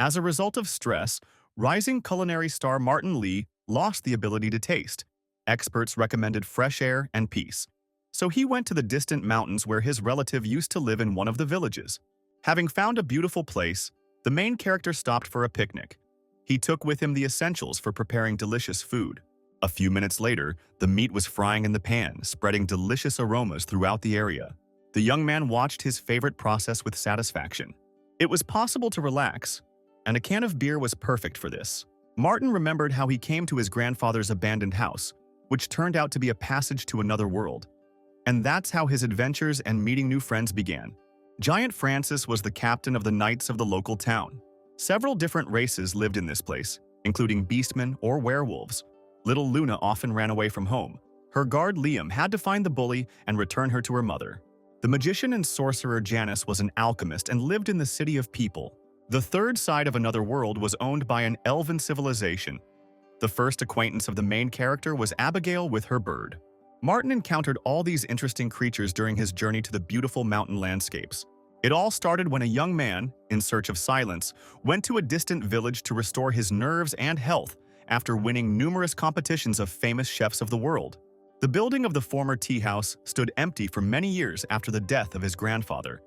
As a result of stress, rising culinary star Martin Lee lost the ability to taste. Experts recommended fresh air and peace. So he went to the distant mountains where his relative used to live in one of the villages. Having found a beautiful place, the main character stopped for a picnic. He took with him the essentials for preparing delicious food. A few minutes later, the meat was frying in the pan, spreading delicious aromas throughout the area. The young man watched his favorite process with satisfaction. It was possible to relax, and a can of beer was perfect for this. Martin remembered how he came to his grandfather's abandoned house, which turned out to be a passage to another world. And that's how his adventures and meeting new friends began. Giant Francis was the captain of the knights of the local town. Several different races lived in this place, including beastmen or werewolves. Little Luna often ran away from home. Her guard Liam had to find the bully and return her to her mother. The magician and sorcerer Janice was an alchemist and lived in the city of people. The third side of another world was owned by an elven civilization. The first acquaintance of the main character was Abigail with her bird. Martin encountered all these interesting creatures during his journey to the beautiful mountain landscapes. It all started when a young man, in search of silence, went to a distant village to restore his nerves and health after winning numerous competitions of famous chefs of the world. The building of the former tea house stood empty for many years after the death of his grandfather,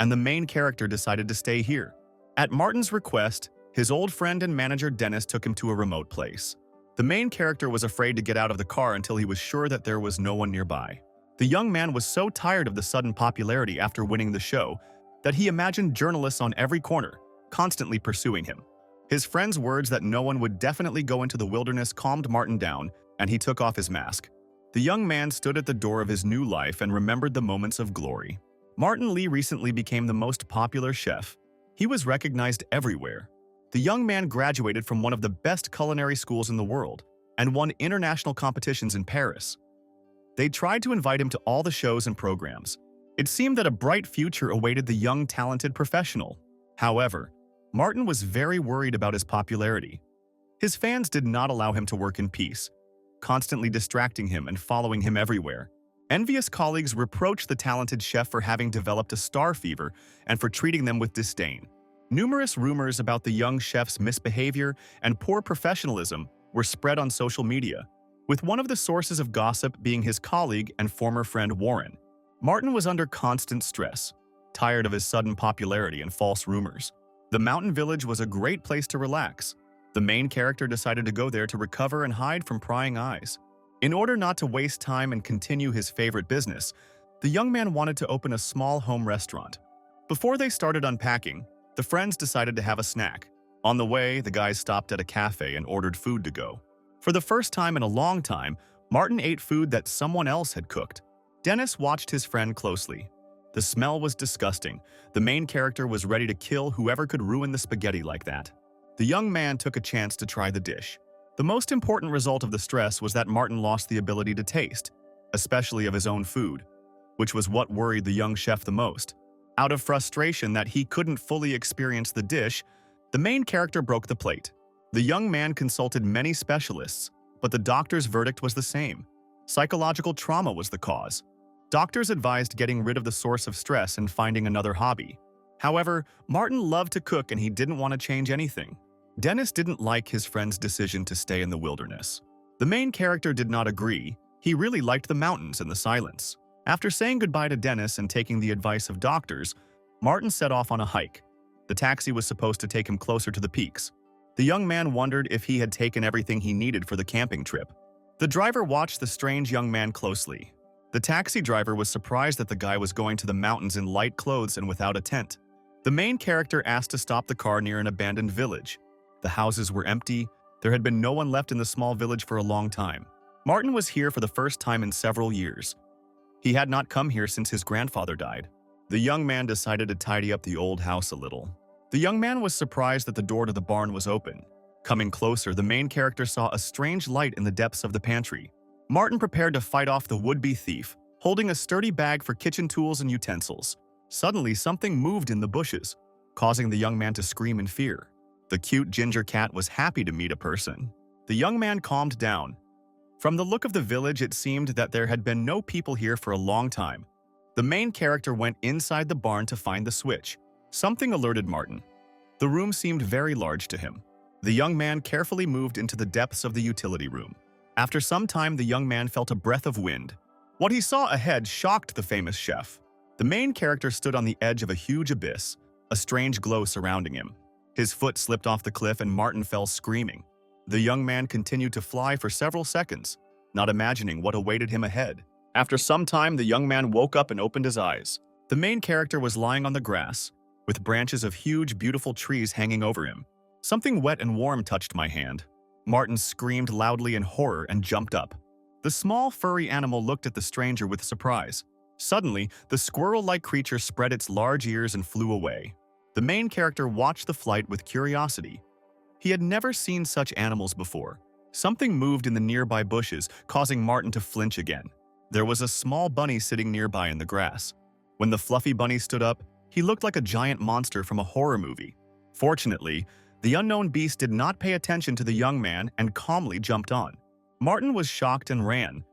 and the main character decided to stay here. At Martin's request, his old friend and manager Dennis took him to a remote place. The main character was afraid to get out of the car until he was sure that there was no one nearby. The young man was so tired of the sudden popularity after winning the show that he imagined journalists on every corner, constantly pursuing him. His friend's words that no one would definitely go into the wilderness calmed Martin down, and he took off his mask. The young man stood at the door of his new life and remembered the moments of glory. Martin Lee recently became the most popular chef. He was recognized everywhere. The young man graduated from one of the best culinary schools in the world and won international competitions in Paris. They tried to invite him to all the shows and programs. It seemed that a bright future awaited the young, talented professional. However, Martin was very worried about his popularity. His fans did not allow him to work in peace, constantly distracting him and following him everywhere. Envious colleagues reproached the talented chef for having developed a star fever and for treating them with disdain. Numerous rumors about the young chef's misbehavior and poor professionalism were spread on social media, with one of the sources of gossip being his colleague and former friend Warren. Martin was under constant stress, tired of his sudden popularity and false rumors. The mountain village was a great place to relax. The main character decided to go there to recover and hide from prying eyes. In order not to waste time and continue his favorite business, the young man wanted to open a small home restaurant. Before they started unpacking, the friends decided to have a snack. On the way, the guys stopped at a cafe and ordered food to go. For the first time in a long time, Martin ate food that someone else had cooked. Dennis watched his friend closely. The smell was disgusting. The main character was ready to kill whoever could ruin the spaghetti like that. The young man took a chance to try the dish. The most important result of the stress was that Martin lost the ability to taste, especially of his own food, which was what worried the young chef the most. Out of frustration that he couldn't fully experience the dish, the main character broke the plate. The young man consulted many specialists, but the doctor's verdict was the same. Psychological trauma was the cause. Doctors advised getting rid of the source of stress and finding another hobby. However, Martin loved to cook and he didn't want to change anything. Dennis didn't like his friend's decision to stay in the wilderness. The main character did not agree. He really liked the mountains and the silence. After saying goodbye to Dennis and taking the advice of doctors, Martin set off on a hike. The taxi was supposed to take him closer to the peaks. The young man wondered if he had taken everything he needed for the camping trip. The driver watched the strange young man closely. The taxi driver was surprised that the guy was going to the mountains in light clothes and without a tent. The main character asked to stop the car near an abandoned village. The houses were empty. There had been no one left in the small village for a long time. Martin was here for the first time in several years. He had not come here since his grandfather died. The young man decided to tidy up the old house a little. The young man was surprised that the door to the barn was open. Coming closer, the main character saw a strange light in the depths of the pantry. Martin prepared to fight off the would-be thief, holding a sturdy bag for kitchen tools and utensils. Suddenly, something moved in the bushes, causing the young man to scream in fear. The cute ginger cat was happy to meet a person. The young man calmed down. From the look of the village, it seemed that there had been no people here for a long time. The main character went inside the barn to find the switch. Something alerted Martin. The room seemed very large to him. The young man carefully moved into the depths of the utility room. After some time, the young man felt a breath of wind. What he saw ahead shocked the famous chef. The main character stood on the edge of a huge abyss, a strange glow surrounding him. His foot slipped off the cliff and Martin fell screaming. The young man continued to fly for several seconds, not imagining what awaited him ahead. After some time, the young man woke up and opened his eyes. The main character was lying on the grass, with branches of huge, beautiful trees hanging over him. Something wet and warm touched my hand. Martin screamed loudly in horror and jumped up. The small, furry animal looked at the stranger with surprise. Suddenly, the squirrel-like creature spread its large ears and flew away. The main character watched the flight with curiosity. He had never seen such animals before. Something moved in the nearby bushes, causing Martin to flinch again. There was a small bunny sitting nearby in the grass. When the fluffy bunny stood up, he looked like a giant monster from a horror movie. Fortunately, the unknown beast did not pay attention to the young man and calmly jumped on. Martin was shocked and ran.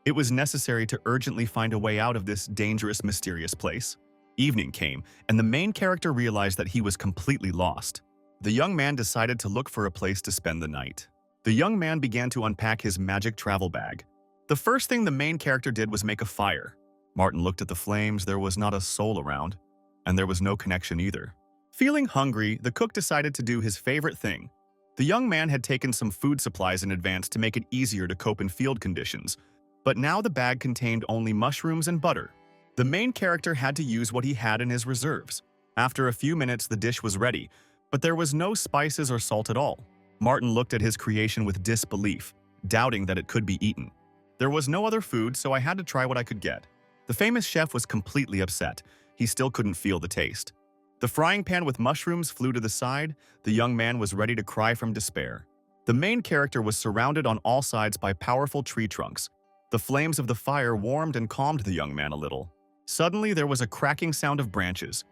It was necessary to urgently find a way out of this dangerous, mysterious place. Evening came, and the main character realized that he was completely lost. The young man decided to look for a place to spend the night. The young man began to unpack his magic travel bag. The first thing the main character did was make a fire. Martin looked at the flames. There was not a soul around, and there was no connection either. Feeling hungry, the cook decided to do his favorite thing. The young man had taken some food supplies in advance to make it easier to cope in field conditions, but now the bag contained only mushrooms and butter. The main character had to use what he had in his reserves. After a few minutes, the dish was ready, but there was no spices or salt at all. Martin looked at his creation with disbelief, doubting that it could be eaten. There was no other food, so I had to try what I could get. The famous chef was completely upset. He still couldn't feel the taste. The frying pan with mushrooms flew to the side. The young man was ready to cry from despair. The main character was surrounded on all sides by powerful tree trunks. The flames of the fire warmed and calmed the young man a little. Suddenly, there was a cracking sound of branches.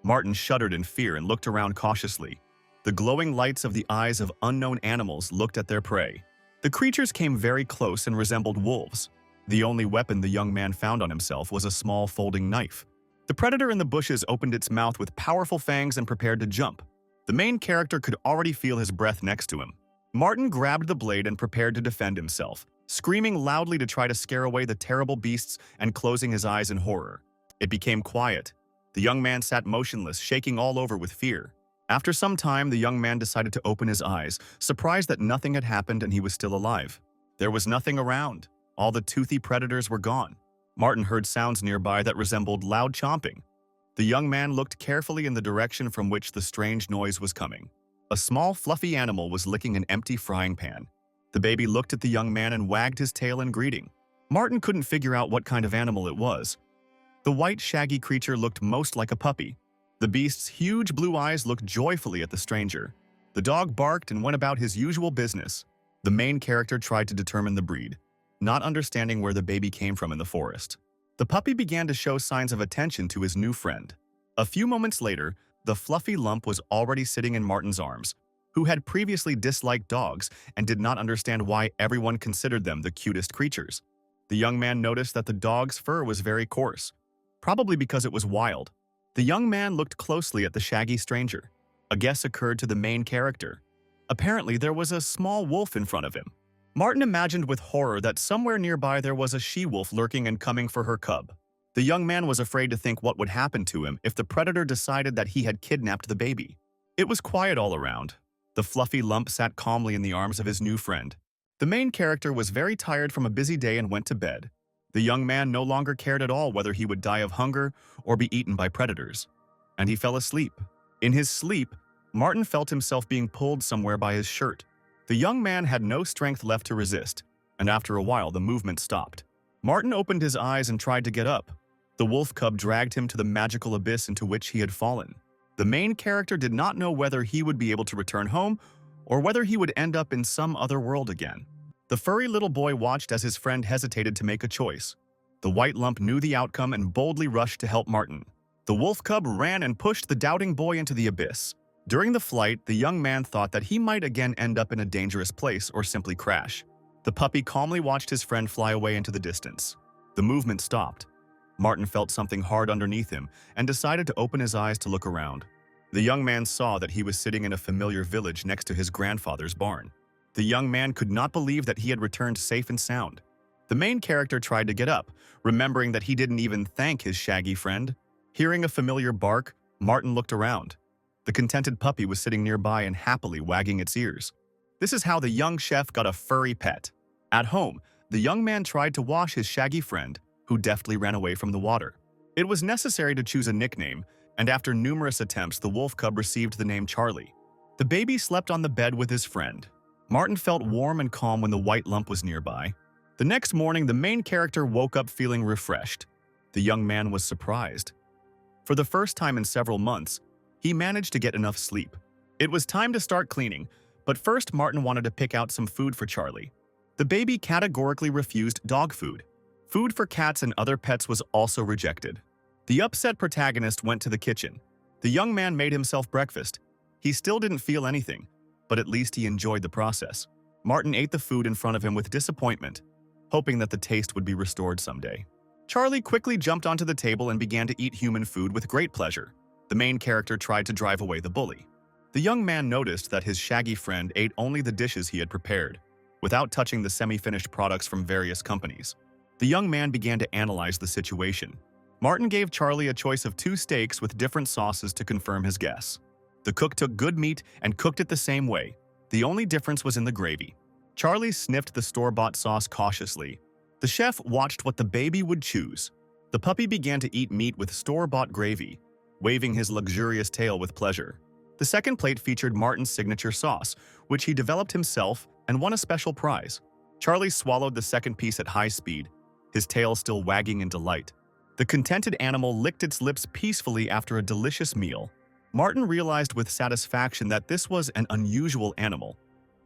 Martin shuddered in fear and looked around cautiously. The glowing lights of the eyes of unknown animals looked at their prey. The creatures came very close and resembled wolves. The only weapon the young man found on himself was a small folding knife. The predator in the bushes opened its mouth with powerful fangs and prepared to jump. The main character could already feel his breath next to him. Martin grabbed the blade and prepared to defend himself, screaming loudly to try to scare away the terrible beasts and closing his eyes in horror. It became quiet. The young man sat motionless, shaking all over with fear. After some time, the young man decided to open his eyes, surprised that nothing had happened and he was still alive. There was nothing around. All the toothy predators were gone. Martin heard sounds nearby that resembled loud chomping. The young man looked carefully in the direction from which the strange noise was coming. A small, fluffy animal was licking an empty frying pan. The baby looked at the young man and wagged his tail in greeting. Martin couldn't figure out what kind of animal it was. The white, shaggy creature looked most like a puppy. The beast's huge blue eyes looked joyfully at the stranger. The dog barked and went about his usual business. The main character tried to determine the breed, not understanding where the baby came from in the forest. The puppy began to show signs of attention to his new friend. A few moments later, the fluffy lump was already sitting in Martin's arms, who had previously disliked dogs and did not understand why everyone considered them the cutest creatures. The young man noticed that the dog's fur was very coarse, probably because it was wild. The young man looked closely at the shaggy stranger. A guess occurred to the main character. Apparently, there was a small wolf in front of him. Martin imagined with horror that somewhere nearby there was a she-wolf lurking and coming for her cub. The young man was afraid to think what would happen to him if the predator decided that he had kidnapped the baby. It was quiet all around. The fluffy lump sat calmly in the arms of his new friend. The main character was very tired from a busy day and went to bed. The young man no longer cared at all whether he would die of hunger or be eaten by predators. And he fell asleep. In his sleep, Martin felt himself being pulled somewhere by his shirt. The young man had no strength left to resist, and after a while the movement stopped. Martin opened his eyes and tried to get up. The wolf cub dragged him to the magical abyss into which he had fallen. The main character did not know whether he would be able to return home or whether he would end up in some other world again. The furry little boy watched as his friend hesitated to make a choice. The white lump knew the outcome and boldly rushed to help Martin. The wolf cub ran and pushed the doubting boy into the abyss. During the flight, the young man thought that he might again end up in a dangerous place or simply crash. The puppy calmly watched his friend fly away into the distance. The movement stopped. Martin felt something hard underneath him and decided to open his eyes to look around. The young man saw that he was sitting in a familiar village next to his grandfather's barn. The young man could not believe that he had returned safe and sound. The main character tried to get up, remembering that he didn't even thank his shaggy friend. Hearing a familiar bark, Martin looked around. The contented puppy was sitting nearby and happily wagging its ears. This is how the young chef got a furry pet. At home, the young man tried to wash his shaggy friend, who deftly ran away from the water. It was necessary to choose a nickname, and after numerous attempts, the wolf cub received the name Charlie. The baby slept on the bed with his friend. Martin felt warm and calm when the white lump was nearby. The next morning, the main character woke up feeling refreshed. The young man was surprised. For the first time in several months, he managed to get enough sleep. It was time to start cleaning, but first Martin wanted to pick out some food for Charlie. The baby categorically refused dog food. Food for cats and other pets was also rejected. The upset protagonist went to the kitchen. The young man made himself breakfast. He still didn't feel anything, but at least he enjoyed the process. Martin ate the food in front of him with disappointment, hoping that the taste would be restored someday. Charlie quickly jumped onto the table and began to eat human food with great pleasure. The main character tried to drive away the bully. The young man noticed that his shaggy friend ate only the dishes he had prepared, without touching the semi-finished products from various companies. The young man began to analyze the situation. Martin gave Charlie a choice of 2 steaks with different sauces to confirm his guess. The cook took good meat and cooked it the same way. The only difference was in the gravy. Charlie sniffed the store-bought sauce cautiously. The chef watched what the baby would choose. The puppy began to eat meat with store-bought gravy, waving his luxurious tail with pleasure. The second plate featured Martin's signature sauce, which he developed himself and won a special prize. Charlie swallowed the second piece at high speed, his tail still wagging in delight. The contented animal licked its lips peacefully after a delicious meal. Martin realized with satisfaction that this was an unusual animal,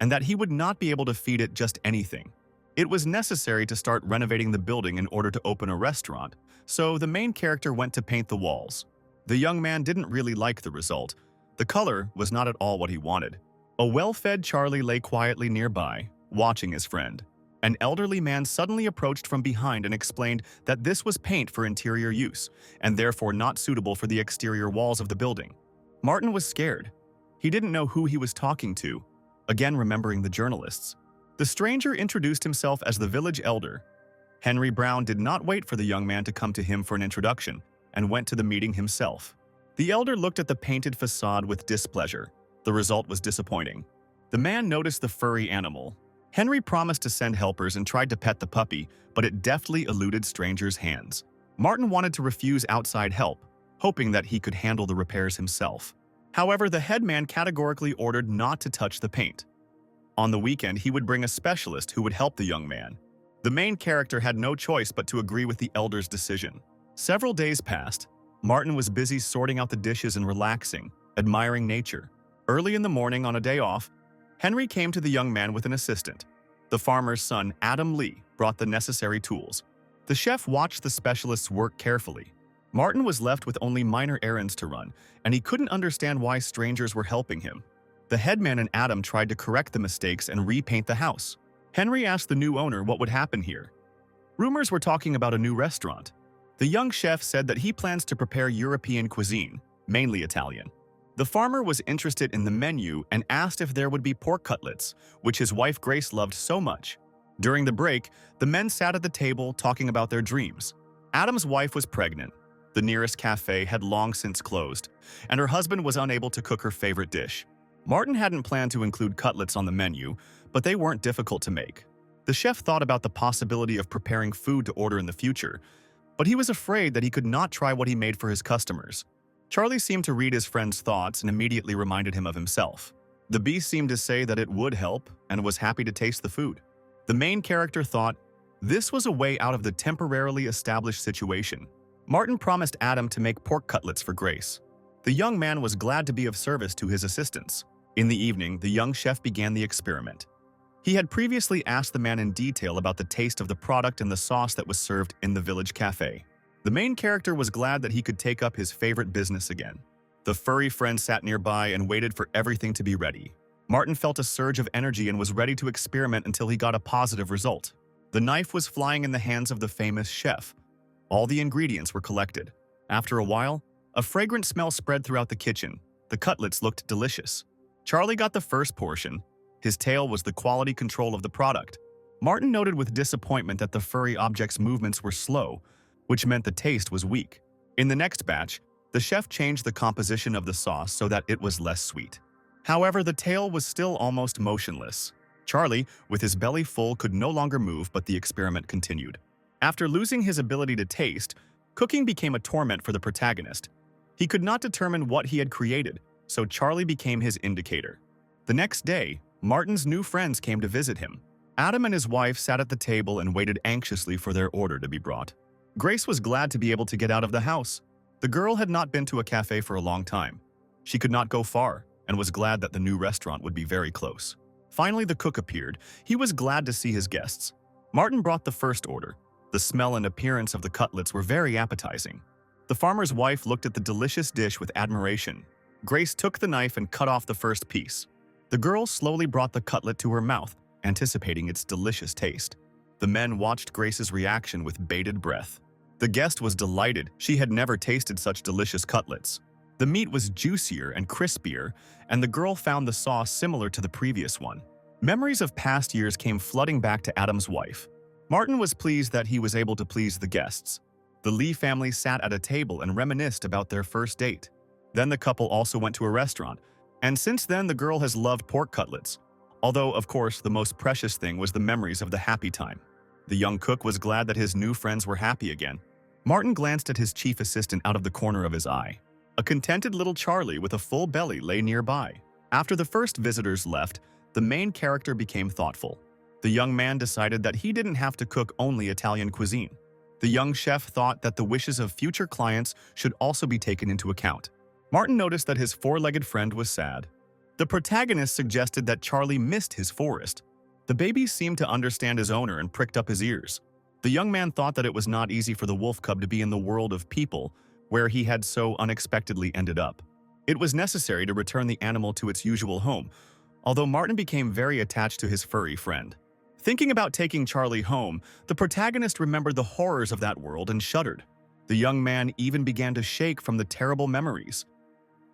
and that he would not be able to feed it just anything. It was necessary to start renovating the building in order to open a restaurant, so the main character went to paint the walls. The young man didn't really like the result. The color was not at all what he wanted. A well-fed Charlie lay quietly nearby, watching his friend. An elderly man suddenly approached from behind and explained that this was paint for interior use, and therefore not suitable for the exterior walls of the building. Martin was scared. He didn't know who he was talking to, again remembering the journalists. The stranger introduced himself as the village elder. Henry Brown did not wait for the young man to come to him for an introduction, and went to the meeting himself. The elder looked at the painted facade with displeasure. The result was disappointing. The man noticed the furry animal. Henry promised to send helpers and tried to pet the puppy, but it deftly eluded strangers' hands. Martin wanted to refuse outside help, hoping that he could handle the repairs himself. However, the headman categorically ordered not to touch the paint. On the weekend, he would bring a specialist who would help the young man. The main character had no choice but to agree with the elder's decision. Several days passed. Martin was busy sorting out the dishes and relaxing, admiring nature. Early in the morning on a day off, Henry came to the young man with an assistant. The farmer's son, Adam Lee, brought the necessary tools. The chef watched the specialist's work carefully. Martin was left with only minor errands to run, and he couldn't understand why strangers were helping him. The headman and Adam tried to correct the mistakes and repaint the house. Henry asked the new owner what would happen here. Rumors were talking about a new restaurant. The young chef said that he plans to prepare European cuisine, mainly Italian. The farmer was interested in the menu and asked if there would be pork cutlets, which his wife Grace loved so much. During the break, the men sat at the table talking about their dreams. Adam's wife was pregnant. The nearest cafe had long since closed, and her husband was unable to cook her favorite dish. Martin hadn't planned to include cutlets on the menu, but they weren't difficult to make. The chef thought about the possibility of preparing food to order in the future, but he was afraid that he could not try what he made for his customers. Charlie seemed to read his friend's thoughts and immediately reminded him of himself. The beast seemed to say that it would help and was happy to taste the food. The main character thought this was a way out of the temporarily established situation. Martin promised Adam to make pork cutlets for Grace. The young man was glad to be of service to his assistants. In the evening, the young chef began the experiment. He had previously asked the man in detail about the taste of the product and the sauce that was served in the village cafe. The main character was glad that he could take up his favorite business again. The furry friend sat nearby and waited for everything to be ready. Martin felt a surge of energy and was ready to experiment until he got a positive result. The knife was flying in the hands of the famous chef. All the ingredients were collected. After a while, a fragrant smell spread throughout the kitchen. The cutlets looked delicious. Charlie got the first portion. His tale was the quality control of the product. Martin noted with disappointment that the furry object's movements were slow, which meant the taste was weak. In the next batch, the chef changed the composition of the sauce so that it was less sweet. However, the tail was still almost motionless. Charlie, with his belly full, could no longer move, but the experiment continued. After losing his ability to taste, cooking became a torment for the protagonist. He could not determine what he had created, so Charlie became his indicator. The next day, Martin's new friends came to visit him. Adam and his wife sat at the table and waited anxiously for their order to be brought. Grace was glad to be able to get out of the house. The girl had not been to a cafe for a long time. She could not go far and was glad that the new restaurant would be very close. Finally, the cook appeared. He was glad to see his guests. Martin brought the first order. The smell and appearance of the cutlets were very appetizing. The farmer's wife looked at the delicious dish with admiration. Grace took the knife and cut off the first piece. The girl slowly brought the cutlet to her mouth, anticipating its delicious taste. The men watched Grace's reaction with bated breath. The guest was delighted. She had never tasted such delicious cutlets. The meat was juicier and crispier, and the girl found the sauce similar to the previous one. Memories of past years came flooding back to Adam's wife. Martin was pleased that he was able to please the guests. The Lee family sat at a table and reminisced about their first date. Then the couple also went to a restaurant, and since then the girl has loved pork cutlets. Although, of course, the most precious thing was the memories of the happy time. The young cook was glad that his new friends were happy again. Martin glanced at his chief assistant out of the corner of his eye. A contented little Charlie with a full belly lay nearby. After the first visitors left, the main character became thoughtful. The young man decided that he didn't have to cook only Italian cuisine. The young chef thought that the wishes of future clients should also be taken into account. Martin noticed that his four-legged friend was sad. The protagonist suggested that Charlie missed his forest. The baby seemed to understand his owner and pricked up his ears. The young man thought that it was not easy for the wolf cub to be in the world of people, where he had so unexpectedly ended up. It was necessary to return the animal to its usual home, although Martin became very attached to his furry friend. Thinking about taking Charlie home, the protagonist remembered the horrors of that world and shuddered. The young man even began to shake from the terrible memories.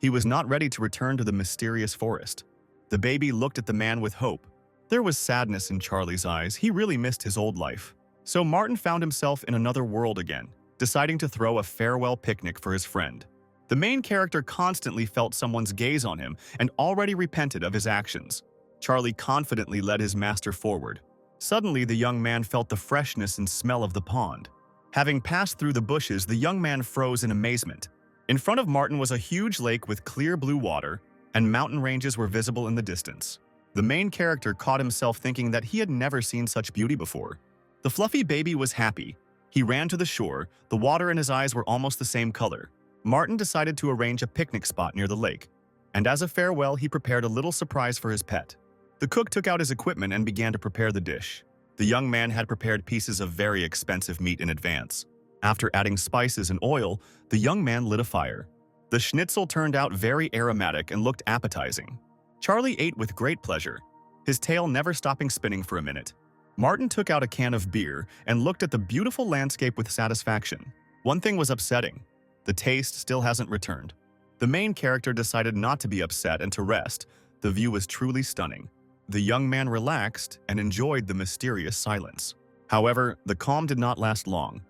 He was not ready to return to the mysterious forest. The baby looked at the man with hope. There was sadness in Charlie's eyes. He really missed his old life. So Martin found himself in another world again, deciding to throw a farewell picnic for his friend. The main character constantly felt someone's gaze on him and already repented of his actions. Charlie confidently led his master forward. Suddenly, the young man felt the freshness and smell of the pond. Having passed through the bushes, the young man froze in amazement. In front of Martin was a huge lake with clear blue water, and mountain ranges were visible in the distance. The main character caught himself thinking that he had never seen such beauty before. The fluffy baby was happy. He ran to the shore. The water in his eyes were almost the same color. Martin decided to arrange a picnic spot near the lake, and as a farewell, he prepared a little surprise for his pet. The cook took out his equipment and began to prepare the dish. The young man had prepared pieces of very expensive meat in advance. After adding spices and oil, the young man lit a fire. The schnitzel turned out very aromatic and looked appetizing. Charlie ate with great pleasure, his tail never stopping spinning for a minute. Martin took out a can of beer and looked at the beautiful landscape with satisfaction. One thing was upsetting. The taste still hasn't returned. The main character decided not to be upset and to rest. The view was truly stunning. The young man relaxed and enjoyed the mysterious silence. However, the calm did not last long.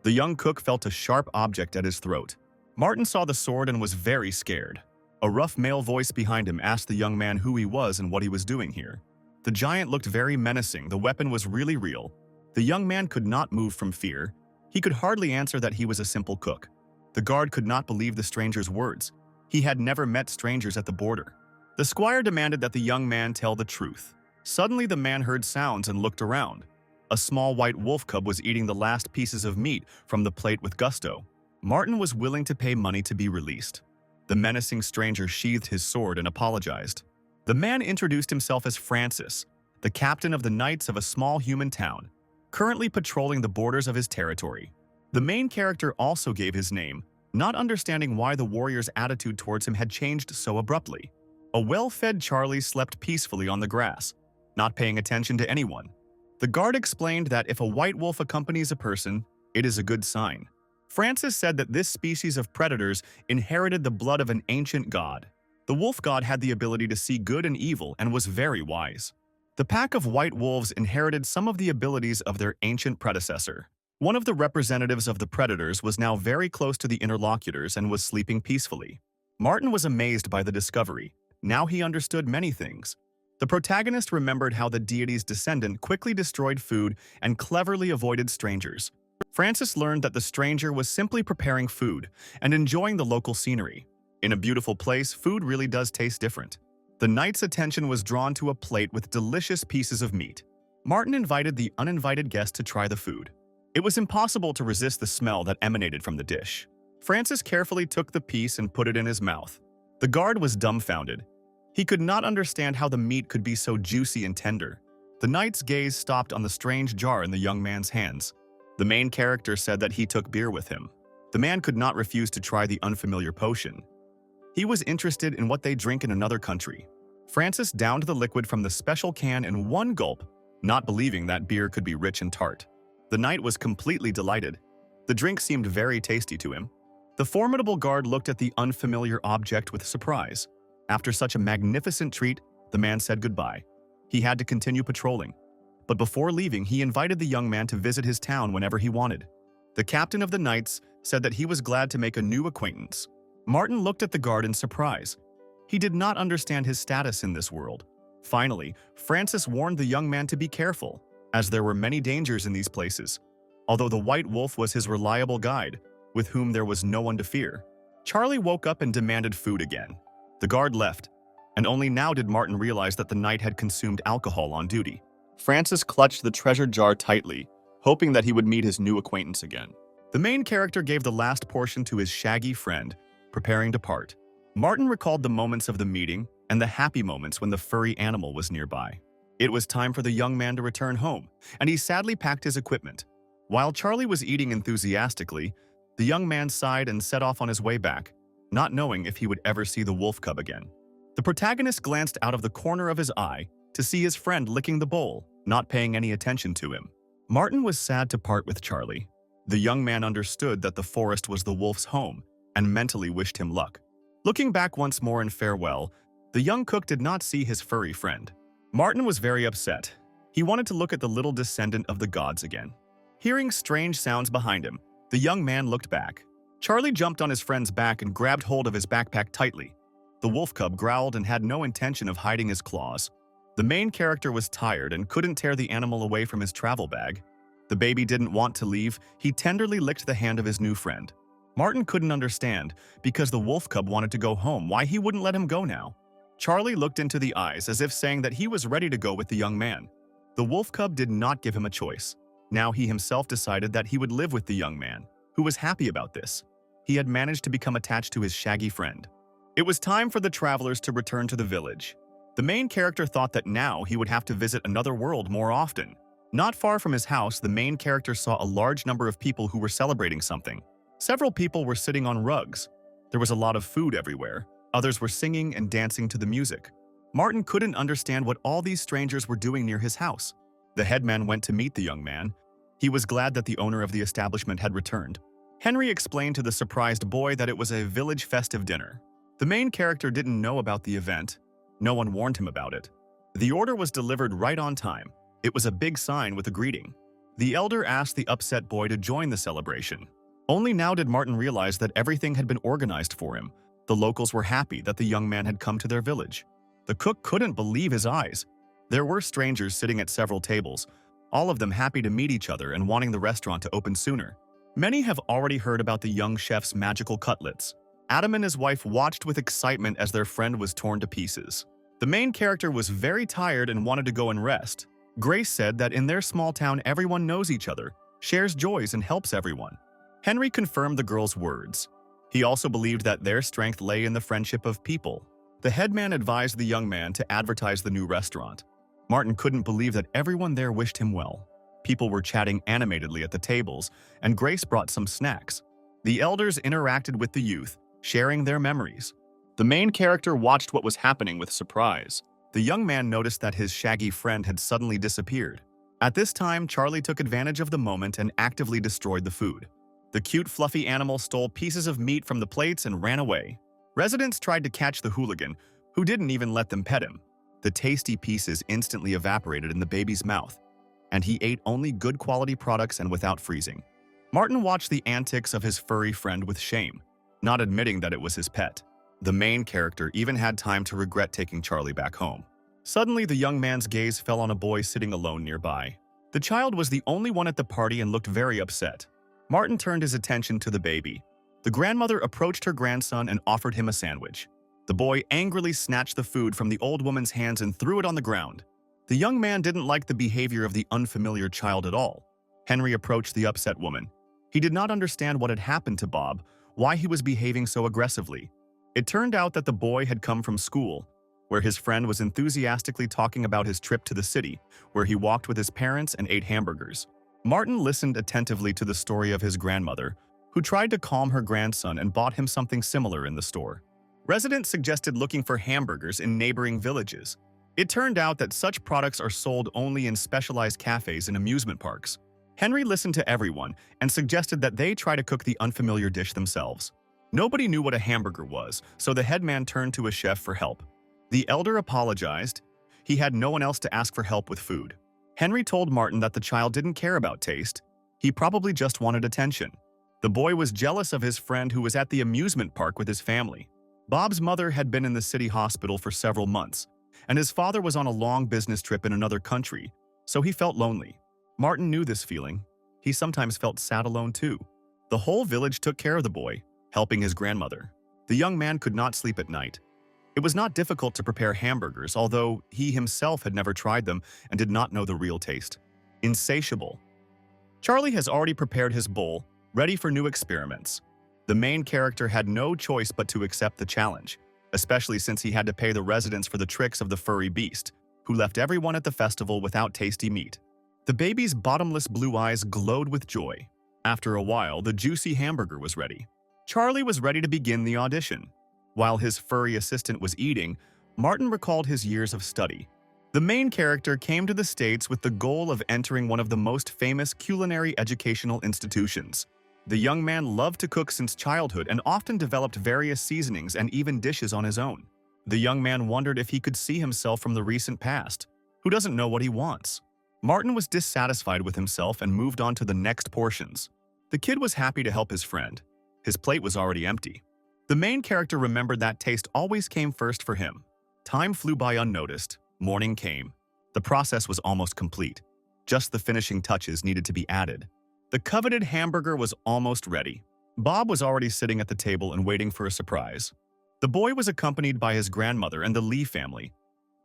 The young cook felt a sharp object at his throat. Martin saw the sword and was very scared. A rough male voice behind him asked the young man who he was and what he was doing here. The giant looked very menacing. The weapon was really real. The young man could not move from fear. He could hardly answer that he was a simple cook. The guard could not believe the stranger's words. He had never met strangers at the border. The squire demanded that the young man tell the truth. Suddenly the man heard sounds and looked around. A small white wolf cub was eating the last pieces of meat from the plate with gusto. Martin was willing to pay money to be released. The menacing stranger sheathed his sword and apologized. The man introduced himself as Francis, the captain of the knights of a small human town, currently patrolling the borders of his territory. The main character also gave his name, not understanding why the warrior's attitude towards him had changed so abruptly. A well-fed Charlie slept peacefully on the grass, not paying attention to anyone. The guard explained that if a white wolf accompanies a person, it is a good sign. Francis said that this species of predators inherited the blood of an ancient god. The wolf god had the ability to see good and evil and was very wise. The pack of white wolves inherited some of the abilities of their ancient predecessor. One of the representatives of the predators was now very close to the interlocutors and was sleeping peacefully. Martin was amazed by the discovery. Now he understood many things. The protagonist remembered how the deity's descendant quickly destroyed food and cleverly avoided strangers. Francis learned that the stranger was simply preparing food and enjoying the local scenery. In a beautiful place, food really does taste different. The knight's attention was drawn to a plate with delicious pieces of meat. Martin invited the uninvited guest to try the food. It was impossible to resist the smell that emanated from the dish. Francis carefully took the piece and put it in his mouth. The guard was dumbfounded. He could not understand how the meat could be so juicy and tender. The knight's gaze stopped on the strange jar in the young man's hands. The main character said that he took beer with him. The man could not refuse to try the unfamiliar potion. He was interested in what they drink in another country. Francis downed the liquid from the special can in one gulp, not believing that beer could be rich and tart. The knight was completely delighted. The drink seemed very tasty to him. The formidable guard looked at the unfamiliar object with surprise. After such a magnificent treat, the man said goodbye. He had to continue patrolling. But before leaving, he invited the young man to visit his town whenever he wanted. The captain of the knights said that he was glad to make a new acquaintance. Martin looked at the guard in surprise. He did not understand his status in this world. Finally, Francis warned the young man to be careful, as there were many dangers in these places. Although the white wolf was his reliable guide, with whom there was no one to fear, Charlie woke up and demanded food again. The guard left, and only now did Martin realize that the knight had consumed alcohol on duty. Francis clutched the treasure jar tightly, hoping that he would meet his new acquaintance again. The main character gave the last portion to his shaggy friend, preparing to part. Martin recalled the moments of the meeting and the happy moments when the furry animal was nearby. It was time for the young man to return home, and he sadly packed his equipment. While Charlie was eating enthusiastically, the young man sighed and set off on his way back, not knowing if he would ever see the wolf cub again. The protagonist glanced out of the corner of his eye to see his friend licking the bowl, not paying any attention to him. Martin was sad to part with Charlie. The young man understood that the forest was the wolf's home and mentally wished him luck. Looking back once more in farewell, the young cook did not see his furry friend. Martin was very upset. He wanted to look at the little descendant of the gods again. Hearing strange sounds behind him, the young man looked back. Charlie jumped on his friend's back and grabbed hold of his backpack tightly. The wolf cub growled and had no intention of hiding his claws. The main character was tired and couldn't tear the animal away from his travel bag. The baby didn't want to leave. He tenderly licked the hand of his new friend. Martin couldn't understand, because the wolf cub wanted to go home, why he wouldn't let him go now. Charlie looked into the eyes as if saying that he was ready to go with the young man. The wolf cub did not give him a choice. Now he himself decided that he would live with the young man, who was happy about this. He had managed to become attached to his shaggy friend. It was time for the travelers to return to the village. The main character thought that now he would have to visit another world more often. Not far from his house, the main character saw a large number of people who were celebrating something. Several people were sitting on rugs. There was a lot of food everywhere. Others were singing and dancing to the music. Martin couldn't understand what all these strangers were doing near his house. The headman went to meet the young man. He was glad that the owner of the establishment had returned. Henry explained to the surprised boy that it was a village festive dinner. The main character didn't know about the event. No one warned him about it. The order was delivered right on time. It was a big sign with a greeting. The elder asked the upset boy to join the celebration. Only now did Martin realize that everything had been organized for him. The locals were happy that the young man had come to their village. The cook couldn't believe his eyes. There were strangers sitting at several tables, all of them happy to meet each other and wanting the restaurant to open sooner. Many have already heard about the young chef's magical cutlets. Adam and his wife watched with excitement as their friend was torn to pieces. The main character was very tired and wanted to go and rest. Grace said that in their small town everyone knows each other, shares joys and helps everyone. Henry confirmed the girl's words. He also believed that their strength lay in the friendship of people. The headman advised the young man to advertise the new restaurant. Martin couldn't believe that everyone there wished him well. People were chatting animatedly at the tables, and Grace brought some snacks. The elders interacted with the youth, sharing their memories. The main character watched what was happening with surprise. The young man noticed that his shaggy friend had suddenly disappeared. At this time, Charlie took advantage of the moment and actively destroyed the food. The cute, fluffy animal stole pieces of meat from the plates and ran away. Residents tried to catch the hooligan, who didn't even let them pet him. The tasty pieces instantly evaporated in the baby's mouth, and he ate only good quality products and without freezing. Martin watched the antics of his furry friend with shame, not admitting that it was his pet. The main character even had time to regret taking Charlie back home. Suddenly, the young man's gaze fell on a boy sitting alone nearby. The child was the only one at the party and looked very upset. Martin turned his attention to the baby. The grandmother approached her grandson and offered him a sandwich. The boy angrily snatched the food from the old woman's hands and threw it on the ground. The young man didn't like the behavior of the unfamiliar child at all. Henry approached the upset woman. He did not understand what had happened to Bob, why he was behaving so aggressively. It turned out that the boy had come from school, where his friend was enthusiastically talking about his trip to the city, where he walked with his parents and ate hamburgers. Martin listened attentively to the story of his grandmother, who tried to calm her grandson and bought him something similar in the store. Residents suggested looking for hamburgers in neighboring villages. It turned out that such products are sold only in specialized cafes and amusement parks. Henry listened to everyone and suggested that they try to cook the unfamiliar dish themselves. Nobody knew what a hamburger was, so the headman turned to a chef for help. The elder apologized. He had no one else to ask for help with food. Henry told Martin that the child didn't care about taste. He probably just wanted attention. The boy was jealous of his friend who was at the amusement park with his family. Bob's mother had been in the city hospital for several months, and his father was on a long business trip in another country, so he felt lonely. Martin knew this feeling. He sometimes felt sad alone too. The whole village took care of the boy, helping his grandmother. The young man could not sleep at night. It was not difficult to prepare hamburgers, although he himself had never tried them and did not know the real taste. Insatiable. Charlie has already prepared his bowl, ready for new experiments. The main character had no choice but to accept the challenge, especially since he had to pay the residents for the tricks of the furry beast, who left everyone at the festival without tasty meat. The baby's bottomless blue eyes glowed with joy. After a while, the juicy hamburger was ready. Charlie was ready to begin the audition. While his furry assistant was eating, Martin recalled his years of study. The main character came to the States with the goal of entering one of the most famous culinary educational institutions. The young man loved to cook since childhood and often developed various seasonings and even dishes on his own. The young man wondered if he could see himself from the recent past. Who doesn't know what he wants? Martin was dissatisfied with himself and moved on to the next portions. The kid was happy to help his friend. His plate was already empty. The main character remembered that taste always came first for him. Time flew by unnoticed. Morning came. The process was almost complete. Just the finishing touches needed to be added. The coveted hamburger was almost ready. Bob was already sitting at the table and waiting for a surprise. The boy was accompanied by his grandmother and the Lee family,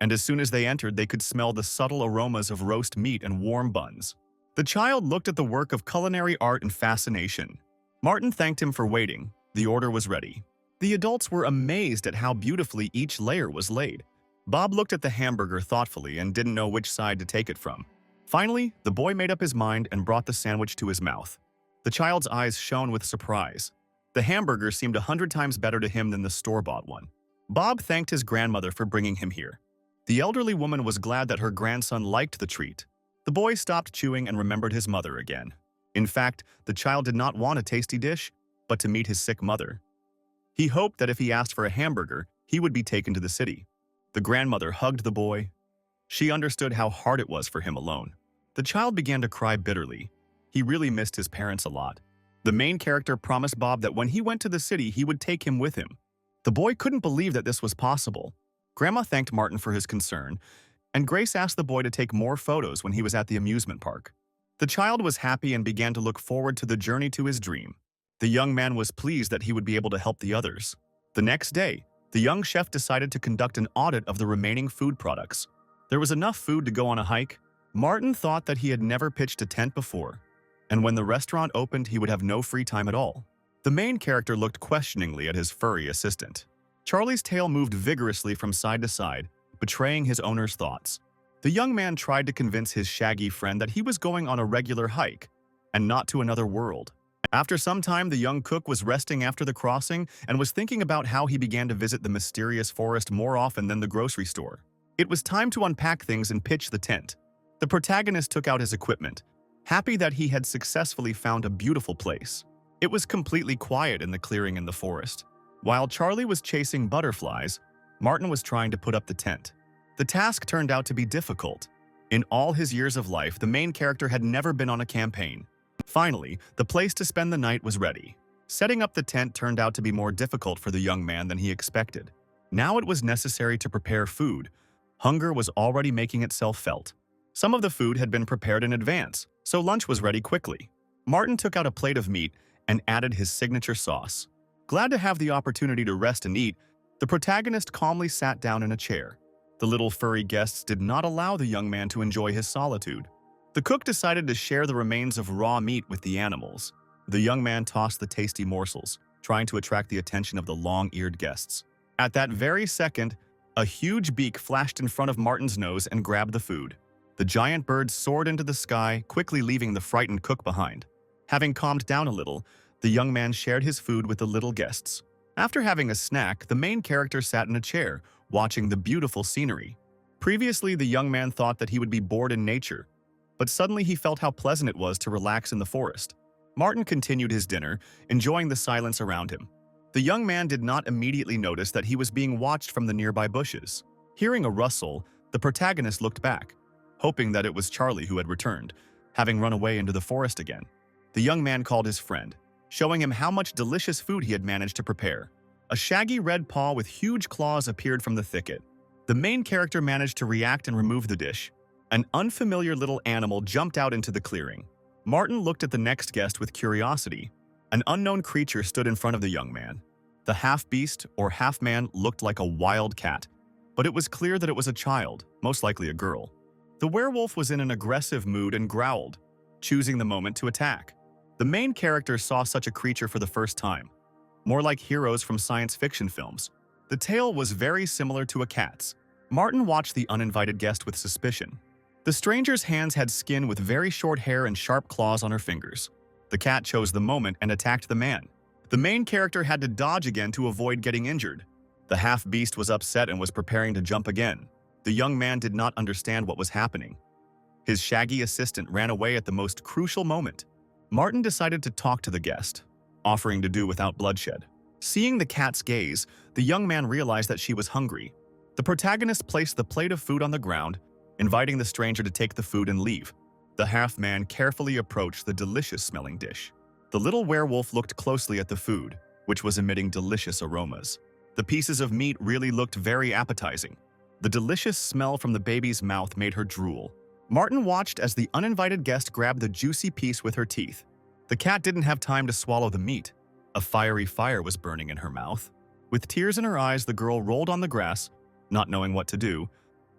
and as soon as they entered, they could smell the subtle aromas of roast meat and warm buns. The child looked at the work of culinary art in fascination. Martin thanked him for waiting. The order was ready. The adults were amazed at how beautifully each layer was laid. Bob looked at the hamburger thoughtfully and didn't know which side to take it from. Finally, the boy made up his mind and brought the sandwich to his mouth. The child's eyes shone with surprise. The hamburger seemed 100 times better to him than the store-bought one. Bob thanked his grandmother for bringing him here. The elderly woman was glad that her grandson liked the treat. The boy stopped chewing and remembered his mother again. In fact, the child did not want a tasty dish, but to meet his sick mother. He hoped that if he asked for a hamburger, he would be taken to the city. The grandmother hugged the boy. She understood how hard it was for him alone. The child began to cry bitterly. He really missed his parents a lot. The main character promised Bob that when he went to the city, he would take him with him. The boy couldn't believe that this was possible. Grandma thanked Martin for his concern, and Grace asked the boy to take more photos when he was at the amusement park. The child was happy and began to look forward to the journey to his dream. The young man was pleased that he would be able to help the others. The next day, the young chef decided to conduct an audit of the remaining food products. There was enough food to go on a hike. Martin thought that he had never pitched a tent before, and when the restaurant opened, he would have no free time at all. The main character looked questioningly at his furry assistant. Charlie's tail moved vigorously from side to side, betraying his owner's thoughts. The young man tried to convince his shaggy friend that he was going on a regular hike and not to another world. After some time, the young cook was resting after the crossing and was thinking about how he began to visit the mysterious forest more often than the grocery store. It was time to unpack things and pitch the tent. The protagonist took out his equipment, happy that he had successfully found a beautiful place. It was completely quiet in the clearing in the forest. While Charlie was chasing butterflies, Martin was trying to put up the tent. The task turned out to be difficult. In all his years of life, the main character had never been on a campaign. Finally, the place to spend the night was ready. Setting up the tent turned out to be more difficult for the young man than he expected. Now it was necessary to prepare food. Hunger was already making itself felt. Some of the food had been prepared in advance, so lunch was ready quickly. Martin took out a plate of meat and added his signature sauce. Glad to have the opportunity to rest and eat, the protagonist calmly sat down in a chair. The little furry guests did not allow the young man to enjoy his solitude. The cook decided to share the remains of raw meat with the animals. The young man tossed the tasty morsels, trying to attract the attention of the long-eared guests. At that very second, a huge beak flashed in front of Martin's nose and grabbed the food. The giant bird soared into the sky, quickly leaving the frightened cook behind. Having calmed down a little, the young man shared his food with the little guests. After having a snack, the main character sat in a chair, watching the beautiful scenery. Previously, the young man thought that he would be bored in nature, but suddenly he felt how pleasant it was to relax in the forest. Martin continued his dinner, enjoying the silence around him. The young man did not immediately notice that he was being watched from the nearby bushes. Hearing a rustle, the protagonist looked back, hoping that it was Charlie who had returned, having run away into the forest again. The young man called his friend, showing him how much delicious food he had managed to prepare. A shaggy red paw with huge claws appeared from the thicket. The main character managed to react and remove the dish. An unfamiliar little animal jumped out into the clearing. Martin looked at the next guest with curiosity. An unknown creature stood in front of the young man. The half-beast or half-man looked like a wild cat, but it was clear that it was a child, most likely a girl. The werewolf was in an aggressive mood and growled, choosing the moment to attack. The main character saw such a creature for the first time, more like heroes from science fiction films. The tail was very similar to a cat's. Martin watched the uninvited guest with suspicion. The stranger's hands had skin with very short hair and sharp claws on her fingers. The cat chose the moment and attacked the man. The main character had to dodge again to avoid getting injured. The half-beast was upset and was preparing to jump again. The young man did not understand what was happening. His shaggy assistant ran away at the most crucial moment. Martin decided to talk to the guest, offering to do without bloodshed. Seeing the cat's gaze, the young man realized that she was hungry. The protagonist placed the plate of food on the ground, inviting the stranger to take the food and leave. The half-man carefully approached the delicious-smelling dish. The little werewolf looked closely at the food, which was emitting delicious aromas. The pieces of meat really looked very appetizing. The delicious smell from the baby's mouth made her drool. Martin watched as the uninvited guest grabbed the juicy piece with her teeth. The cat didn't have time to swallow the meat. A fiery fire was burning in her mouth. With tears in her eyes, the girl rolled on the grass, not knowing what to do.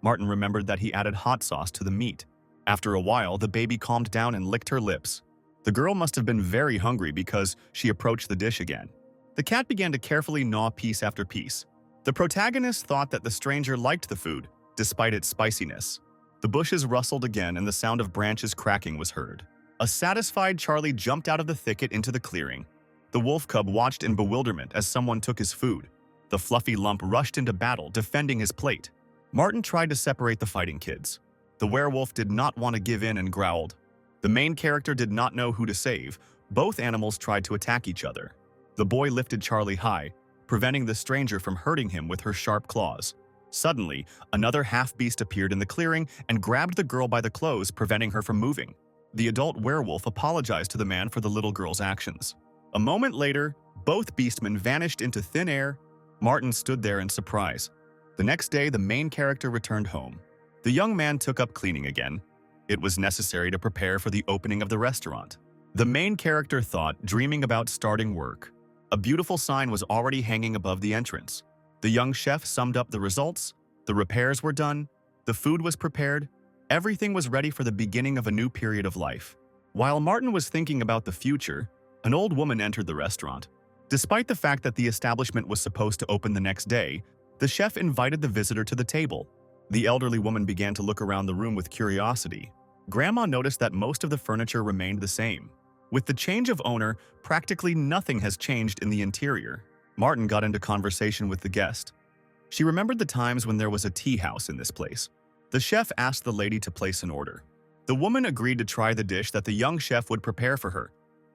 Martin remembered that he added hot sauce to the meat. After a while, the baby calmed down and licked her lips. The girl must have been very hungry because she approached the dish again. The cat began to carefully gnaw piece after piece. The protagonist thought that the stranger liked the food, despite its spiciness. The bushes rustled again and the sound of branches cracking was heard. A satisfied Charlie jumped out of the thicket into the clearing. The wolf cub watched in bewilderment as someone took his food. The fluffy lump rushed into battle, defending his plate. Martin tried to separate the fighting kids. The werewolf did not want to give in and growled. The main character did not know who to save. Both animals tried to attack each other. The boy lifted Charlie high, preventing the stranger from hurting him with her sharp claws. Suddenly, another half-beast appeared in the clearing and grabbed the girl by the clothes, preventing her from moving. The adult werewolf apologized to the man for the little girl's actions. A moment later, both beastmen vanished into thin air. Martin stood there in surprise. The next day, the main character returned home. The young man took up cleaning again. It was necessary to prepare for the opening of the restaurant. The main character thought, dreaming about starting work. A beautiful sign was already hanging above the entrance. The young chef summed up the results. The repairs were done. The food was prepared. Everything was ready for the beginning of a new period of life. While Martin was thinking about the future, an old woman entered the restaurant. Despite the fact that the establishment was supposed to open the next day, the chef invited the visitor to the table. The elderly woman began to look around the room with curiosity. Grandma noticed that most of the furniture remained the same. With the change of owner, practically nothing has changed in the interior. Martin got into conversation with the guest. She remembered the times when there was a tea house in this place. The chef asked the lady to place an order. The woman agreed to try the dish that the young chef would prepare for her.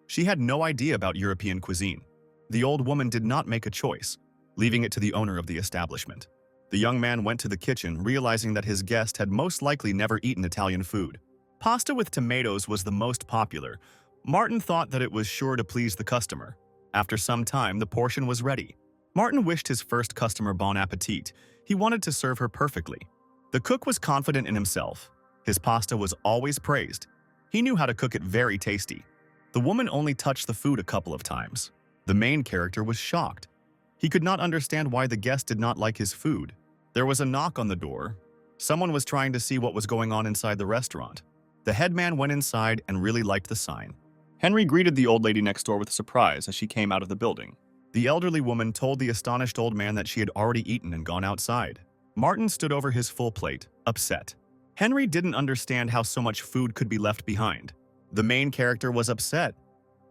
She had no idea about European cuisine. The old woman did not make a choice. leaving it to the owner of the establishment. The young man went to the kitchen, realizing that his guest had most likely never eaten Italian food. Pasta with tomatoes was the most popular. Martin thought that it was sure to please the customer. After some time, the portion was ready. Martin wished his first customer bon appetit. He wanted to serve her perfectly. The cook was confident in himself. His pasta was always praised. He knew how to cook it very tasty. The woman only touched the food a couple of times. The main character was shocked. He could not understand why the guest did not like his food. There was a knock on the door. Someone was trying to see what was going on inside the restaurant. The headman went inside and really liked the sign. Henry greeted the old lady next door with surprise as she came out of the building. The elderly woman told the astonished old man that she had already eaten and gone outside. Martin stood over his full plate, upset. Henry didn't understand how so much food could be left behind. The main character was upset.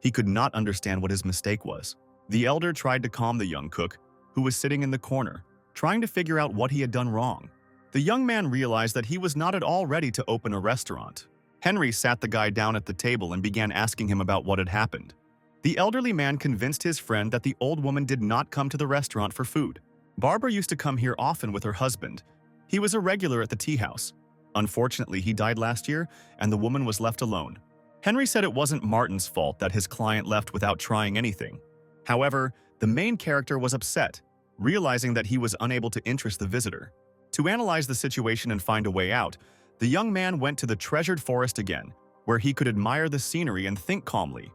He could not understand what his mistake was. The elder tried to calm the young cook, who was sitting in the corner, trying to figure out what he had done wrong. The young man realized that he was not at all ready to open a restaurant. Henry sat the guy down at the table and began asking him about what had happened. The elderly man convinced his friend that the old woman did not come to the restaurant for food. Barbara used to come here often with her husband. He was a regular at the tea house. Unfortunately, he died last year, and the woman was left alone. Henry said it wasn't Martin's fault that his client left without trying anything. However, the main character was upset, realizing that he was unable to interest the visitor. To analyze the situation and find a way out, the young man went to the treasured forest again, where he could admire the scenery and think calmly.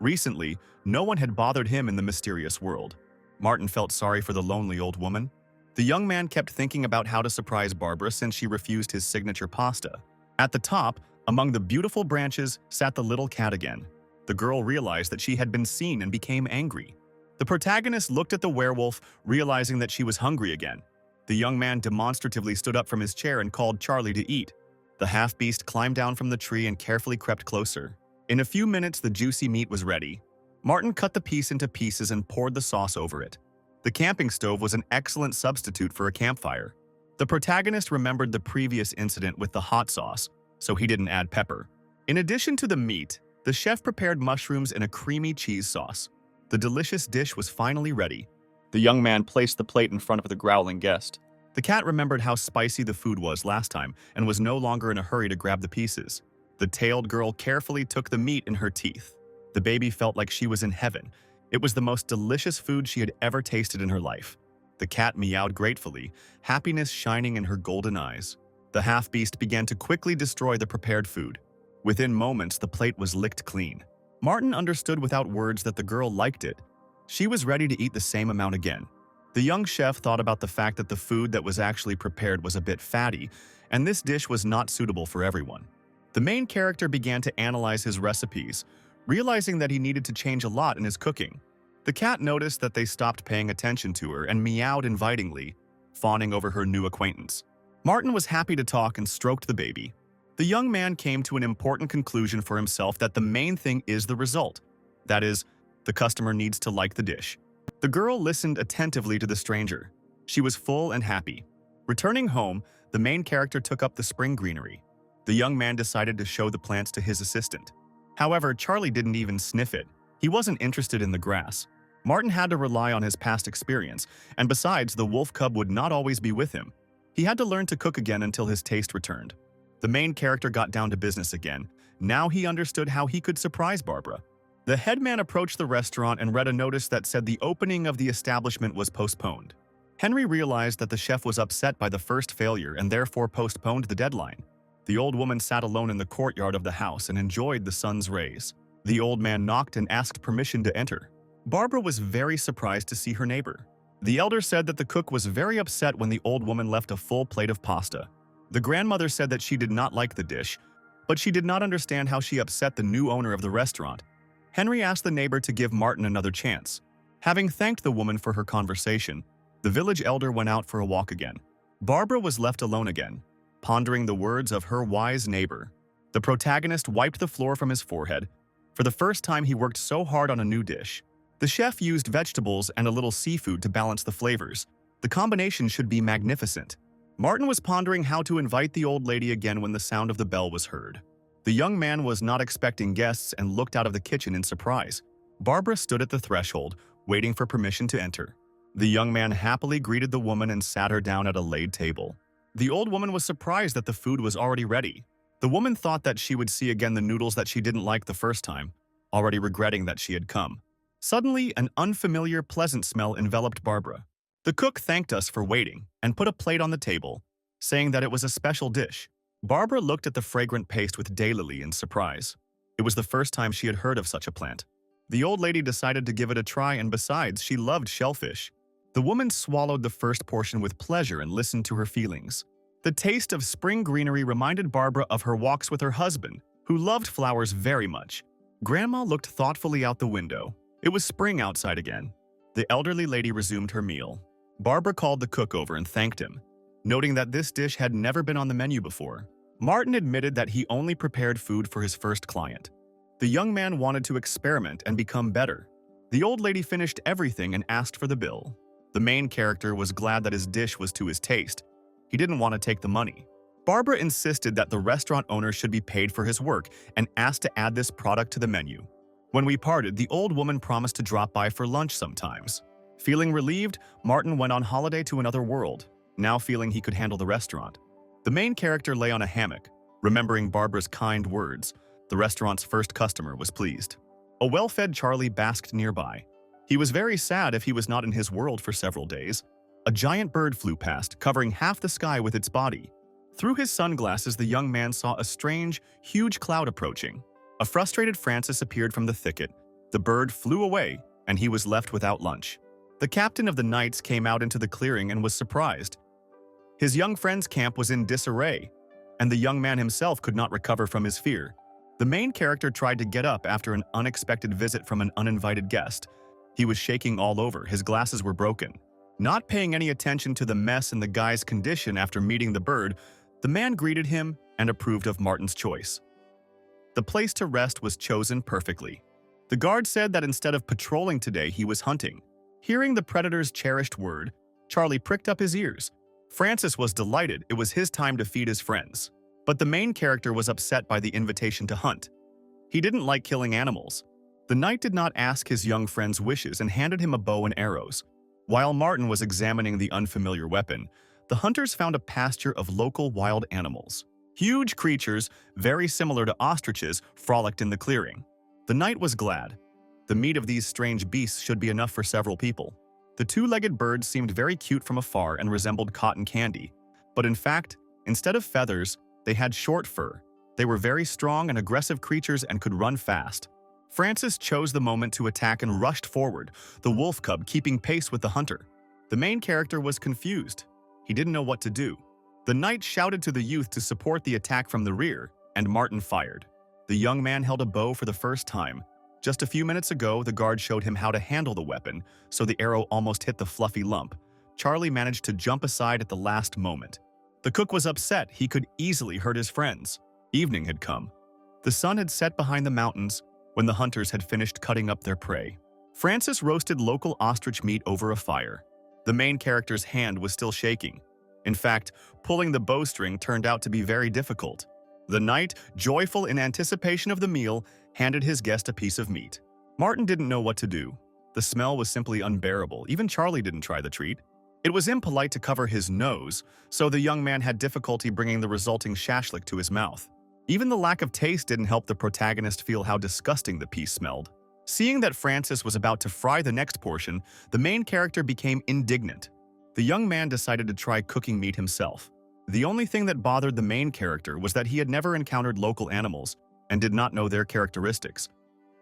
Recently, no one had bothered him in the mysterious world. Martin felt sorry for the lonely old woman. The young man kept thinking about how to surprise Barbara since she refused his signature pasta. At the top, among the beautiful branches, sat the little cat again. The girl realized that she had been seen and became angry. The protagonist looked at the werewolf, realizing that she was hungry again. The young man demonstratively stood up from his chair and called Charlie to eat. The half-beast climbed down from the tree and carefully crept closer. In a few minutes, the juicy meat was ready. Martin cut the piece into pieces and poured the sauce over it. The camping stove was an excellent substitute for a campfire. The protagonist remembered the previous incident with the hot sauce, so he didn't add pepper. In addition to the meat, the chef prepared mushrooms in a creamy cheese sauce. The delicious dish was finally ready. The young man placed the plate in front of the growling guest. The cat remembered how spicy the food was last time and was no longer in a hurry to grab the pieces. The tailed girl carefully took the meat in her teeth. The baby felt like she was in heaven. It was the most delicious food she had ever tasted in her life. The cat meowed gratefully, happiness shining in her golden eyes. The half-beast began to quickly destroy the prepared food. Within moments, the plate was licked clean. Martin understood without words that the girl liked it. She was ready to eat the same amount again. The young chef thought about the fact that the food that was actually prepared was a bit fatty, and this dish was not suitable for everyone. The main character began to analyze his recipes, realizing that he needed to change a lot in his cooking. The cat noticed that they stopped paying attention to her and meowed invitingly, fawning over her new acquaintance. Martin was happy to talk and stroked the baby. The young man came to an important conclusion for himself that the main thing is the result. That is, the customer needs to like the dish. The girl listened attentively to the stranger. She was full and happy. Returning home, the main character took up the spring greenery. The young man decided to show the plants to his assistant. However, Charlie didn't even sniff it. He wasn't interested in the grass. Martin had to rely on his past experience, and besides, the wolf cub would not always be with him. He had to learn to cook again until his taste returned. The main character got down to business again. Now he understood how he could surprise Barbara. The headman approached the restaurant and read a notice that said the opening of the establishment was postponed. Henry realized that the chef was upset by the first failure and therefore postponed the deadline. The old woman sat alone in the courtyard of the house and enjoyed the sun's rays. The old man knocked and asked permission to enter. Barbara was very surprised to see her neighbor. The elder said that the cook was very upset when the old woman left a full plate of pasta. The grandmother said that she did not like the dish, but she did not understand how she upset the new owner of the restaurant. Henry asked the neighbor to give Martin another chance. Having thanked the woman for her conversation, the village elder went out for a walk again. Barbara was left alone again, pondering the words of her wise neighbor. The protagonist wiped the floor from his forehead. For the first time, he worked so hard on a new dish. The chef used vegetables and a little seafood to balance the flavors. The combination should be magnificent. Martin was pondering how to invite the old lady again when the sound of the bell was heard. The young man was not expecting guests and looked out of the kitchen in surprise. Barbara stood at the threshold, waiting for permission to enter. The young man happily greeted the woman and sat her down at a laid table. The old woman was surprised that the food was already ready. The woman thought that she would see again the noodles that she didn't like the first time, already regretting that she had come. Suddenly, an unfamiliar, pleasant smell enveloped Barbara. The cook thanked us for waiting and put a plate on the table, saying that it was a special dish. Barbara looked at the fragrant paste with daylily in surprise. It was the first time she had heard of such a plant. The old lady decided to give it a try, and besides, she loved shellfish. The woman swallowed the first portion with pleasure and listened to her feelings. The taste of spring greenery reminded Barbara of her walks with her husband, who loved flowers very much. Grandma looked thoughtfully out the window. It was spring outside again. The elderly lady resumed her meal. Barbara called the cook over and thanked him, noting that this dish had never been on the menu before. Martin admitted that he only prepared food for his first client. The young man wanted to experiment and become better. The old lady finished everything and asked for the bill. The main character was glad that his dish was to his taste. He didn't want to take the money. Barbara insisted that the restaurant owner should be paid for his work and asked to add this product to the menu. When we parted, the old woman promised to drop by for lunch sometimes. Feeling relieved, Martin went on holiday to another world, now feeling he could handle the restaurant. The main character lay on a hammock, remembering Barbara's kind words. The restaurant's first customer was pleased. A well-fed Charlie basked nearby. He was very sad if he was not in his world for several days. A giant bird flew past, covering half the sky with its body. Through his sunglasses, the young man saw a strange, huge cloud approaching. A frustrated Francis appeared from the thicket. The bird flew away, and he was left without lunch. The captain of the knights came out into the clearing and was surprised. His young friend's camp was in disarray, and the young man himself could not recover from his fear. The main character tried to get up after an unexpected visit from an uninvited guest. He was shaking all over, his glasses were broken. Not paying any attention to the mess and the guy's condition after meeting the bird, the man greeted him and approved of Martin's choice. The place to rest was chosen perfectly. The guard said that instead of patrolling today, he was hunting. Hearing the predator's cherished word, Charlie pricked up his ears. Francis was delighted. It was his time to feed his friends. But the main character was upset by the invitation to hunt. He didn't like killing animals. The knight did not ask his young friend's wishes and handed him a bow and arrows. While Martin was examining the unfamiliar weapon, the hunters found a pasture of local wild animals. Huge creatures, very similar to ostriches, frolicked in the clearing. The knight was glad. The meat of these strange beasts should be enough for several people. The two-legged birds seemed very cute from afar and resembled cotton candy. But in fact, instead of feathers, they had short fur. They were very strong and aggressive creatures and could run fast. Francis chose the moment to attack and rushed forward, the wolf cub keeping pace with the hunter. The main character was confused. He didn't know what to do. The knight shouted to the youth to support the attack from the rear, and Martin fired. The young man held a bow for the first time. Just a few minutes ago, the guard showed him how to handle the weapon, so the arrow almost hit the fluffy lump. Charlie managed to jump aside at the last moment. The cook was upset. He could easily hurt his friends. Evening had come. The sun had set behind the mountains when the hunters had finished cutting up their prey. Francis roasted local ostrich meat over a fire. The main character's hand was still shaking. In fact, pulling the bowstring turned out to be very difficult. The knight, joyful in anticipation of the meal, handed his guest a piece of meat. Martin didn't know what to do. The smell was simply unbearable. Even Charlie didn't try the treat. It was impolite to cover his nose, so the young man had difficulty bringing the resulting shashlik to his mouth. Even the lack of taste didn't help the protagonist feel how disgusting the piece smelled. Seeing that Francis was about to fry the next portion, the main character became indignant. The young man decided to try cooking meat himself. The only thing that bothered the main character was that he had never encountered local animals and did not know their characteristics.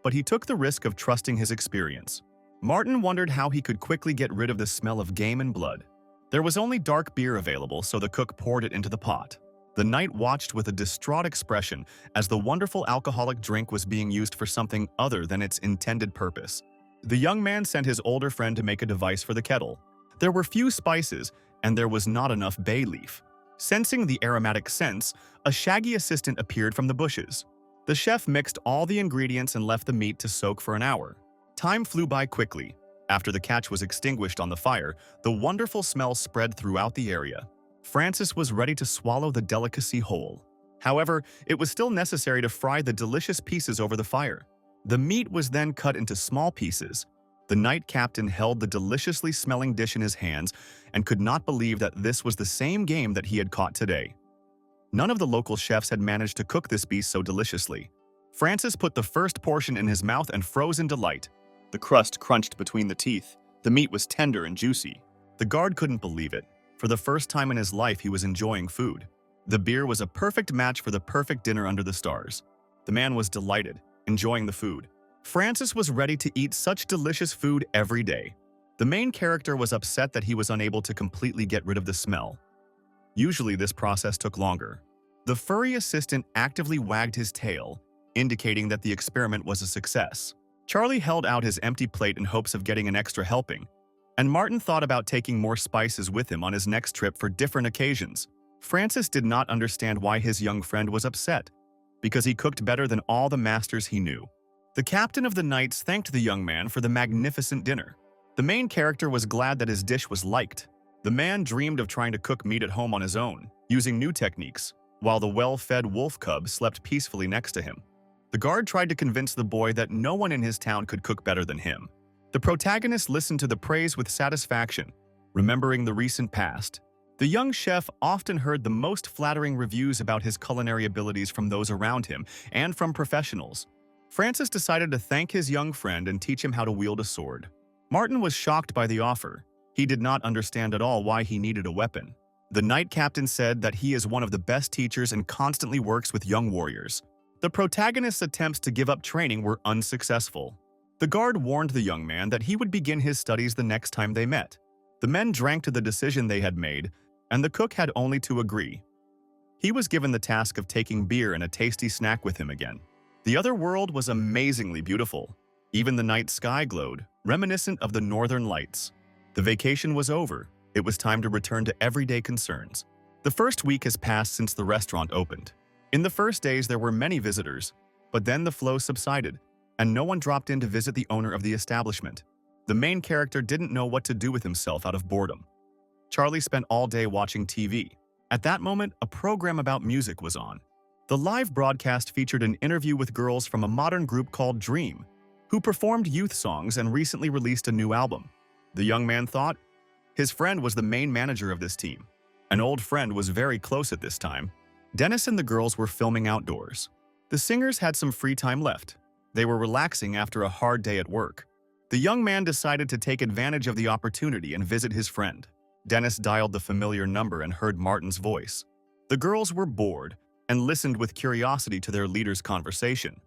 But he took the risk of trusting his experience. Martin wondered how he could quickly get rid of the smell of game and blood. There was only dark beer available, so the cook poured it into the pot. The knight watched with a distraught expression as the wonderful alcoholic drink was being used for something other than its intended purpose. The young man sent his older friend to make a device for the kettle. There were few spices, and there was not enough bay leaf. Sensing the aromatic scents, a shaggy assistant appeared from the bushes. The chef mixed all the ingredients and left the meat to soak for an hour. Time flew by quickly. After the catch was extinguished on the fire, the wonderful smell spread throughout the area. Francis was ready to swallow the delicacy whole. However, it was still necessary to fry the delicious pieces over the fire. The meat was then cut into small pieces. The night captain held the deliciously smelling dish in his hands and could not believe that this was the same game that he had caught today. None of the local chefs had managed to cook this beast so deliciously. Francis put the first portion in his mouth and froze in delight. The crust crunched between the teeth. The meat was tender and juicy. The guard couldn't believe it. For the first time in his life, he was enjoying food. The beer was a perfect match for the perfect dinner under the stars. The man was delighted, enjoying the food. Francis was ready to eat such delicious food every day. The main character was upset that he was unable to completely get rid of the smell. Usually, this process took longer. The furry assistant actively wagged his tail, indicating that the experiment was a success. Charlie held out his empty plate in hopes of getting an extra helping, and Martin thought about taking more spices with him on his next trip for different occasions. Francis did not understand why his young friend was upset, because he cooked better than all the masters he knew. The captain of the knights thanked the young man for the magnificent dinner. The main character was glad that his dish was liked. The man dreamed of trying to cook meat at home on his own, using new techniques, while the well-fed wolf cub slept peacefully next to him. The guard tried to convince the boy that no one in his town could cook better than him. The protagonist listened to the praise with satisfaction, remembering the recent past. The young chef often heard the most flattering reviews about his culinary abilities from those around him and from professionals. Francis decided to thank his young friend and teach him how to wield a sword. Martin was shocked by the offer. He did not understand at all why he needed a weapon. The knight captain said that he is one of the best teachers and constantly works with young warriors. The protagonist's attempts to give up training were unsuccessful. The guard warned the young man that he would begin his studies the next time they met. The men drank to the decision they had made, and the cook had only to agree. He was given the task of taking beer and a tasty snack with him again. The other world was amazingly beautiful. Even the night sky glowed, reminiscent of the northern lights. The vacation was over. It was time to return to everyday concerns. The first week has passed since the restaurant opened. In the first days, there were many visitors, but then the flow subsided, and no one dropped in to visit the owner of the establishment. The main character didn't know what to do with himself out of boredom. Charlie spent all day watching TV. At that moment, a program about music was on. The live broadcast featured an interview with girls from a modern group called Dream, who performed youth songs and recently released a new album. The young man thought his friend was the main manager of this team. An old friend was very close at this time. Dennis and the girls were filming outdoors. The singers had some free time left. They were relaxing after a hard day at work. The young man decided to take advantage of the opportunity and visit his friend. Dennis dialed the familiar number and heard Martin's voice. The girls were bored and listened with curiosity to their leader's conversation.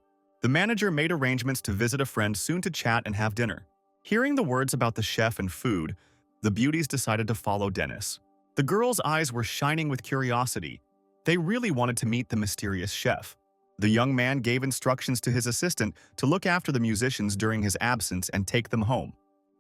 The manager made arrangements to visit a friend soon to chat and have dinner. Hearing the words about the chef and food, the beauties decided to follow Dennis. The girls' eyes were shining with curiosity. They really wanted to meet the mysterious chef. The young man gave instructions to his assistant to look after the musicians during his absence and take them home.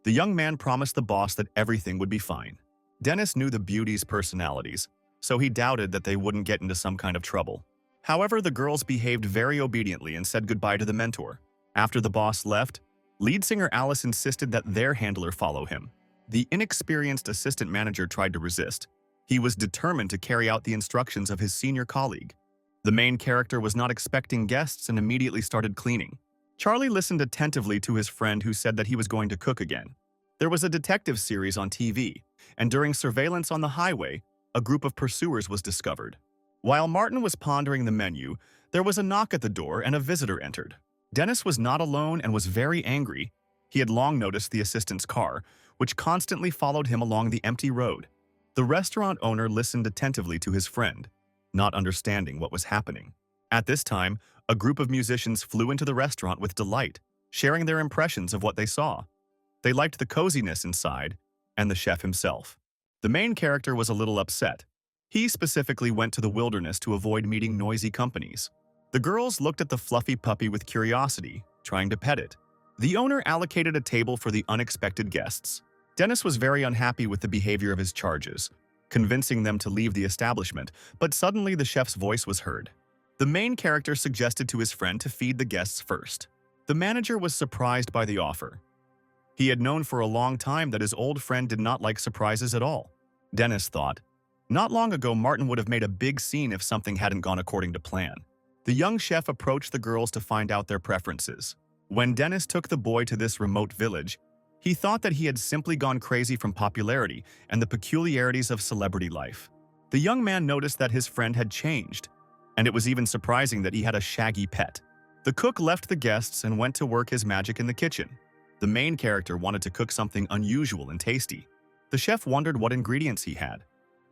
The young man promised the boss that everything would be fine. Dennis knew the beauties' personalities, so he doubted that they wouldn't get into some kind of trouble. However, the girls behaved very obediently and said goodbye to the mentor. After the boss left, lead singer Alice insisted that their handler follow him. The inexperienced assistant manager tried to resist. He was determined to carry out the instructions of his senior colleague. The main character was not expecting guests and immediately started cleaning. Charlie listened attentively to his friend who said that he was going to cook again. There was a detective series on TV, and during surveillance on the highway, a group of pursuers was discovered. While Martin was pondering the menu, there was a knock at the door and a visitor entered. Dennis was not alone and was very angry. He had long noticed the assistant's car, which constantly followed him along the empty road. The restaurant owner listened attentively to his friend, not understanding what was happening. At this time, a group of musicians flew into the restaurant with delight, sharing their impressions of what they saw. They liked the coziness inside and the chef himself. The main character was a little upset. He specifically went to the wilderness to avoid meeting noisy companies. The girls looked at the fluffy puppy with curiosity, trying to pet it. The owner allocated a table for the unexpected guests. Dennis was very unhappy with the behavior of his charges, convincing them to leave the establishment, but suddenly the chef's voice was heard. The main character suggested to his friend to feed the guests first. The manager was surprised by the offer. He had known for a long time that his old friend did not like surprises at all. Dennis thought, not long ago Martin would have made a big scene if something hadn't gone according to plan. The young chef approached the girls to find out their preferences. When Dennis took the boy to this remote village, He thought that he had simply gone crazy from popularity and the peculiarities of celebrity life. The young man noticed that his friend had changed, and it was even surprising that he had a shaggy pet. The cook left the guests and went to work his magic in the kitchen. The main character wanted to cook something unusual and tasty. The chef wondered what ingredients he had.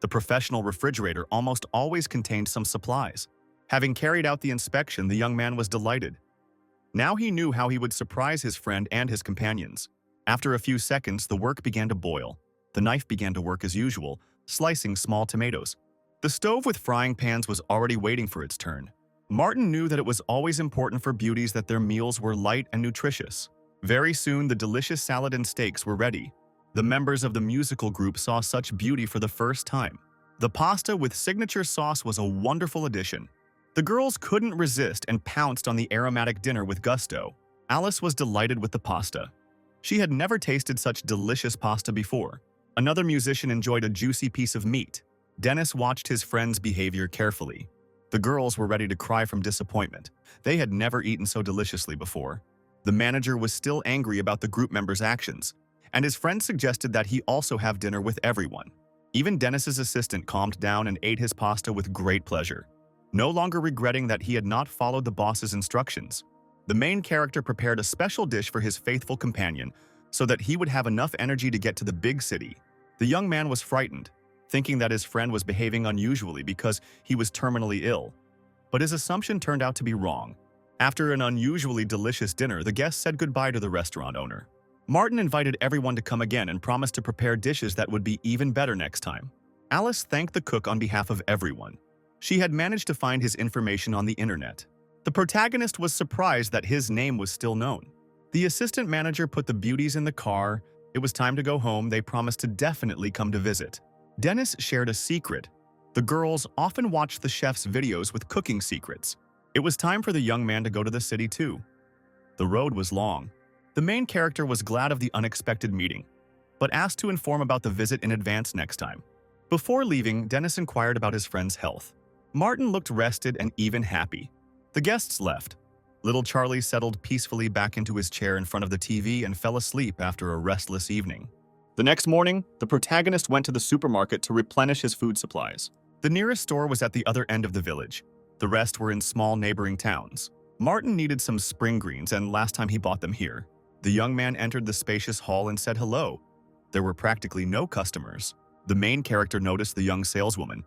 The professional refrigerator almost always contained some supplies. Having carried out the inspection, the young man was delighted. Now he knew how he would surprise his friend and his companions. After a few seconds, the work began to boil. The knife began to work as usual, slicing small tomatoes. The stove with frying pans was already waiting for its turn. Martin knew that it was always important for beauties that their meals were light and nutritious. Very soon, the delicious salad and steaks were ready. The members of the musical group saw such beauty for the first time. The pasta with signature sauce was a wonderful addition. The girls couldn't resist and pounced on the aromatic dinner with gusto. Alice was delighted with the pasta. She had never tasted such delicious pasta before. Another musician enjoyed a juicy piece of meat. Dennis watched his friend's behavior carefully. The girls were ready to cry from disappointment. They had never eaten so deliciously before. The manager was still angry about the group members' actions, and his friend suggested that he also have dinner with everyone. Even Dennis's assistant calmed down and ate his pasta with great pleasure, no longer regretting that he had not followed the boss's instructions. The main character prepared a special dish for his faithful companion so that he would have enough energy to get to the big city. The young man was frightened, thinking that his friend was behaving unusually because he was terminally ill. But his assumption turned out to be wrong. After an unusually delicious dinner, the guests said goodbye to the restaurant owner. Martin invited everyone to come again and promised to prepare dishes that would be even better next time. Alice thanked the cook on behalf of everyone. She had managed to find his information on the internet. The protagonist was surprised that his name was still known. The assistant manager put the beauties in the car. It was time to go home. They promised to definitely come to visit. Dennis shared a secret. The girls often watched the chef's videos with cooking secrets. It was time for the young man to go to the city too. The road was long. The main character was glad of the unexpected meeting, but asked to inform about the visit in advance next time. Before leaving, Dennis inquired about his friend's health. Martin looked rested and even happy. The guests left. Little Charlie settled peacefully back into his chair in front of the TV and fell asleep after a restless evening. The next morning, the protagonist went to the supermarket to replenish his food supplies. The nearest store was at the other end of the village. The rest were in small neighboring towns. Martin needed some spring greens, and last time he bought them here. The young man entered the spacious hall and said hello. There were practically no customers. The main character noticed the young saleswoman.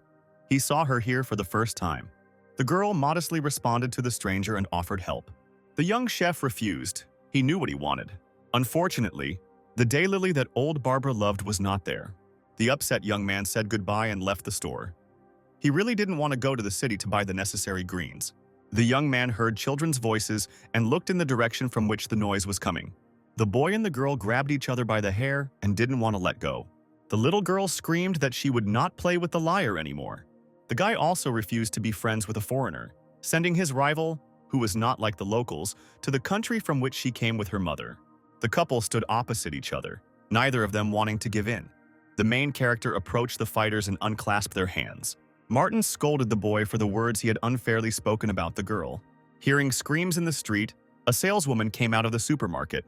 He saw her here for the first time. The girl modestly responded to the stranger and offered help. The young chef refused. He knew what he wanted. Unfortunately, the daylily that old Barbara loved was not there. The upset young man said goodbye and left the store. He really didn't want to go to the city to buy the necessary greens. The young man heard children's voices and looked in the direction from which the noise was coming. The boy and the girl grabbed each other by the hair and didn't want to let go. The little girl screamed that she would not play with the liar anymore. The guy also refused to be friends with a foreigner, sending his rival, who was not like the locals, to the country from which she came with her mother. The couple stood opposite each other, neither of them wanting to give in. The main character approached the fighters and unclasped their hands. Martin scolded the boy for the words he had unfairly spoken about the girl. Hearing screams in the street, a saleswoman came out of the supermarket.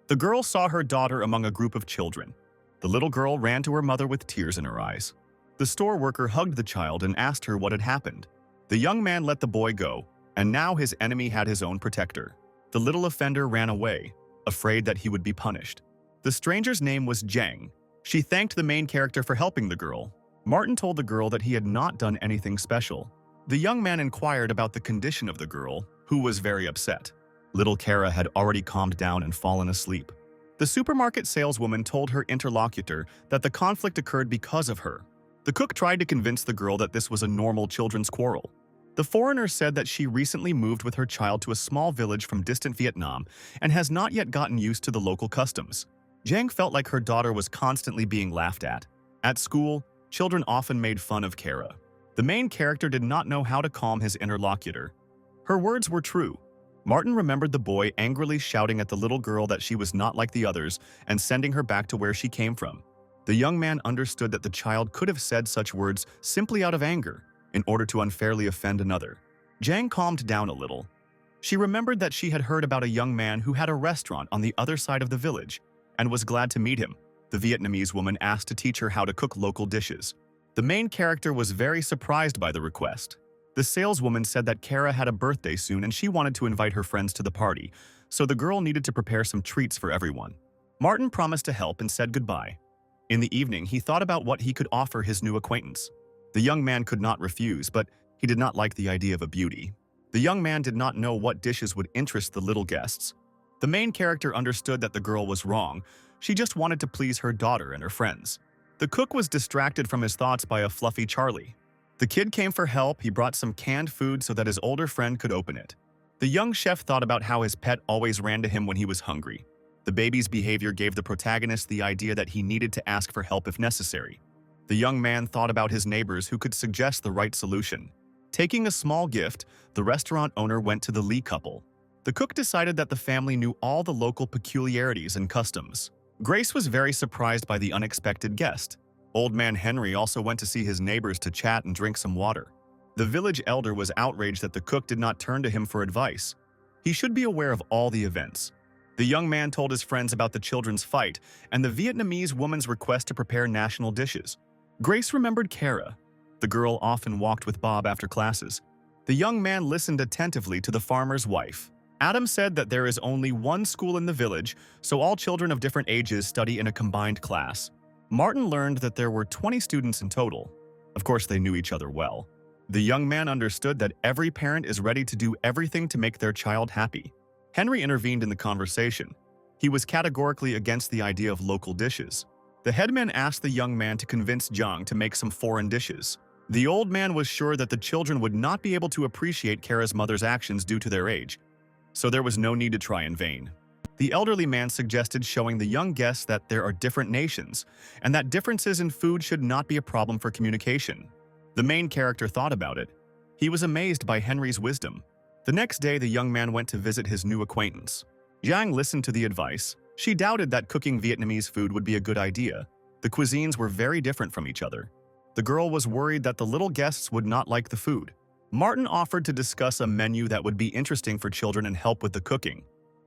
The girl saw her daughter among a group of children. The little girl ran to her mother with tears in her eyes. The store worker hugged the child and asked her what had happened. The young man let the boy go, and now his enemy had his own protector. The little offender ran away, afraid that he would be punished. The stranger's name was Jang. She thanked the main character for helping the girl. Martin told the girl that he had not done anything special. The young man inquired about the condition of the girl, who was very upset. Little Kara had already calmed down and fallen asleep. The supermarket saleswoman told her interlocutor that the conflict occurred because of her. The cook tried to convince the girl that this was a normal children's quarrel. The foreigner said that she recently moved with her child to a small village from distant Vietnam and has not yet gotten used to the local customs. Jang felt like her daughter was constantly being laughed at. At school, children often made fun of Kara. The main character did not know how to calm his interlocutor. Her words were true. Martin remembered the boy angrily shouting at the little girl that she was not like the others and sending her back to where she came from. The young man understood that the child could have said such words simply out of anger, in order to unfairly offend another. Jang calmed down a little. She remembered that she had heard about a young man who had a restaurant on the other side of the village, and was glad to meet him. The Vietnamese woman asked to teach her how to cook local dishes. The main character was very surprised by the request. The saleswoman said that Kara had a birthday soon and she wanted to invite her friends to the party, so the girl needed to prepare some treats for everyone. Martin promised to help and said goodbye. In the evening, he thought about what he could offer his new acquaintance. The young man could not refuse, but he did not like the idea of a beauty. The young man did not know what dishes would interest the little guests. The main character understood that the girl was wrong. She just wanted to please her daughter and her friends. The cook was distracted from his thoughts by a fluffy Charlie. The kid came for help. He brought some canned food so that his older friend could open it. The young chef thought about how his pet always ran to him when he was hungry. The baby's behavior gave the protagonist the idea that he needed to ask for help if necessary. The young man thought about his neighbors who could suggest the right solution. Taking a small gift, the restaurant owner went to the Lee couple. The cook decided that the family knew all the local peculiarities and customs. Grace was very surprised by the unexpected guest. Old man Henry also went to see his neighbors to chat and drink some water. The village elder was outraged that the cook did not turn to him for advice. He should be aware of all the events. The young man told his friends about the children's fight and the Vietnamese woman's request to prepare national dishes. Grace remembered Kara. The girl often walked with Bob after classes. The young man listened attentively to the farmer's wife. Adam said that there is only one school in the village, so all children of different ages study in a combined class. Martin learned that there were 20 students in total. Of course, they knew each other well. The young man understood that every parent is ready to do everything to make their child happy. Henry intervened in the conversation. He was categorically against the idea of local dishes. The headman asked the young man to convince Jiang to make some foreign dishes. The old man was sure that the children would not be able to appreciate Kara's mother's actions due to their age, so there was no need to try in vain. The elderly man suggested showing the young guests that there are different nations, and that differences in food should not be a problem for communication. The main character thought about it. He was amazed by Henry's wisdom. The next day, the young man went to visit his new acquaintance. Jiang listened to the advice. She doubted that cooking Vietnamese food would be a good idea. The cuisines were very different from each other. The girl was worried that the little guests would not like the food. Martin offered to discuss a menu that would be interesting for children and help with the cooking.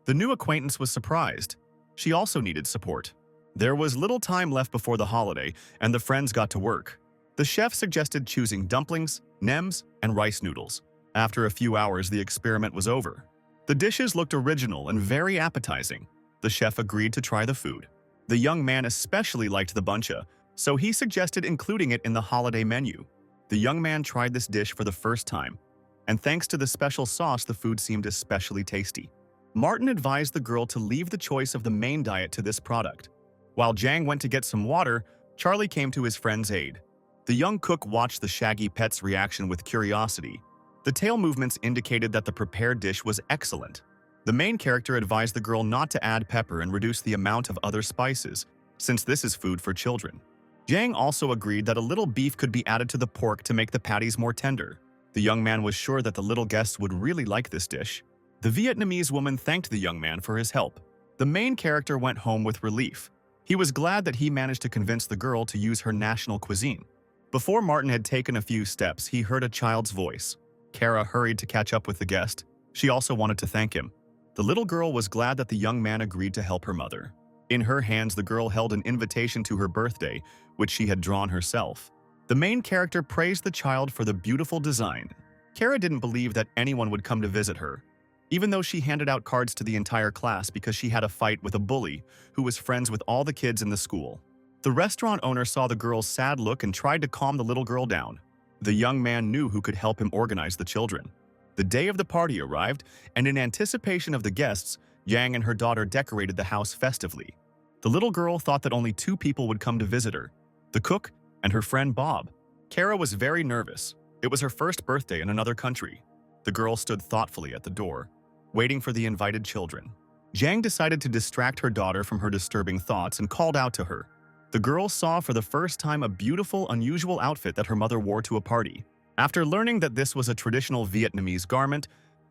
The new acquaintance was surprised. She also needed support. There was little time left before the holiday, and the friends got to work. The chef suggested choosing dumplings, nems, and rice noodles. After a few hours, the experiment was over. The dishes looked original and very appetizing. The chef agreed to try the food. The young man especially liked the buncha, so he suggested including it in the holiday menu. The young man tried this dish for the first time, and thanks to the special sauce, the food seemed especially tasty. Martin advised the girl to leave the choice of the main diet to this product. While Jiang went to get some water, Charlie came to his friend's aid. The young cook watched the shaggy pet's reaction with curiosity. The tail movements indicated that the prepared dish was excellent. The main character advised the girl not to add pepper and reduce the amount of other spices, since this is food for children. Jiang also agreed that a little beef could be added to the pork to make the patties more tender. The young man was sure that the little guests would really like this dish. The Vietnamese woman thanked the young man for his help. The main character went home with relief. He was glad that he managed to convince the girl to use her national cuisine. Before Martin had taken a few steps, he heard a child's voice. Kara hurried to catch up with the guest. She also wanted to thank him. The little girl was glad that the young man agreed to help her mother. In her hands, the girl held an invitation to her birthday, which she had drawn herself. The main character praised the child for the beautiful design. Kara didn't believe that anyone would come to visit her, even though she handed out cards to the entire class because she had a fight with a bully who was friends with all the kids in the school. The restaurant owner saw the girl's sad look and tried to calm the little girl down. The young man knew who could help him organize the children. The day of the party arrived, and in anticipation of the guests, Yang and her daughter decorated the house festively. The little girl thought that only 2 people would come to visit her, the cook and her friend Bob. Kara was very nervous. It was her first birthday in another country. The girl stood thoughtfully at the door, waiting for the invited children. Jiang decided to distract her daughter from her disturbing thoughts and called out to her. The girl saw for the first time a beautiful, unusual outfit that her mother wore to a party. After learning that this was a traditional Vietnamese garment,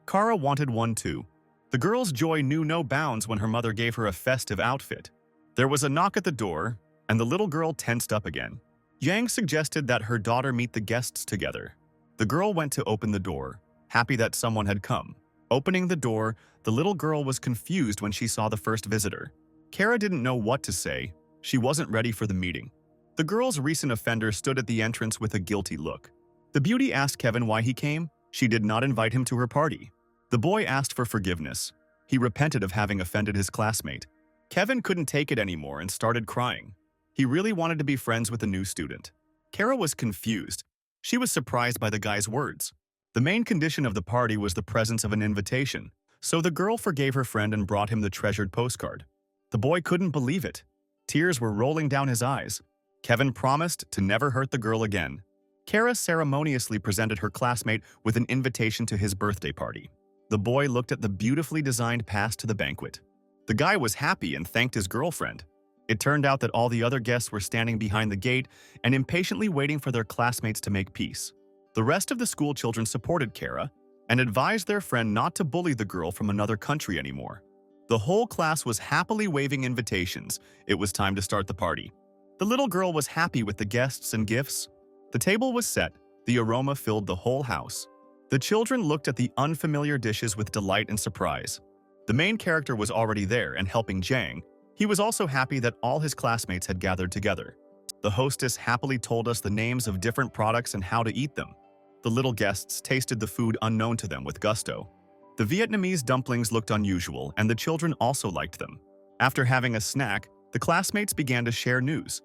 Kara wanted one too. The girl's joy knew no bounds when her mother gave her a festive outfit. There was a knock at the door, and the little girl tensed up again. Jiang suggested that her daughter meet the guests together. The girl went to open the door, happy that someone had come. Opening the door, the little girl was confused when she saw the first visitor. Kara didn't know what to say. She wasn't ready for the meeting. The girl's recent offender stood at the entrance with a guilty look. The beauty asked Kevin why he came. She did not invite him to her party. The boy asked for forgiveness. He repented of having offended his classmate. Kevin couldn't take it anymore and started crying. He really wanted to be friends with the new student. Kara was confused. She was surprised by the guy's words. The main condition of the party was the presence of an invitation, so the girl forgave her friend and brought him the treasured postcard. The boy couldn't believe it. Tears were rolling down his eyes. Kevin promised to never hurt the girl again. Kara ceremoniously presented her classmate with an invitation to his birthday party. The boy looked at the beautifully designed pass to the banquet. The guy was happy and thanked his girlfriend. It turned out that all the other guests were standing behind the gate and impatiently waiting for their classmates to make peace. The rest of the school children supported Kara and advised their friend not to bully the girl from another country anymore. The whole class was happily waving invitations. It was time to start the party. The little girl was happy with the guests and gifts. The table was set. The aroma filled the whole house. The children looked at the unfamiliar dishes with delight and surprise. The main character was already there and helping Jang. He was also happy that all his classmates had gathered together. The hostess happily told us the names of different products and how to eat them. The little guests tasted the food unknown to them with gusto. The Vietnamese dumplings looked unusual, and the children also liked them. After having a snack, the classmates began to share news.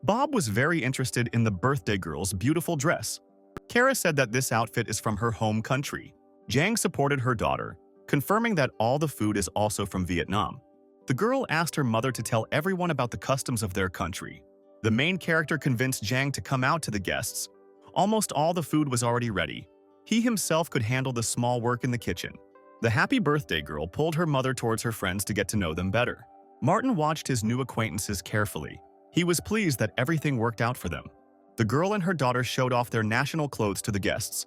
Bob was very interested in the birthday girl's beautiful dress. Kara said that this outfit is from her home country. Jang supported her daughter, confirming that all the food is also from Vietnam. The girl asked her mother to tell everyone about the customs of their country. The main character convinced Jang to come out to the guests. Almost all the food was already ready. He himself could handle the small work in the kitchen. The happy birthday girl pulled her mother towards her friends to get to know them better. Martin watched his new acquaintances carefully. He was pleased that everything worked out for them. The girl and her daughter showed off their national clothes to the guests.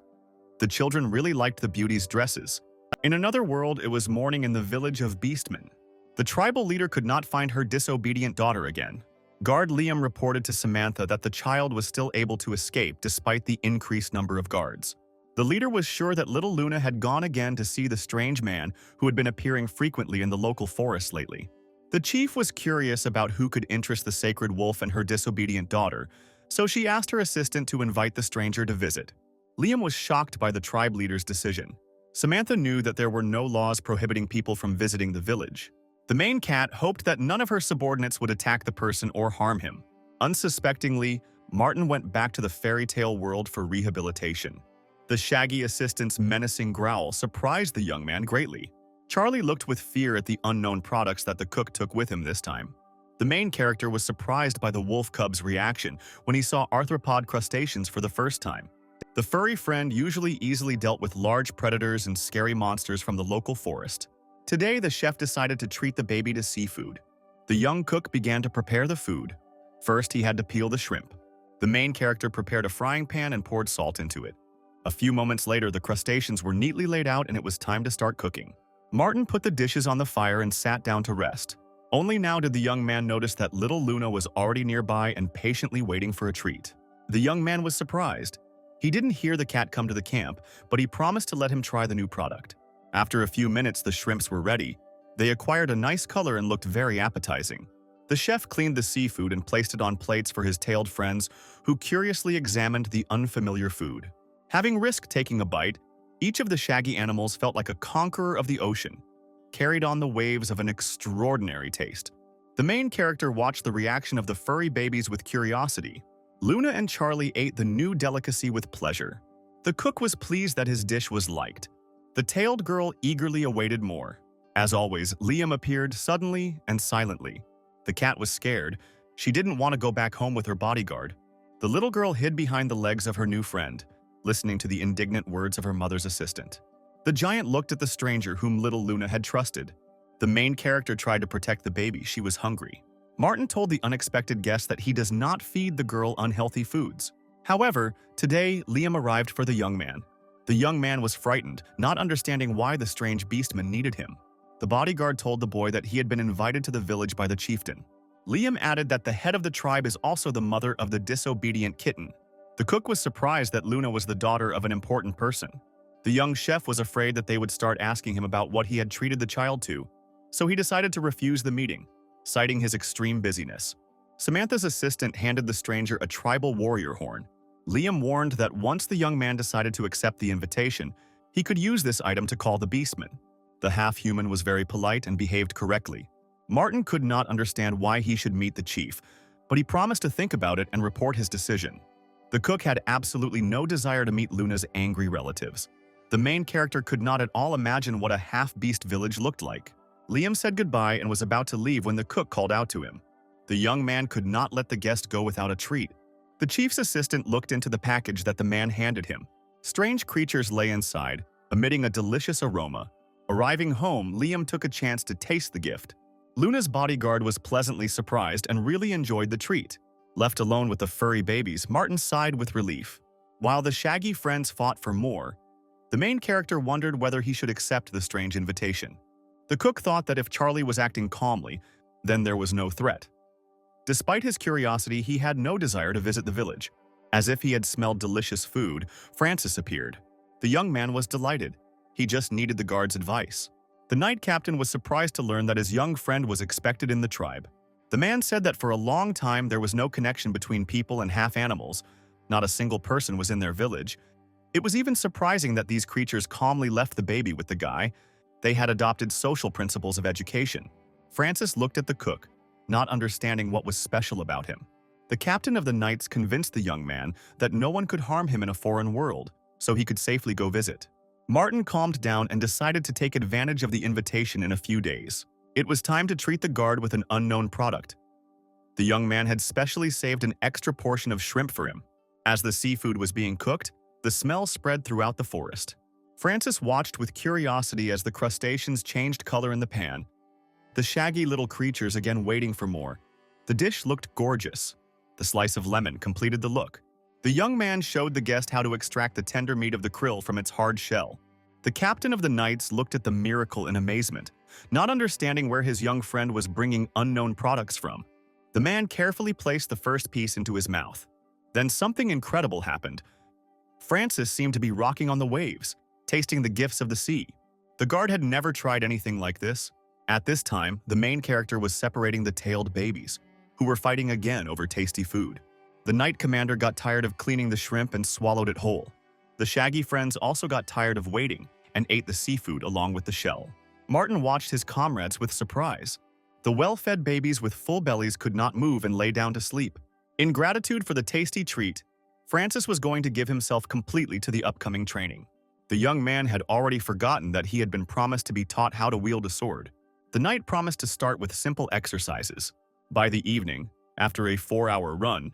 The children really liked the beauty's dresses. In another world, it was morning in the village of Beastmen. The tribal leader could not find her disobedient daughter again. Guard Liam reported to Samantha that the child was still able to escape despite the increased number of guards. The leader was sure that little Luna had gone again to see the strange man who had been appearing frequently in the local forest lately. The chief was curious about who could interest the sacred wolf and her disobedient daughter, so she asked her assistant to invite the stranger to visit. Liam was shocked by the tribe leader's decision. Samantha knew that there were no laws prohibiting people from visiting the village. The main cat hoped that none of her subordinates would attack the person or harm him. Unsuspectingly, Martin went back to the fairy tale world for rehabilitation. The shaggy assistant's menacing growl surprised the young man greatly. Charlie looked with fear at the unknown products that the cook took with him this time. The main character was surprised by the wolf cub's reaction when he saw arthropod crustaceans for the first time. The furry friend usually easily dealt with large predators and scary monsters from the local forest. Today, the chef decided to treat the baby to seafood. The young cook began to prepare the food. First, he had to peel the shrimp. The main character prepared a frying pan and poured salt into it. A few moments later, the crustaceans were neatly laid out and it was time to start cooking. Martin put the dishes on the fire and sat down to rest. Only now did the young man notice that little Luna was already nearby and patiently waiting for a treat. The young man was surprised. He didn't hear the cat come to the camp, but he promised to let him try the new product. After a few minutes, the shrimps were ready. They acquired a nice color and looked very appetizing. The chef cleaned the seafood and placed it on plates for his tailed friends, who curiously examined the unfamiliar food. Having risked taking a bite, each of the shaggy animals felt like a conqueror of the ocean, carried on the waves of an extraordinary taste. The main character watched the reaction of the furry babies with curiosity. Luna and Charlie ate the new delicacy with pleasure. The cook was pleased that his dish was liked. The tailed girl eagerly awaited more. As always, Liam appeared suddenly and silently. The cat was scared. She didn't want to go back home with her bodyguard. The little girl hid behind the legs of her new friend, listening to the indignant words of her mother's assistant. The giant looked at the stranger whom little Luna had trusted. The main character tried to protect the baby. She was hungry. Martin told the unexpected guest that he does not feed the girl unhealthy foods. However, today, Liam arrived for the young man. The young man was frightened, not understanding why the strange beastman needed him. The bodyguard told the boy that he had been invited to the village by the chieftain. Liam added that the head of the tribe is also the mother of the disobedient kitten. The cook was surprised that Luna was the daughter of an important person. The young chef was afraid that they would start asking him about what he had treated the child to, so he decided to refuse the meeting. citing his extreme busyness. Samantha's assistant handed the stranger a tribal warrior horn. Liam warned that once the young man decided to accept the invitation, he could use this item to call the beastman. The half-human was very polite and behaved correctly. Martin could not understand why he should meet the chief, but he promised to think about it and report his decision. The cook had absolutely no desire to meet Luna's angry relatives. The main character could not at all imagine what a half-beast village looked like. Liam said goodbye and was about to leave when the cook called out to him. The young man could not let the guest go without a treat. The chief's assistant looked into the package that the man handed him. Strange creatures lay inside, emitting a delicious aroma. Arriving home, Liam took a chance to taste the gift. Luna's bodyguard was pleasantly surprised and really enjoyed the treat. Left alone with the furry babies, Martin sighed with relief. While the shaggy friends fought for more, the main character wondered whether he should accept the strange invitation. The cook thought that if Charlie was acting calmly, then there was no threat. Despite his curiosity, he had no desire to visit the village. As if he had smelled delicious food, Francis appeared. The young man was delighted. He just needed the guard's advice. The knight captain was surprised to learn that his young friend was expected in the tribe. The man said that for a long time there was no connection between people and half-animals. Not a single person was in their village. It was even surprising that these creatures calmly left the baby with the guy. They had adopted social principles of education. Francis looked at the cook, not understanding what was special about him. The captain of the knights convinced the young man that no one could harm him in a foreign world, so he could safely go visit. Martin calmed down and decided to take advantage of the invitation in a few days. It was time to treat the guard with an unknown product. The young man had specially saved an extra portion of shrimp for him. As the seafood was being cooked, the smell spread throughout the forest. Francis watched with curiosity as the crustaceans changed color in the pan, the shaggy little creatures again waiting for more. The dish looked gorgeous. The slice of lemon completed the look. The young man showed the guest how to extract the tender meat of the krill from its hard shell. The captain of the knights looked at the miracle in amazement, not understanding where his young friend was bringing unknown products from. The man carefully placed the first piece into his mouth. Then something incredible happened. Francis seemed to be rocking on the waves, tasting the gifts of the sea. The guard had never tried anything like this. At this time, the main character was separating the tailed babies, who were fighting again over tasty food. The knight commander got tired of cleaning the shrimp and swallowed it whole. The shaggy friends also got tired of waiting and ate the seafood along with the shell. Martin watched his comrades with surprise. The well-fed babies with full bellies could not move and lay down to sleep. In gratitude for the tasty treat, Francis was going to give himself completely to the upcoming training. The young man had already forgotten that he had been promised to be taught how to wield a sword. The knight promised to start with simple exercises. By the evening, after a 4-hour run,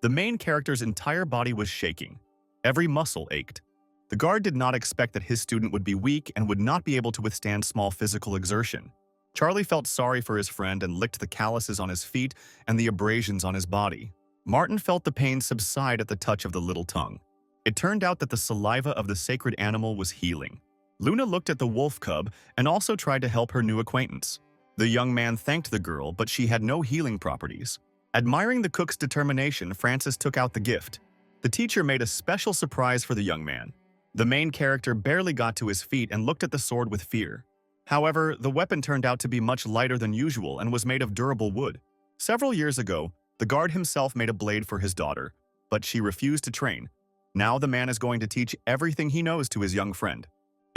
the main character's entire body was shaking. Every muscle ached. The guard did not expect that his student would be weak and would not be able to withstand small physical exertion. Charlie felt sorry for his friend and licked the calluses on his feet and the abrasions on his body. Martin felt the pain subside at the touch of the little tongue. It turned out that the saliva of the sacred animal was healing. Luna looked at the wolf cub and also tried to help her new acquaintance. The young man thanked the girl, but she had no healing properties. Admiring the cook's determination, Francis took out the gift. The teacher made a special surprise for the young man. The main character barely got to his feet and looked at the sword with fear. However, the weapon turned out to be much lighter than usual and was made of durable wood. Several years ago, the guard himself made a blade for his daughter, but she refused to train. Now the man is going to teach everything he knows to his young friend.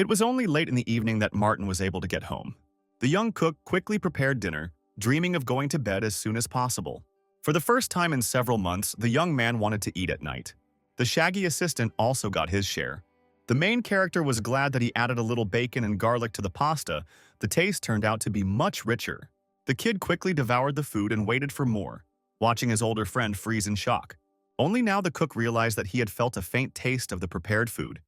It was only late in the evening that Martin was able to get home. The young cook quickly prepared dinner, dreaming of going to bed as soon as possible. For the first time in several months, the young man wanted to eat at night. The shaggy assistant also got his share. The main character was glad that he added a little bacon and garlic to the pasta. The taste turned out to be much richer. The kid quickly devoured the food and waited for more, watching his older friend freeze in shock. Only now the cook realized that he had felt a faint taste of the prepared food.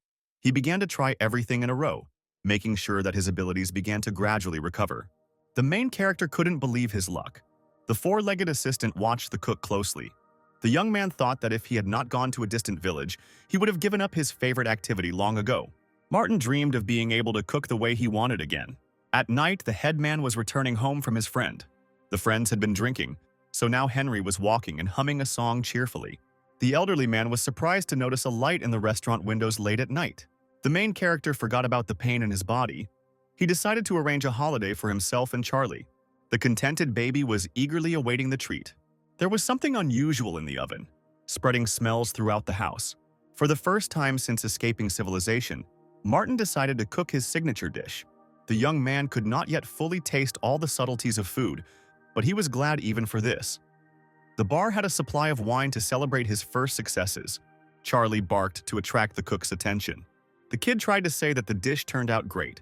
He began to try everything in a row, making sure that his abilities began to gradually recover. The main character couldn't believe his luck. The four-legged assistant watched the cook closely. The young man thought that if he had not gone to a distant village, he would have given up his favorite activity long ago. Martin dreamed of being able to cook the way he wanted again. At night, the headman was returning home from his friend. The friends had been drinking, so now Henry was walking and humming a song cheerfully. The elderly man was surprised to notice a light in the restaurant windows late at night. The main character forgot about the pain in his body. He decided to arrange a holiday for himself and Charlie. The contented baby was eagerly awaiting the treat. There was something unusual in the oven, spreading smells throughout the house. For the first time since escaping civilization, Martin decided to cook his signature dish. The young man could not yet fully taste all the subtleties of food, but he was glad even for this. The bar had a supply of wine to celebrate his first successes. Charlie barked to attract the cook's attention. The kid tried to say that the dish turned out great.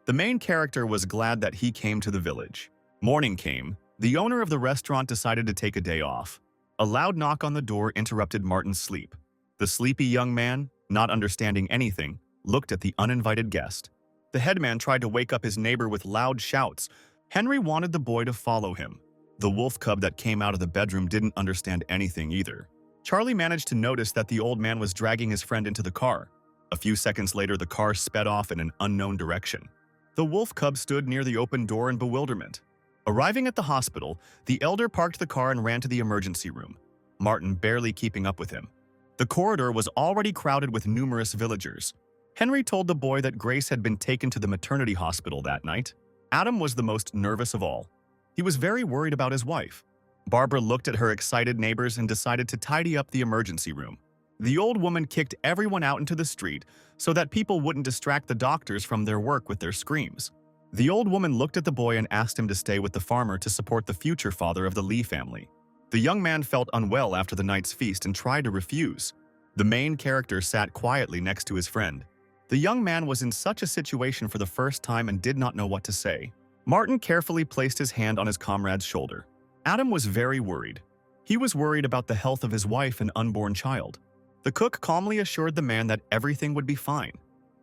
The main character was glad that he came to the village. Morning came. The owner of the restaurant decided to take a day off. A loud knock on the door interrupted Martin's sleep. The sleepy young man, not understanding anything, looked at the uninvited guest. The headman tried to wake up his neighbor with loud shouts. Henry wanted the boy to follow him. The wolf cub that came out of the bedroom didn't understand anything either. Charlie managed to notice that the old man was dragging his friend into the car. A few seconds later, the car sped off in an unknown direction. The wolf cub stood near the open door in bewilderment. Arriving at the hospital, the elder parked the car and ran to the emergency room, Martin barely keeping up with him. The corridor was already crowded with numerous villagers. Henry told the boy that Grace had been taken to the maternity hospital that night. Adam was the most nervous of all. He was very worried about his wife. Barbara looked at her excited neighbors and decided to tidy up the emergency room. The old woman kicked everyone out into the street so that people wouldn't distract the doctors from their work with their screams. The old woman looked at the boy and asked him to stay with the farmer to support the future father of the Lee family. The young man felt unwell after the night's feast and tried to refuse. The main character sat quietly next to his friend. The young man was in such a situation for the first time and did not know what to say. Martin carefully placed his hand on his comrade's shoulder. Adam was very worried. He was worried about the health of his wife and unborn child. The cook calmly assured the man that everything would be fine.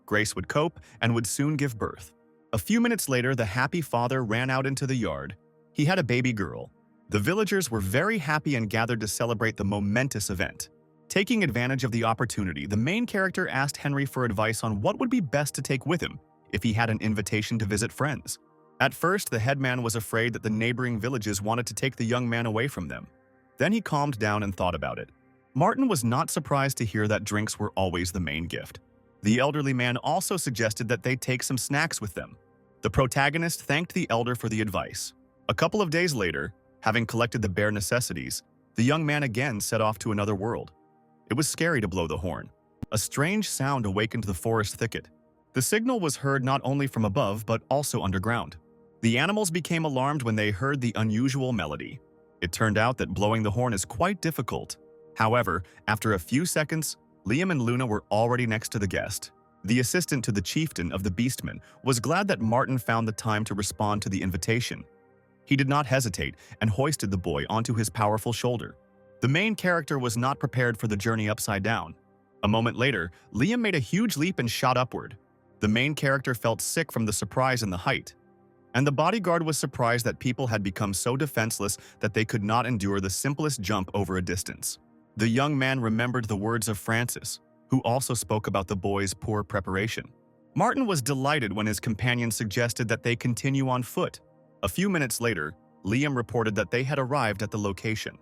Grace would cope and would soon give birth. A few minutes later, the happy father ran out into the yard. He had a baby girl. The villagers were very happy and gathered to celebrate the momentous event. Taking advantage of the opportunity, the main character asked Henry for advice on what would be best to take with him if he had an invitation to visit friends. At first, the headman was afraid that the neighboring villages wanted to take the young man away from them. Then he calmed down and thought about it. Martin was not surprised to hear that drinks were always the main gift. The elderly man also suggested that they take some snacks with them. The protagonist thanked the elder for the advice. A couple of days later, having collected the bare necessities, the young man again set off to another world. It was scary to blow the horn. A strange sound awakened the forest thicket. The signal was heard not only from above but also underground. The animals became alarmed when they heard the unusual melody. It turned out that blowing the horn is quite difficult. However, after a few seconds, Liam and Luna were already next to the guest. The assistant to the chieftain of the Beastmen was glad that Martin found the time to respond to the invitation. He did not hesitate and hoisted the boy onto his powerful shoulder. The main character was not prepared for the journey upside down. A moment later, Liam made a huge leap and shot upward. The main character felt sick from the surprise and the height. And the bodyguard was surprised that people had become so defenseless that they could not endure the simplest jump over a distance. The young man remembered the words of Francis, who also spoke about the boy's poor preparation. Martin was delighted when his companion suggested that they continue on foot. A few minutes later, Liam reported that they had arrived at the location.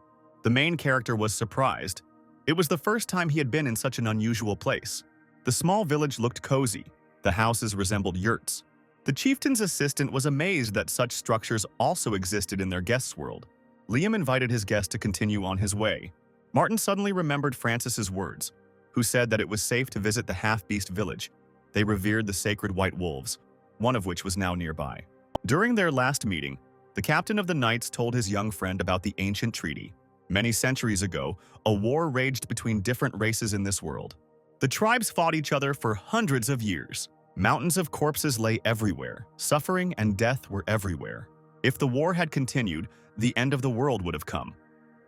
The main character was surprised. It was the first time he had been in such an unusual place. The small village looked cozy. The houses resembled yurts. The chieftain's assistant was amazed that such structures also existed in their guest's world. Liam invited his guest to continue on his way. Martin suddenly remembered Francis's words, who said that it was safe to visit the half-beast village. They revered the sacred white wolves, one of which was now nearby. During their last meeting, the captain of the knights told his young friend about the ancient treaty. Many centuries ago, a war raged between different races in this world. The tribes fought each other for hundreds of years. Mountains of corpses lay everywhere. Suffering and death were everywhere. If the war had continued, the end of the world would have come.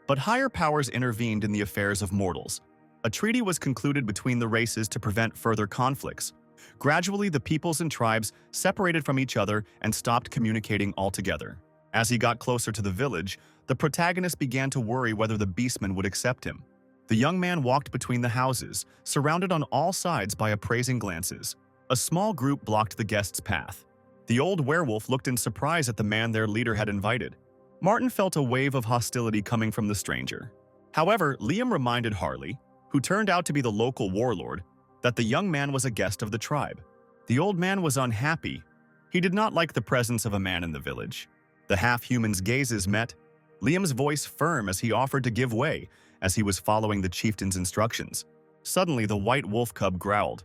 But higher powers intervened in the affairs of mortals. A treaty was concluded between the races to prevent further conflicts. Gradually, the peoples and tribes separated from each other and stopped communicating altogether. As he got closer to the village, the protagonist began to worry whether the beastmen would accept him. The young man walked between the houses, surrounded on all sides by appraising glances. A small group blocked the guest's path. The old werewolf looked in surprise at the man their leader had invited. Martin felt a wave of hostility coming from the stranger. However, Liam reminded Harley, who turned out to be the local warlord, that the young man was a guest of the tribe. The old man was unhappy. He did not like the presence of a man in the village. The half-human's gazes met, Liam's voice firm as he offered to give way as he was following the chieftain's instructions. Suddenly, the white wolf cub growled.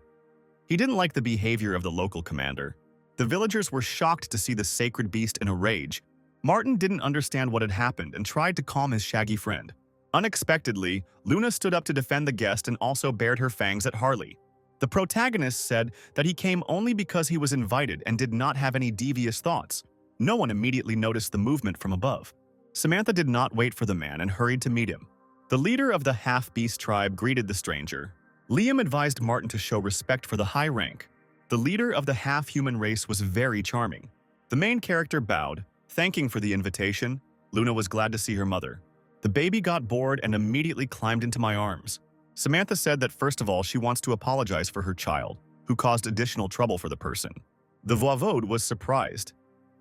He didn't like the behavior of the local commander. The villagers were shocked to see the sacred beast in a rage. Martin didn't understand what had happened and tried to calm his shaggy friend. Unexpectedly, Luna stood up to defend the guest and also bared her fangs at Harley. The protagonist said that he came only because he was invited and did not have any devious thoughts. No one immediately noticed the movement from above. Samantha did not wait for the man and hurried to meet him. The leader of the half-beast tribe greeted the stranger. Liam advised Martin to show respect for the high rank. The leader of the half-human race was very charming. The main character bowed, thanking for the invitation. Luna was glad to see her mother. The baby got bored and immediately climbed into my arms. Samantha said that first of all she wants to apologize for her child, who caused additional trouble for the person. The voivode was surprised.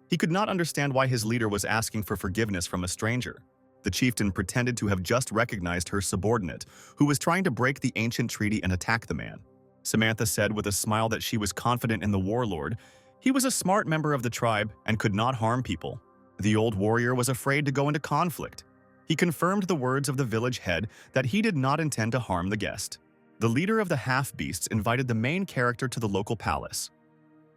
He could not understand why his leader was asking for forgiveness from a stranger. The chieftain pretended to have just recognized her subordinate, who was trying to break the ancient treaty and attack the man. Samantha said with a smile that she was confident in the warlord. He was a smart member of the tribe and could not harm people. The old warrior was afraid to go into conflict. He confirmed the words of the village head that he did not intend to harm the guest. The leader of the half-beasts invited the main character to the local palace.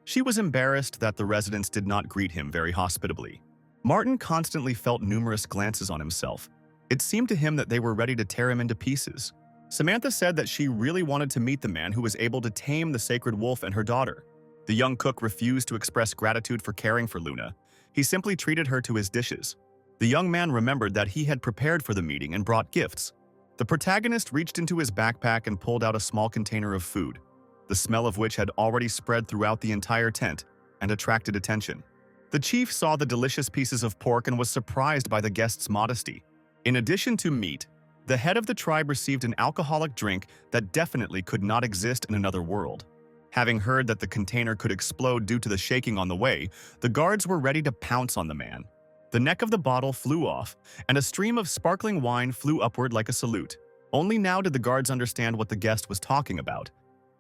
She was embarrassed that the residents did not greet him very hospitably. Martin constantly felt numerous glances on himself. It seemed to him that they were ready to tear him into pieces. Samantha said that she really wanted to meet the man who was able to tame the sacred wolf and her daughter. The young cook refused to express gratitude for caring for Luna. He simply treated her to his dishes. The young man remembered that he had prepared for the meeting and brought gifts. The protagonist reached into his backpack and pulled out a small container of food, the smell of which had already spread throughout the entire tent and attracted attention. The chief saw the delicious pieces of pork and was surprised by the guest's modesty. In addition to meat, the head of the tribe received an alcoholic drink that definitely could not exist in another world. Having heard that the container could explode due to the shaking on the way, the guards were ready to pounce on the man. The neck of the bottle flew off, and a stream of sparkling wine flew upward like a salute. Only now did the guards understand what the guest was talking about.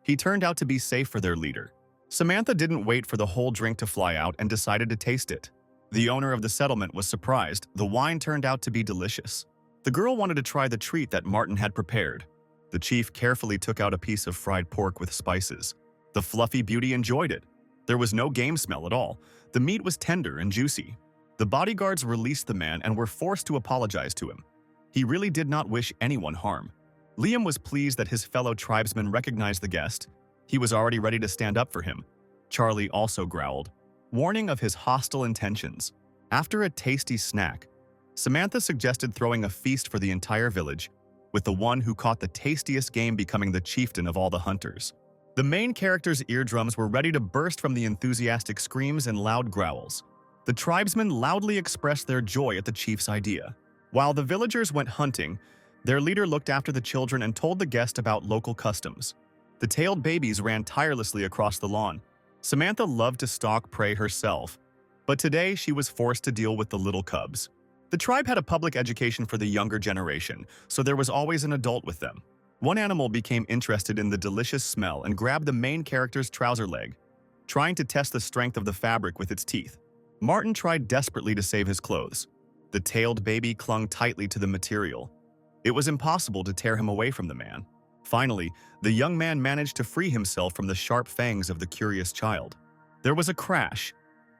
He turned out to be safe for their leader. Samantha didn't wait for the whole drink to fly out and decided to taste it. The owner of the settlement was surprised. The wine turned out to be delicious. The girl wanted to try the treat that Martin had prepared. The chief carefully took out a piece of fried pork with spices. The fluffy beauty enjoyed it. There was no game smell at all. The meat was tender and juicy. The bodyguards released the man and were forced to apologize to him. He really did not wish anyone harm. Liam was pleased that his fellow tribesmen recognized the guest. He was already ready to stand up for him. Charlie also growled, warning of his hostile intentions. After a tasty snack, Samantha suggested throwing a feast for the entire village, with the one who caught the tastiest game becoming the chieftain of all the hunters. The main character's eardrums were ready to burst from the enthusiastic screams and loud growls. The tribesmen loudly expressed their joy at the chief's idea. While the villagers went hunting, their leader looked after the children and told the guest about local customs. The tailed babies ran tirelessly across the lawn. Samantha loved to stalk prey herself, but today she was forced to deal with the little cubs. The tribe had a public education for the younger generation, so there was always an adult with them. One animal became interested in the delicious smell and grabbed the main character's trouser leg, trying to test the strength of the fabric with its teeth. Martin tried desperately to save his clothes. The tailed baby clung tightly to the material. It was impossible to tear him away from the man. Finally, the young man managed to free himself from the sharp fangs of the curious child. There was a crash,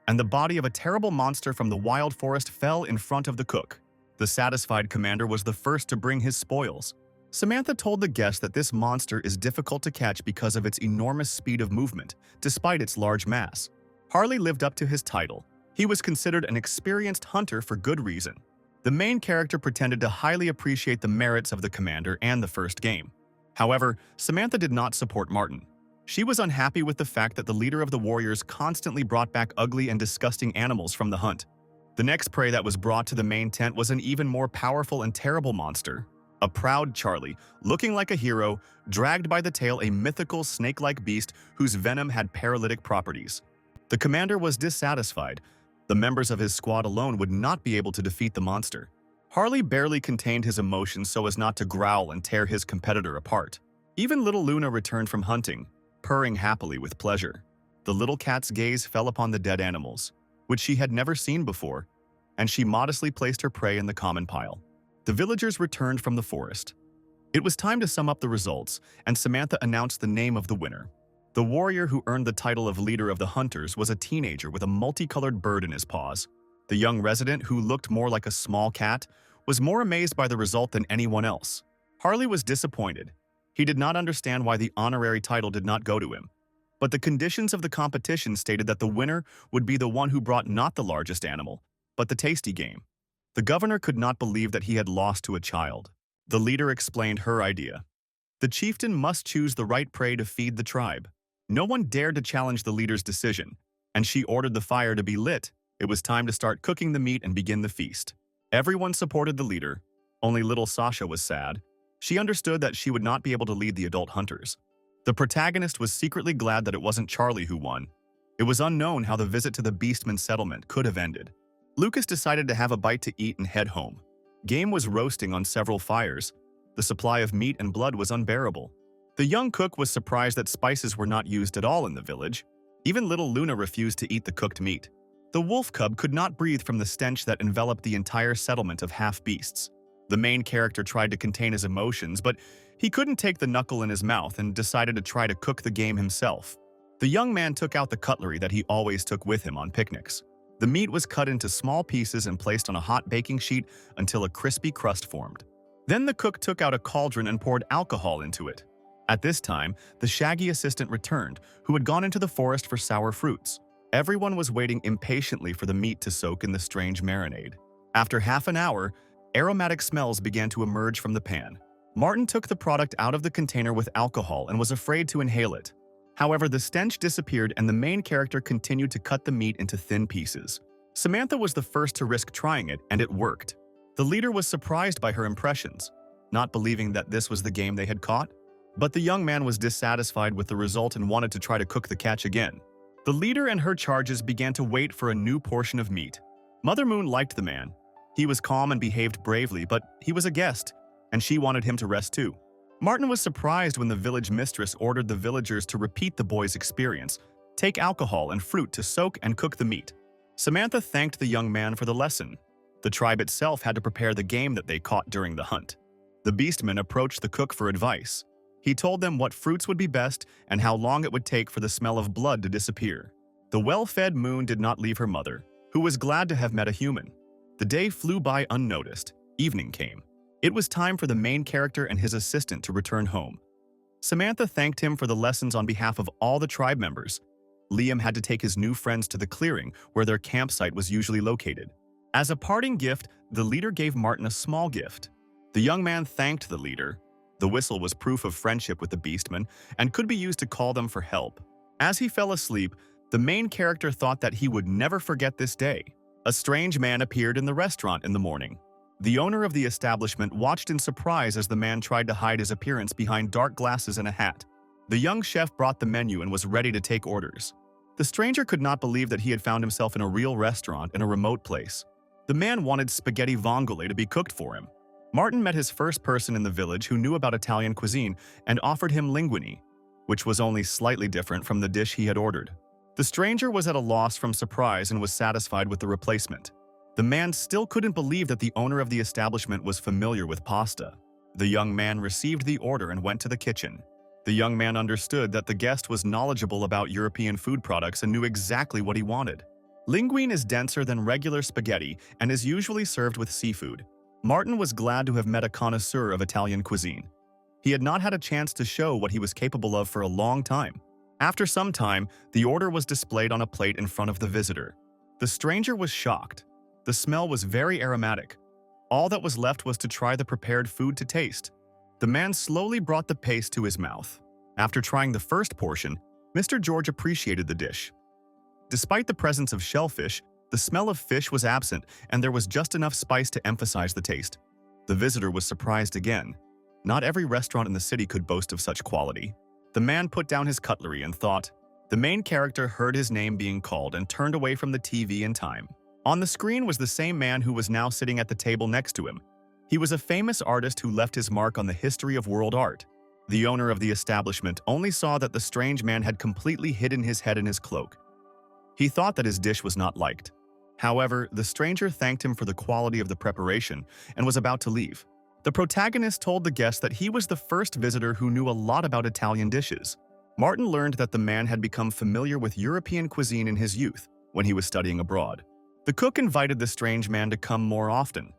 and the body of a terrible monster from the wild forest fell in front of the cook. The satisfied commander was the first to bring his spoils. Samantha told the guest that this monster is difficult to catch because of its enormous speed of movement, despite its large mass. Harley lived up to his title. He was considered an experienced hunter for good reason. The main character pretended to highly appreciate the merits of the commander and the first game. However, Samantha did not support Martin. She was unhappy with the fact that the leader of the warriors constantly brought back ugly and disgusting animals from the hunt. The next prey that was brought to the main tent was an even more powerful and terrible monster. A proud Charlie, looking like a hero, dragged by the tail a mythical snake-like beast whose venom had paralytic properties. The commander was dissatisfied. The members of his squad alone would not be able to defeat the monster. Harley barely contained his emotions so as not to growl and tear his competitor apart. Even little Luna returned from hunting, purring happily with pleasure. The little cat's gaze fell upon the dead animals, which she had never seen before. and she modestly placed her prey in the common pile. The villagers returned from the forest. It was time to sum up the results, and Samantha announced the name of the winner. The warrior who earned the title of leader of the hunters was a teenager with a multicolored bird in his paws. The young resident, who looked more like a small cat, was more amazed by the result than anyone else. Harley was disappointed. He did not understand why the honorary title did not go to him. But the conditions of the competition stated that the winner would be the one who brought not the largest animal, but the tasty game. The governor could not believe that he had lost to a child. The leader explained her idea. The chieftain must choose the right prey to feed the tribe. No one dared to challenge the leader's decision, and she ordered the fire to be lit. It was time to start cooking the meat and begin the feast. Everyone supported the leader. Only little Sasha was sad. She understood that she would not be able to lead the adult hunters. The protagonist was secretly glad that it wasn't Charlie who won. It was unknown how the visit to the Beastman settlement could have ended. Lucas decided to have a bite to eat and head home. Game was roasting on several fires. The supply of meat and blood was unbearable. The young cook was surprised that spices were not used at all in the village. Even little Luna refused to eat the cooked meat. The wolf cub could not breathe from the stench that enveloped the entire settlement of half-beasts. The main character tried to contain his emotions, but he couldn't take the knuckle in his mouth and decided to try to cook the game himself. The young man took out the cutlery that he always took with him on picnics. The meat was cut into small pieces and placed on a hot baking sheet until a crispy crust formed. Then the cook took out a cauldron and poured alcohol into it. At this time, the shaggy assistant returned, who had gone into the forest for sour fruits. Everyone was waiting impatiently for the meat to soak in the strange marinade. After half an hour, aromatic smells began to emerge from the pan. Martin took the product out of the container with alcohol and was afraid to inhale it. However, the stench disappeared and the main character continued to cut the meat into thin pieces. Samantha was the first to risk trying it, and it worked. The leader was surprised by her impressions, not believing that this was the game they had caught. But the young man was dissatisfied with the result and wanted to try to cook the catch again. The leader and her charges began to wait for a new portion of meat. Mother Moon liked the man. He was calm and behaved bravely, but he was a guest, and she wanted him to rest too. Martin was surprised when the village mistress ordered the villagers to repeat the boy's experience, take alcohol and fruit to soak and cook the meat. Samantha thanked the young man for the lesson. The tribe itself had to prepare the game that they caught during the hunt. The beastman approached the cook for advice. He told them what fruits would be best and how long it would take for the smell of blood to disappear. The well-fed Moon did not leave her mother, who was glad to have met a human. The day flew by unnoticed. Evening came. It was time for the main character and his assistant to return home. Samantha thanked him for the lessons on behalf of all the tribe members. Liam had to take his new friends to the clearing where their campsite was usually located. As a parting gift, the leader gave Martin a small gift. The young man thanked the leader. The whistle was proof of friendship with the beastmen and could be used to call them for help. As he fell asleep, the main character thought that he would never forget this day. A strange man appeared in the restaurant in the morning. The owner of the establishment watched in surprise as the man tried to hide his appearance behind dark glasses and a hat. The young chef brought the menu and was ready to take orders. The stranger could not believe that he had found himself in a real restaurant in a remote place. The man wanted spaghetti vongole to be cooked for him. Martin met his first person in the village who knew about Italian cuisine and offered him linguine, which was only slightly different from the dish he had ordered. The stranger was at a loss from surprise and was satisfied with the replacement. The man still couldn't believe that the owner of the establishment was familiar with pasta. The young man received the order and went to the kitchen. The young man understood that the guest was knowledgeable about European food products and knew exactly what he wanted. Linguine is denser than regular spaghetti and is usually served with seafood. Martin was glad to have met a connoisseur of Italian cuisine. He had not had a chance to show what he was capable of for a long time. After some time, the order was displayed on a plate in front of the visitor. The stranger was shocked. The smell was very aromatic. All that was left was to try the prepared food to taste. The man slowly brought the paste to his mouth. After trying the first portion, Mr. George appreciated the dish. Despite the presence of shellfish, the smell of fish was absent, and there was just enough spice to emphasize the taste. The visitor was surprised again. Not every restaurant in the city could boast of such quality. The man put down his cutlery and thought. The main character heard his name being called and turned away from the TV in time. On the screen was the same man who was now sitting at the table next to him. He was a famous artist who left his mark on the history of world art. The owner of the establishment only saw that the strange man had completely hidden his head in his cloak. He thought that his dish was not liked. However, the stranger thanked him for the quality of the preparation and was about to leave. The protagonist told the guest that he was the first visitor who knew a lot about Italian dishes. Martin learned that the man had become familiar with European cuisine in his youth when he was studying abroad. The cook invited the strange man to come more often.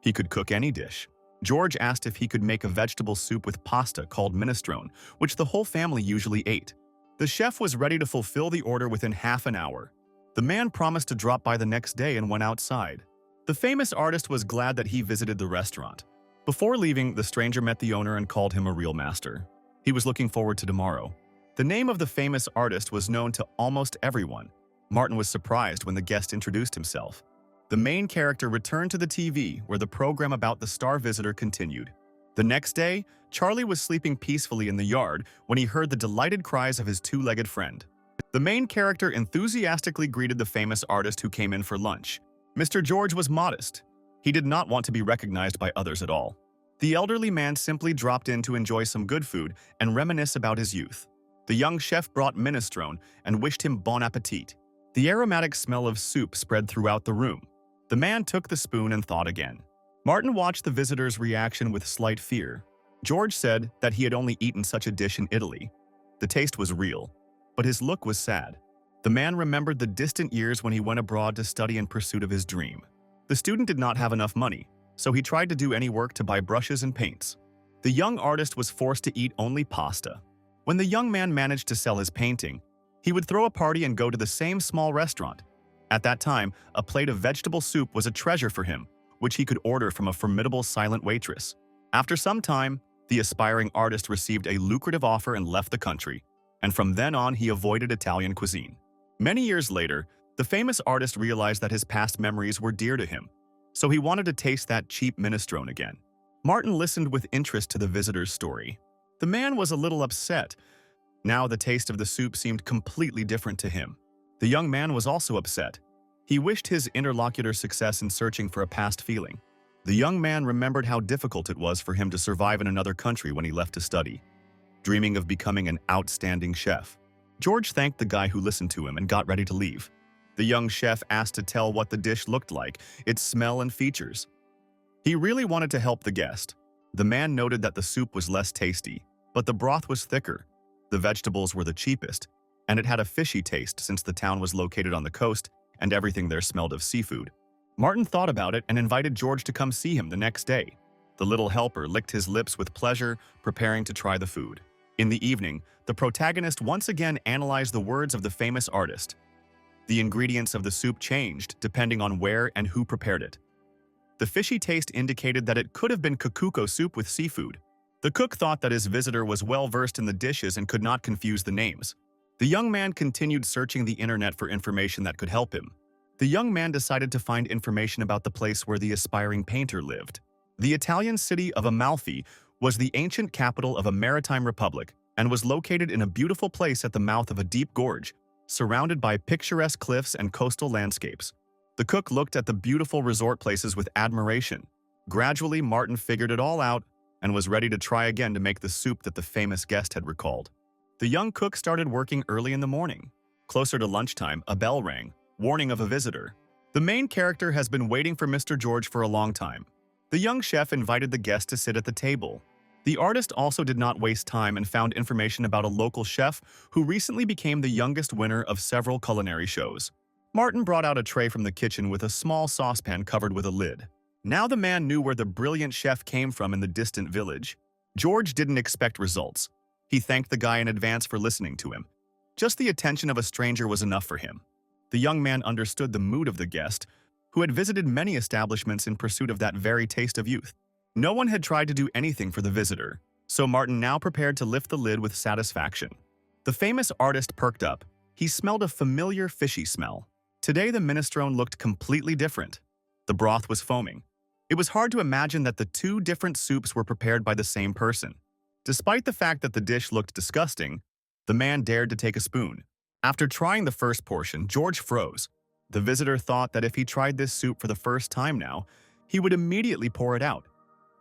He could cook any dish. George asked if he could make a vegetable soup with pasta called minestrone, which the whole family usually ate. The chef was ready to fulfill the order within half an hour. The man promised to drop by the next day and went outside. The famous artist was glad that he visited the restaurant. Before leaving, the stranger met the owner and called him a real master. He was looking forward to tomorrow. The name of the famous artist was known to almost everyone. Martin was surprised when the guest introduced himself. The main character returned to the TV, where the program about the star visitor continued. The next day, Charlie was sleeping peacefully in the yard when he heard the delighted cries of his two-legged friend. The main character enthusiastically greeted the famous artist who came in for lunch. Mr. George was modest. He did not want to be recognized by others at all. The elderly man simply dropped in to enjoy some good food and reminisce about his youth. The young chef brought minestrone and wished him bon appetit. The aromatic smell of soup spread throughout the room. The man took the spoon and thought again. Martin watched the visitor's reaction with slight fear. George said that he had only eaten such a dish in Italy. The taste was real, but his look was sad. The man remembered the distant years when he went abroad to study in pursuit of his dream. The student did not have enough money, so he tried to do any work to buy brushes and paints. The young artist was forced to eat only pasta. When the young man managed to sell his painting, he would throw a party and go to the same small restaurant. At that time, a plate of vegetable soup was a treasure for him, which he could order from a formidable silent waitress. After some time, the aspiring artist received a lucrative offer and left the country, and from then on he avoided Italian cuisine. Many years later, the famous artist realized that his past memories were dear to him, so he wanted to taste that cheap minestrone again. Martin listened with interest to the visitor's story. The man was a little upset. Now the taste of the soup seemed completely different to him. The young man was also upset. He wished his interlocutor success in searching for a past feeling. The young man remembered how difficult it was for him to survive in another country when he left to study, dreaming of becoming an outstanding chef. George thanked the guy who listened to him and got ready to leave. The young chef asked to tell what the dish looked like, its smell and features. He really wanted to help the guest. The man noted that the soup was less tasty, but the broth was thicker. The vegetables were the cheapest, and it had a fishy taste since the town was located on the coast and everything there smelled of seafood. Martin thought about it and invited George to come see him the next day. The little helper licked his lips with pleasure, preparing to try the food. In the evening, the protagonist once again analyzed the words of the famous artist. The ingredients of the soup changed depending on where and who prepared it. The fishy taste indicated that it could have been kakuko soup with seafood. The cook thought that his visitor was well versed in the dishes and could not confuse the names. The young man continued searching the internet for information that could help him. The young man decided to find information about the place where the aspiring painter lived. The Italian city of Amalfi was the ancient capital of a maritime republic and was located in a beautiful place at the mouth of a deep gorge, surrounded by picturesque cliffs and coastal landscapes. The cook looked at the beautiful resort places with admiration. Gradually, Martin figured it all out and was ready to try again to make the soup that the famous guest had recalled. The young cook started working early in the morning. Closer to lunchtime, a bell rang, warning of a visitor. The main character has been waiting for Mr. George for a long time. The young chef invited the guest to sit at the table. The artist also did not waste time and found information about a local chef who recently became the youngest winner of several culinary shows. Martin brought out a tray from the kitchen with a small saucepan covered with a lid. Now the man knew where the brilliant chef came from in the distant village. George didn't expect results. He thanked the guy in advance for listening to him. Just the attention of a stranger was enough for him. The young man understood the mood of the guest, who had visited many establishments in pursuit of that very taste of youth. No one had tried to do anything for the visitor, so Martin now prepared to lift the lid with satisfaction. The famous artist perked up. He smelled a familiar fishy smell. Today the minestrone looked completely different. The broth was foaming. It was hard to imagine that the two different soups were prepared by the same person. Despite the fact that the dish looked disgusting, the man dared to take a spoon. After trying the first portion, George froze. The visitor thought that if he tried this soup for the first time now, he would immediately pour it out.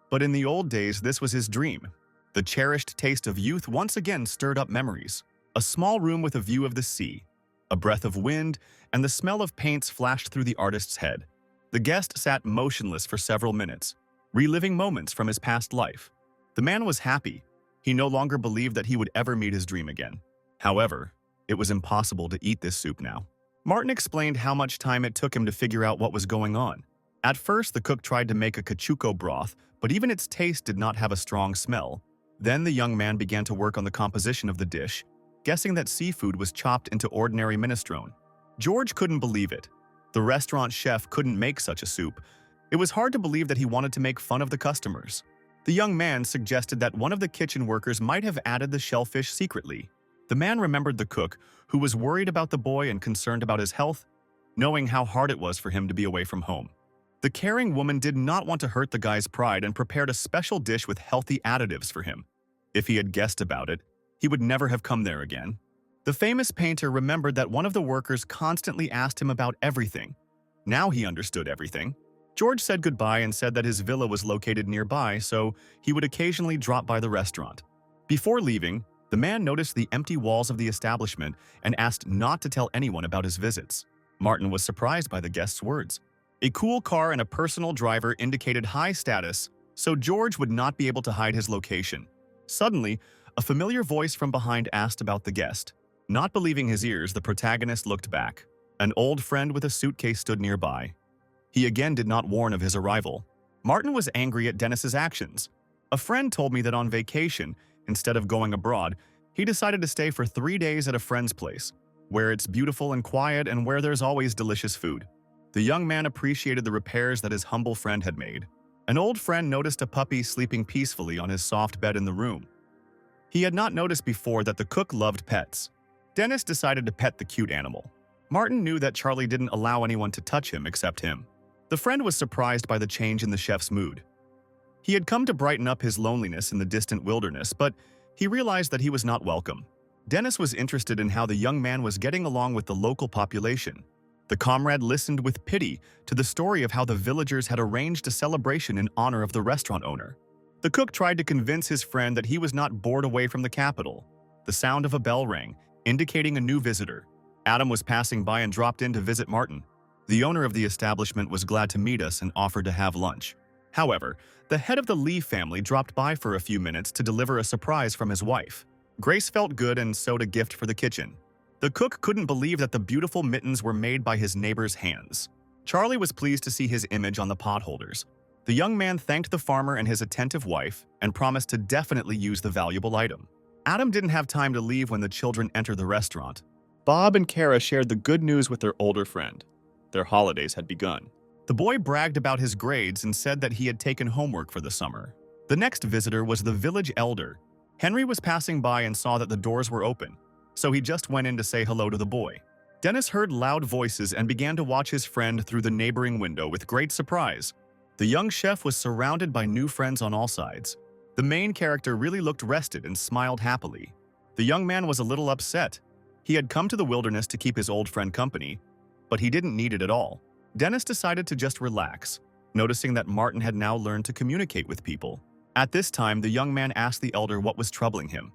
But in the old days, this was his dream. The cherished taste of youth once again stirred up memories. A small room with a view of the sea. A breath of wind and the smell of paints flashed through the artist's head. The guest sat motionless for several minutes, reliving moments from his past life. The man was happy. He no longer believed that he would ever meet his dream again. However, it was impossible to eat this soup now. Martin explained how much time it took him to figure out what was going on. At first, the cook tried to make a cachuco broth, but even its taste did not have a strong smell. Then the young man began to work on the composition of the dish, guessing that seafood was chopped into ordinary minestrone. George couldn't believe it. The restaurant chef couldn't make such a soup. It was hard to believe that he wanted to make fun of the customers. The young man suggested that one of the kitchen workers might have added the shellfish secretly. The man remembered the cook, who was worried about the boy and concerned about his health, knowing how hard it was for him to be away from home. The caring woman did not want to hurt the guy's pride and prepared a special dish with healthy additives for him. If he had guessed about it, he would never have come there again. The famous painter remembered that one of the workers constantly asked him about everything. Now he understood everything. George said goodbye and said that his villa was located nearby, so he would occasionally drop by the restaurant. Before leaving, the man noticed the empty walls of the establishment and asked not to tell anyone about his visits. Martin was surprised by the guest's words. A cool car and a personal driver indicated high status, so George would not be able to hide his location. Suddenly, a familiar voice from behind asked about the guest. Not believing his ears, the protagonist looked back. An old friend with a suitcase stood nearby. He again did not warn of his arrival. Martin was angry at Dennis's actions. A friend told me that on vacation, instead of going abroad, he decided to stay for 3 days at a friend's place, where it's beautiful and quiet and where there's always delicious food. The young man appreciated the repairs that his humble friend had made. An old friend noticed a puppy sleeping peacefully on his soft bed in the room. He had not noticed before that the cook loved pets. Dennis decided to pet the cute animal. Martin knew that Charlie didn't allow anyone to touch him except him. The friend was surprised by the change in the chef's mood. He had come to brighten up his loneliness in the distant wilderness, but he realized that he was not welcome. Dennis was interested in how the young man was getting along with the local population. The comrade listened with pity to the story of how the villagers had arranged a celebration in honor of the restaurant owner. The cook tried to convince his friend that he was not bored away from the capital. The sound of a bell rang, indicating a new visitor. Adam was passing by and dropped in to visit Martin. The owner of the establishment was glad to meet us and offered to have lunch. However, the head of the Lee family dropped by for a few minutes to deliver a surprise from his wife. Grace felt good and sewed a gift for the kitchen. The cook couldn't believe that the beautiful mittens were made by his neighbor's hands. Charlie was pleased to see his image on the potholders. The young man thanked the farmer and his attentive wife and promised to definitely use the valuable item. Adam didn't have time to leave when the children entered the restaurant. Bob and Kara shared the good news with their older friend. Their holidays had begun. The boy bragged about his grades and said that he had taken homework for the summer. The next visitor was the village elder. Henry was passing by and saw that the doors were open, so he just went in to say hello to the boy. Dennis heard loud voices and began to watch his friend through the neighboring window with great surprise. The young chef was surrounded by new friends on all sides. The main character really looked rested and smiled happily. The young man was a little upset. He had come to the wilderness to keep his old friend company, but he didn't need it at all. Dennis decided to just relax, noticing that Martin had now learned to communicate with people. At this time, the young man asked the elder what was troubling him.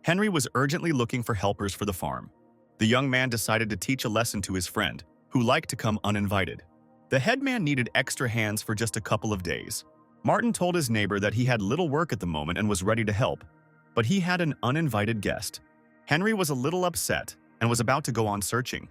Henry was urgently looking for helpers for the farm. The young man decided to teach a lesson to his friend, who liked to come uninvited. The headman needed extra hands for just a couple of days. Martin told his neighbor that he had little work at the moment and was ready to help, but he had an uninvited guest. Henry was a little upset and was about to go on searching.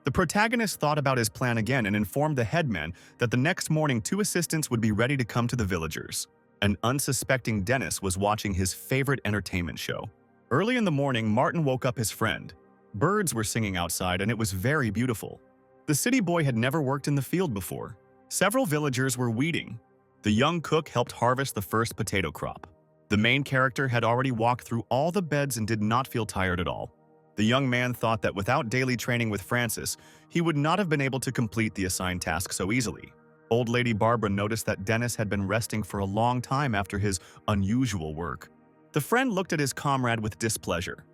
The protagonist thought about his plan again and informed the headman that the next morning 2 assistants would be ready to come to the villagers. An unsuspecting Dennis was watching his favorite entertainment show. Early in the morning, Martin woke up his friend. Birds were singing outside and it was very beautiful. The city boy had never worked in the field before. Several villagers were weeding. The young cook helped harvest the first potato crop. The main character had already walked through all the beds and did not feel tired at all. The young man thought that without daily training with Francis, he would not have been able to complete the assigned task so easily. Old Lady Barbara noticed that Dennis had been resting for a long time after his unusual work. The friend looked at his comrade with displeasure.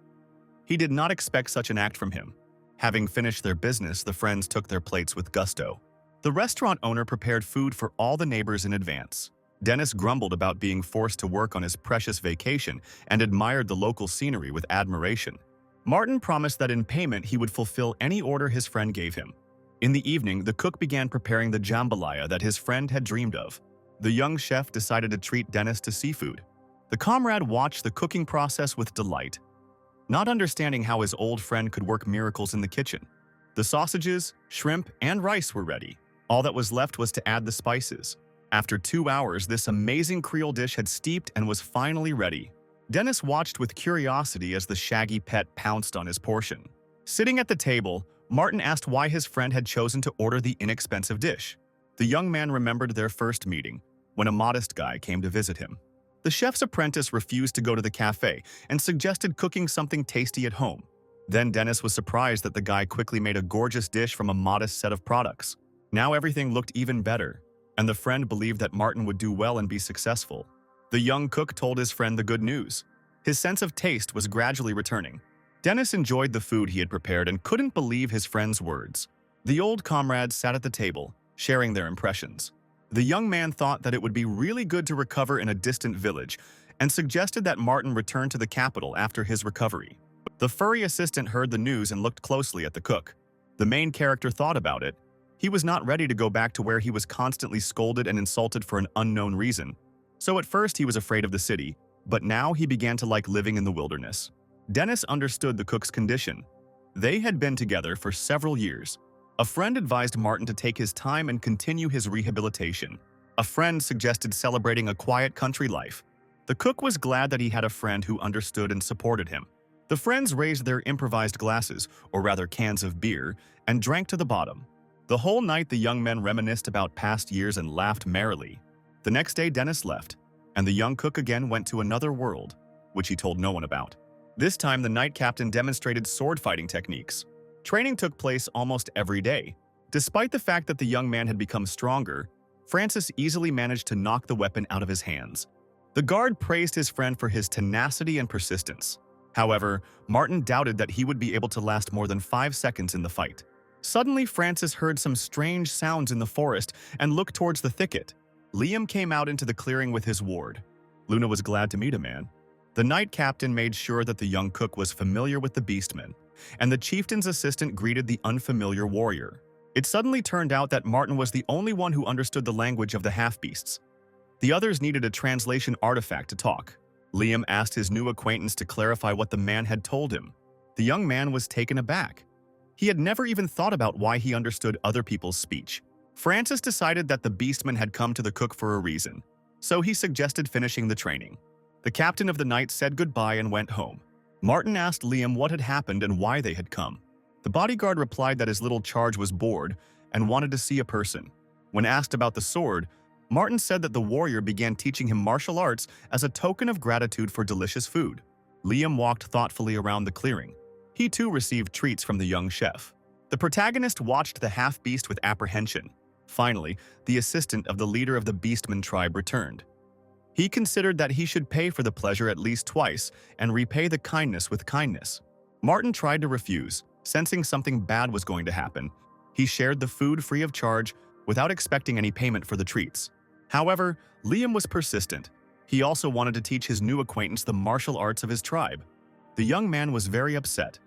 He did not expect such an act from him. Having finished their business, the friends took their plates with gusto. The restaurant owner prepared food for all the neighbors in advance. Dennis grumbled about being forced to work on his precious vacation and admired the local scenery with admiration. Martin promised that in payment he would fulfill any order his friend gave him. In the evening, the cook began preparing the jambalaya that his friend had dreamed of. The young chef decided to treat Dennis to seafood. The comrade watched the cooking process with delight, not understanding how his old friend could work miracles in the kitchen. The sausages, shrimp, and rice were ready. All that was left was to add the spices. After 2 hours, this amazing Creole dish had steeped and was finally ready. Dennis watched with curiosity as the shaggy pet pounced on his portion. Sitting at the table, Martin asked why his friend had chosen to order the inexpensive dish. The young man remembered their first meeting, when a modest guy came to visit him. The chef's apprentice refused to go to the cafe and suggested cooking something tasty at home. Then Dennis was surprised that the guy quickly made a gorgeous dish from a modest set of products. Now everything looked even better, and the friend believed that Martin would do well and be successful. The young cook told his friend the good news. His sense of taste was gradually returning. Dennis enjoyed the food he had prepared and couldn't believe his friend's words. The old comrades sat at the table, sharing their impressions. The young man thought that it would be really good to recover in a distant village and suggested that Martin return to the capital after his recovery. The furry assistant heard the news and looked closely at the cook. The main character thought about it. He was not ready to go back to where he was constantly scolded and insulted for an unknown reason. So at first he was afraid of the city, but now he began to like living in the wilderness. Dennis understood the cook's condition. They had been together for several years. A friend advised Martin to take his time and continue his rehabilitation. A friend suggested celebrating a quiet country life. The cook was glad that he had a friend who understood and supported him. The friends raised their improvised glasses, or rather cans of beer, and drank to the bottom. The whole night the young men reminisced about past years and laughed merrily. The next day Dennis left, and the young cook again went to another world, which he told no one about. This time the night captain demonstrated sword-fighting techniques. Training took place almost every day. Despite the fact that the young man had become stronger, Francis easily managed to knock the weapon out of his hands. The guard praised his friend for his tenacity and persistence. However, Martin doubted that he would be able to last more than 5 seconds in the fight. Suddenly, Francis heard some strange sounds in the forest and looked towards the thicket. Liam came out into the clearing with his ward. Luna was glad to meet a man. The night captain made sure that the young cook was familiar with the beastmen, and the chieftain's assistant greeted the unfamiliar warrior. It suddenly turned out that Martin was the only one who understood the language of the half-beasts. The others needed a translation artifact to talk. Liam asked his new acquaintance to clarify what the man had told him. The young man was taken aback. He had never even thought about why he understood other people's speech. Francis decided that the beastmen had come to the cook for a reason, so he suggested finishing the training. The captain of the night said goodbye and went home. Martin asked Liam what had happened and why they had come. The bodyguard replied that his little charge was bored and wanted to see a person. When asked about the sword, Martin said that the warrior began teaching him martial arts as a token of gratitude for delicious food. Liam walked thoughtfully around the clearing. He too received treats from the young chef. The protagonist watched the half-beast with apprehension. Finally, the assistant of the leader of the beastman tribe returned. He considered that he should pay for the pleasure at least twice and repay the kindness with kindness. Martin tried to refuse, sensing something bad was going to happen. He shared the food free of charge without expecting any payment for the treats. However, Liam was persistent. He also wanted to teach his new acquaintance the martial arts of his tribe. The young man was very upset.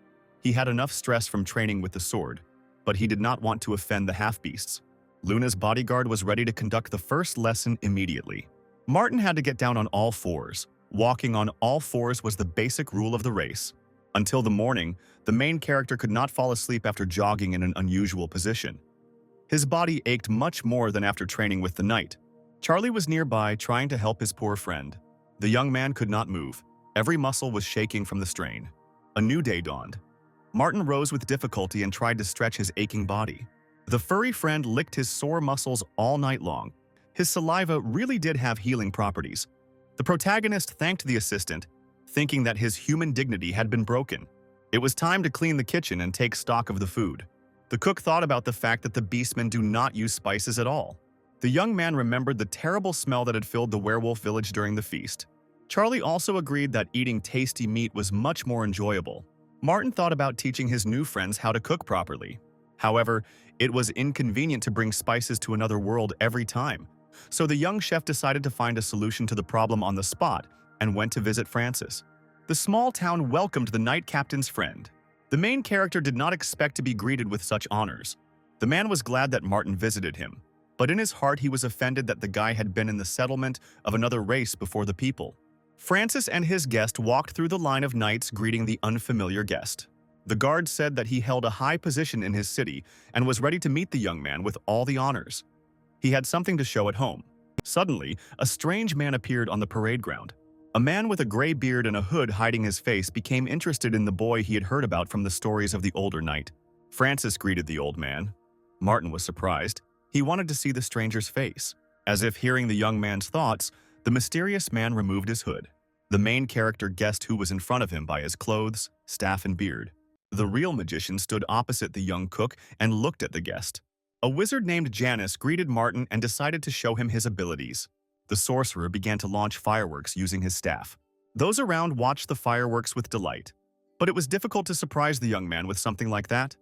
He had enough stress from training with the sword, but he did not want to offend the half-beasts. Luna's bodyguard was ready to conduct the first lesson immediately. Martin had to get down on all fours. Walking on all fours was the basic rule of the race. Until the morning, the main character could not fall asleep after jogging in an unusual position. His body ached much more than after training with the knight. Charlie was nearby trying to help his poor friend. The young man could not move. Every muscle was shaking from the strain. A new day dawned. Martin rose with difficulty and tried to stretch his aching body. The furry friend licked his sore muscles all night long. His saliva really did have healing properties. The protagonist thanked the assistant, thinking that his human dignity had been broken. It was time to clean the kitchen and take stock of the food. The cook thought about the fact that the beastmen do not use spices at all. The young man remembered the terrible smell that had filled the werewolf village during the feast. Charlie also agreed that eating tasty meat was much more enjoyable. Martin thought about teaching his new friends how to cook properly. However, it was inconvenient to bring spices to another world every time. So the young chef decided to find a solution to the problem on the spot and went to visit Francis. The small town welcomed the knight captain's friend. The main character did not expect to be greeted with such honors. The man was glad that Martin visited him, but in his heart he was offended that the guy had been in the settlement of another race before the people. Francis and his guest walked through the line of knights greeting the unfamiliar guest. The guard said that he held a high position in his city and was ready to meet the young man with all the honors. He had something to show at home. Suddenly, a strange man appeared on the parade ground. A man with a gray beard and a hood hiding his face became interested in the boy he had heard about from the stories of the older knight. Francis greeted the old man. Martin was surprised. He wanted to see the stranger's face. As if hearing the young man's thoughts, the mysterious man removed his hood. The main character guessed who was in front of him by his clothes, staff, and beard. The real magician stood opposite the young cook and looked at the guest. A wizard named Janus greeted Martin and decided to show him his abilities. The sorcerer began to launch fireworks using his staff. Those around watched the fireworks with delight. But it was difficult to surprise the young man with something like that.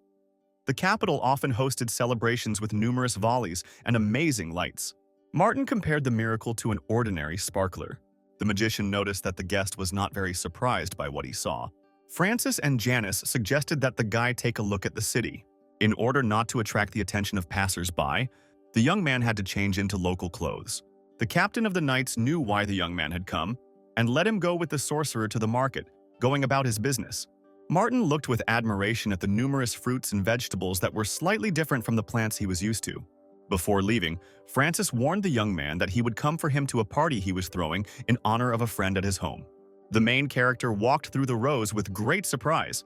The capital often hosted celebrations with numerous volleys and amazing lights. Martin compared the miracle to an ordinary sparkler. The magician noticed that the guest was not very surprised by what he saw. Francis and Janus suggested that the guy take a look at the city. In order not to attract the attention of passers-by, the young man had to change into local clothes. The captain of the knights knew why the young man had come and let him go with the sorcerer to the market, going about his business. Martin looked with admiration at the numerous fruits and vegetables that were slightly different from the plants he was used to. Before leaving, Francis warned the young man that he would come for him to a party he was throwing in honor of a friend at his home. The main character walked through the rows with great surprise.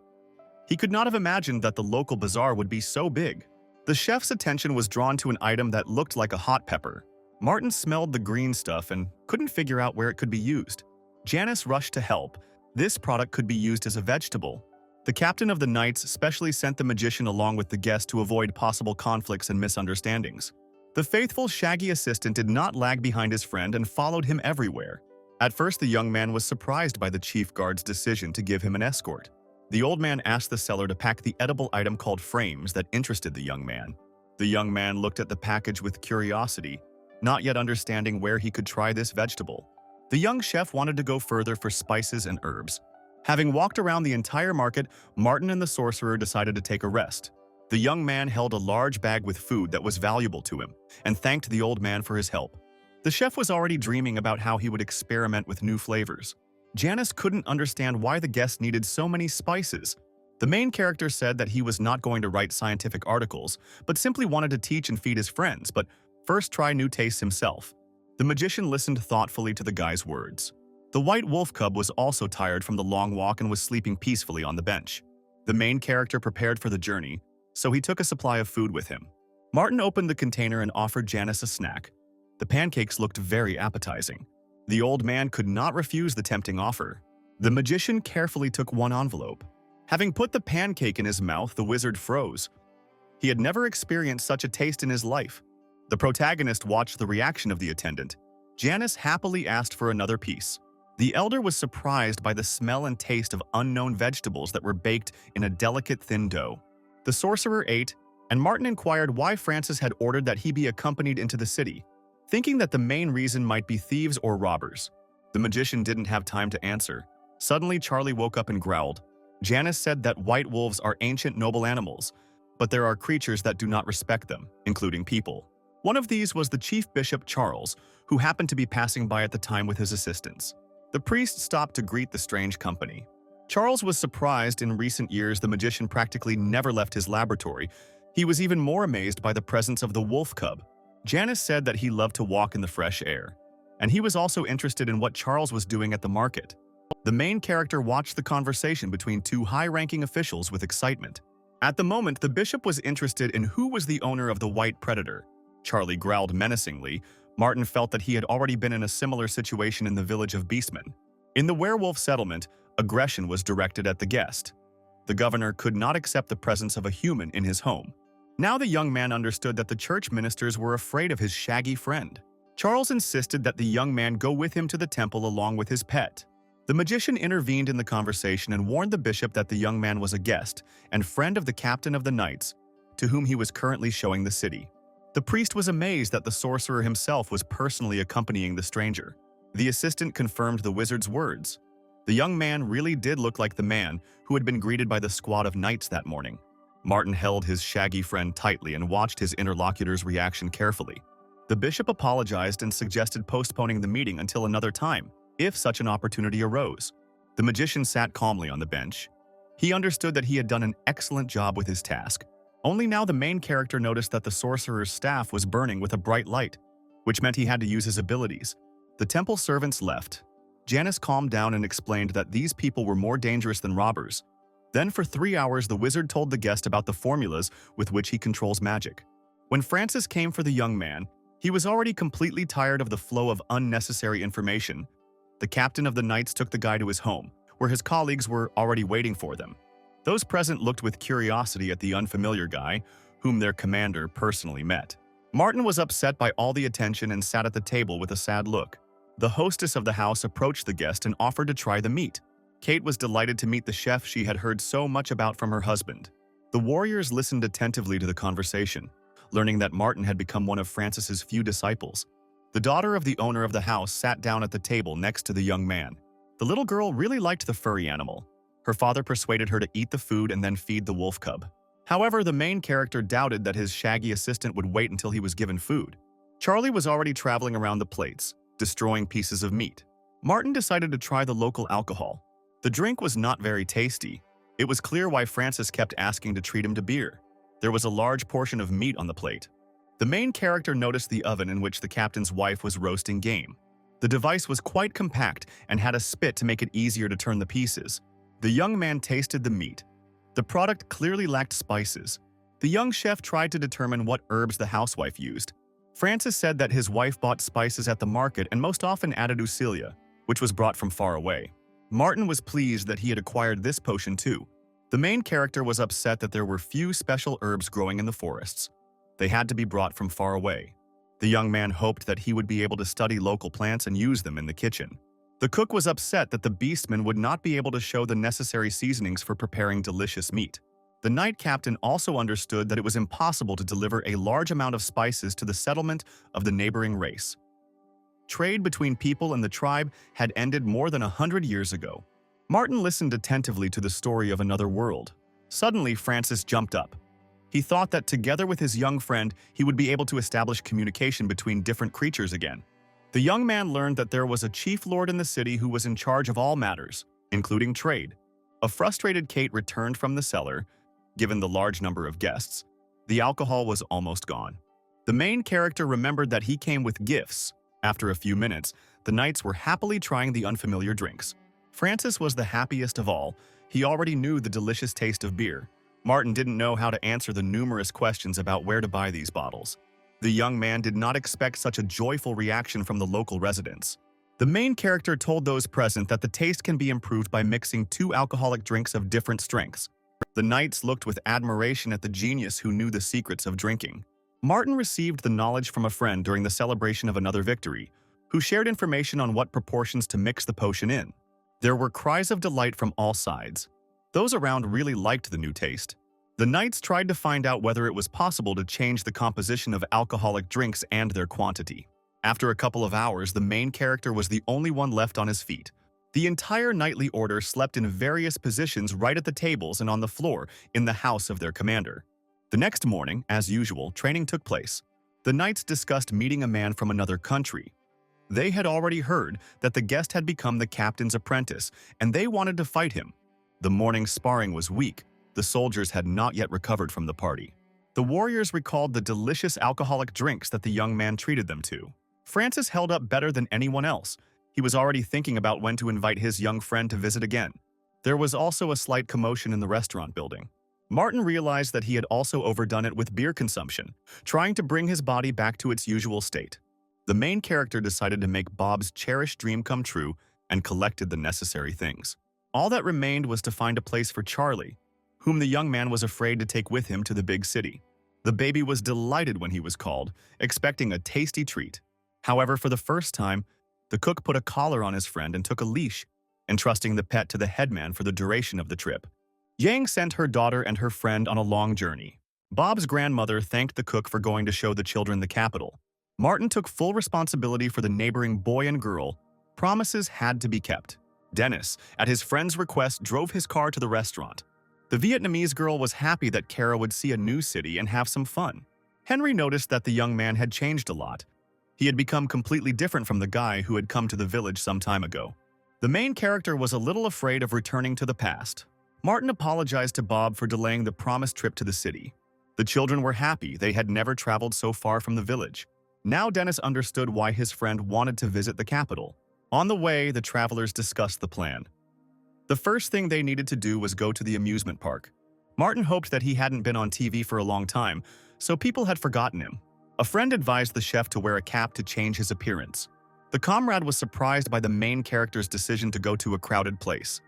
He could not have imagined that the local bazaar would be so big. The chef's attention was drawn to an item that looked like a hot pepper. Martin smelled the green stuff and couldn't figure out where it could be used. Janus rushed to help. This product could be used as a vegetable. The captain of the knights specially sent the magician along with the guest to avoid possible conflicts and misunderstandings. The faithful shaggy assistant did not lag behind his friend and followed him everywhere. At first, the young man was surprised by the chief guard's decision to give him an escort. The old man asked the seller to pack the edible item called frames that interested the young man. The young man looked at the package with curiosity, not yet understanding where he could try this vegetable. The young chef wanted to go further for spices and herbs. Having walked around the entire market, Martin and the sorcerer decided to take a rest. The young man held a large bag with food that was valuable to him and thanked the old man for his help. The chef was already dreaming about how he would experiment with new flavors. Janus couldn't understand why the guest needed so many spices. The main character said that he was not going to write scientific articles, but simply wanted to teach and feed his friends, but first try new tastes himself. The magician listened thoughtfully to the guy's words. The white wolf cub was also tired from the long walk and was sleeping peacefully on the bench. The main character prepared for the journey, so he took a supply of food with him. Martin opened the container and offered Janus a snack. The pancakes looked very appetizing. The old man could not refuse the tempting offer. The magician carefully took one envelope. Having put the pancake in his mouth, the wizard froze. He had never experienced such a taste in his life. The protagonist watched the reaction of the attendant. Janus happily asked for another piece. The elder was surprised by the smell and taste of unknown vegetables that were baked in a delicate thin dough. The sorcerer ate, and Martin inquired why Francis had ordered that he be accompanied into the city, thinking that the main reason might be thieves or robbers. The magician didn't have time to answer. Suddenly, Charlie woke up and growled. Janus said that white wolves are ancient noble animals, but there are creatures that do not respect them, including people. One of these was the chief bishop Charles, who happened to be passing by at the time with his assistants. The priest stopped to greet the strange company. Charles was surprised. In recent years, the magician practically never left his laboratory. He was even more amazed by the presence of the wolf cub. Janus said that he loved to walk in the fresh air, and he was also interested in what Charles was doing at the market. The main character watched the conversation between two high-ranking officials with excitement. At the moment, the bishop was interested in who was the owner of the white predator. Charlie growled menacingly. Martin felt that he had already been in a similar situation in the village of Beastmen. In the werewolf settlement, aggression was directed at the guest. The governor could not accept the presence of a human in his home. Now the young man understood that the church ministers were afraid of his shaggy friend. Charles insisted that the young man go with him to the temple along with his pet. The magician intervened in the conversation and warned the bishop that the young man was a guest and friend of the captain of the knights, to whom he was currently showing the city. The priest was amazed that the sorcerer himself was personally accompanying the stranger. The assistant confirmed the wizard's words. The young man really did look like the man who had been greeted by the squad of knights that morning. Martin held his shaggy friend tightly and watched his interlocutor's reaction carefully. The bishop apologized and suggested postponing the meeting until another time, if such an opportunity arose. The magician sat calmly on the bench. He understood that he had done an excellent job with his task. Only now the main character noticed that the sorcerer's staff was burning with a bright light, which meant he had to use his abilities. The temple servants left. Janice calmed down and explained that these people were more dangerous than robbers. Then for 3 hours the wizard told the guest about the formulas with which he controls magic. When Francis came for the young man, he was already completely tired of the flow of unnecessary information. The captain of the knights took the guy to his home, where his colleagues were already waiting for them. Those present looked with curiosity at the unfamiliar guy, whom their commander personally met. Martin was upset by all the attention and sat at the table with a sad look. The hostess of the house approached the guest and offered to try the meat. Kate was delighted to meet the chef she had heard so much about from her husband. The warriors listened attentively to the conversation, learning that Martin had become one of Francis's few disciples. The daughter of the owner of the house sat down at the table next to the young man. The little girl really liked the furry animal. Her father persuaded her to eat the food and then feed the wolf cub. However, the main character doubted that his shaggy assistant would wait until he was given food. Charlie was already traveling around the plates, destroying pieces of meat. Martin decided to try the local alcohol. The drink was not very tasty. It was clear why Francis kept asking to treat him to beer. There was a large portion of meat on the plate. The main character noticed the oven in which the captain's wife was roasting game. The device was quite compact and had a spit to make it easier to turn the pieces. The young man tasted the meat. The product clearly lacked spices. The young chef tried to determine what herbs the housewife used. Francis said that his wife bought spices at the market and most often added usilia, which was brought from far away. Martin was pleased that he had acquired this potion too. The main character was upset that there were few special herbs growing in the forests. They had to be brought from far away. The young man hoped that he would be able to study local plants and use them in the kitchen. The cook was upset that the beastman would not be able to show the necessary seasonings for preparing delicious meat. The knight captain also understood that it was impossible to deliver a large amount of spices to the settlement of the neighboring race. Trade between people and the tribe had ended more than 100 years ago. Martin listened attentively to the story of another world. Suddenly, Francis jumped up. He thought that together with his young friend, he would be able to establish communication between different creatures again. The young man learned that there was a chief lord in the city who was in charge of all matters, including trade. A frustrated Kate returned from the cellar. Given the large number of guests, the alcohol was almost gone. The main character remembered that he came with gifts. After a few minutes, the knights were happily trying the unfamiliar drinks. Francis was the happiest of all. He already knew the delicious taste of beer. Martin didn't know how to answer the numerous questions about where to buy these bottles. The young man did not expect such a joyful reaction from the local residents. The main character told those present that the taste can be improved by mixing 2 alcoholic drinks of different strengths. The knights looked with admiration at the genius who knew the secrets of drinking. Martin received the knowledge from a friend during the celebration of another victory, who shared information on what proportions to mix the potion in. There were cries of delight from all sides. Those around really liked the new taste. The knights tried to find out whether it was possible to change the composition of alcoholic drinks and their quantity. After a couple of hours, the main character was the only one left on his feet. The entire knightly order slept in various positions right at the tables and on the floor in the house of their commander. The next morning, as usual, training took place. The knights discussed meeting a man from another country. They had already heard that the guest had become the captain's apprentice, and they wanted to fight him. The morning's sparring was weak. The soldiers had not yet recovered from the party. The warriors recalled the delicious alcoholic drinks that the young man treated them to. Francis held up better than anyone else. He was already thinking about when to invite his young friend to visit again. There was also a slight commotion in the restaurant building. Martin realized that he had also overdone it with beer consumption, trying to bring his body back to its usual state. The main character decided to make Bob's cherished dream come true and collected the necessary things. All that remained was to find a place for Charlie, whom the young man was afraid to take with him to the big city. The baby was delighted when he was called, expecting a tasty treat. However, for the first time, the cook put a collar on his friend and took a leash, entrusting the pet to the headman for the duration of the trip. Yang sent her daughter and her friend on a long journey. Bob's grandmother thanked the cook for going to show the children the capital. Martin took full responsibility for the neighboring boy and girl. Promises had to be kept. Dennis, at his friend's request, drove his car to the restaurant. The Vietnamese girl was happy that Kara would see a new city and have some fun. Henry noticed that the young man had changed a lot. He had become completely different from the guy who had come to the village some time ago. The main character was a little afraid of returning to the past. Martin apologized to Bob for delaying the promised trip to the city. The children were happy they had never traveled so far from the village. Now Dennis understood why his friend wanted to visit the capital. On the way, the travelers discussed the plan. The first thing they needed to do was go to the amusement park. Martin hoped that he hadn't been on TV for a long time, so people had forgotten him. A friend advised the chef to wear a cap to change his appearance. The comrade was surprised by the main character's decision to go to a crowded place.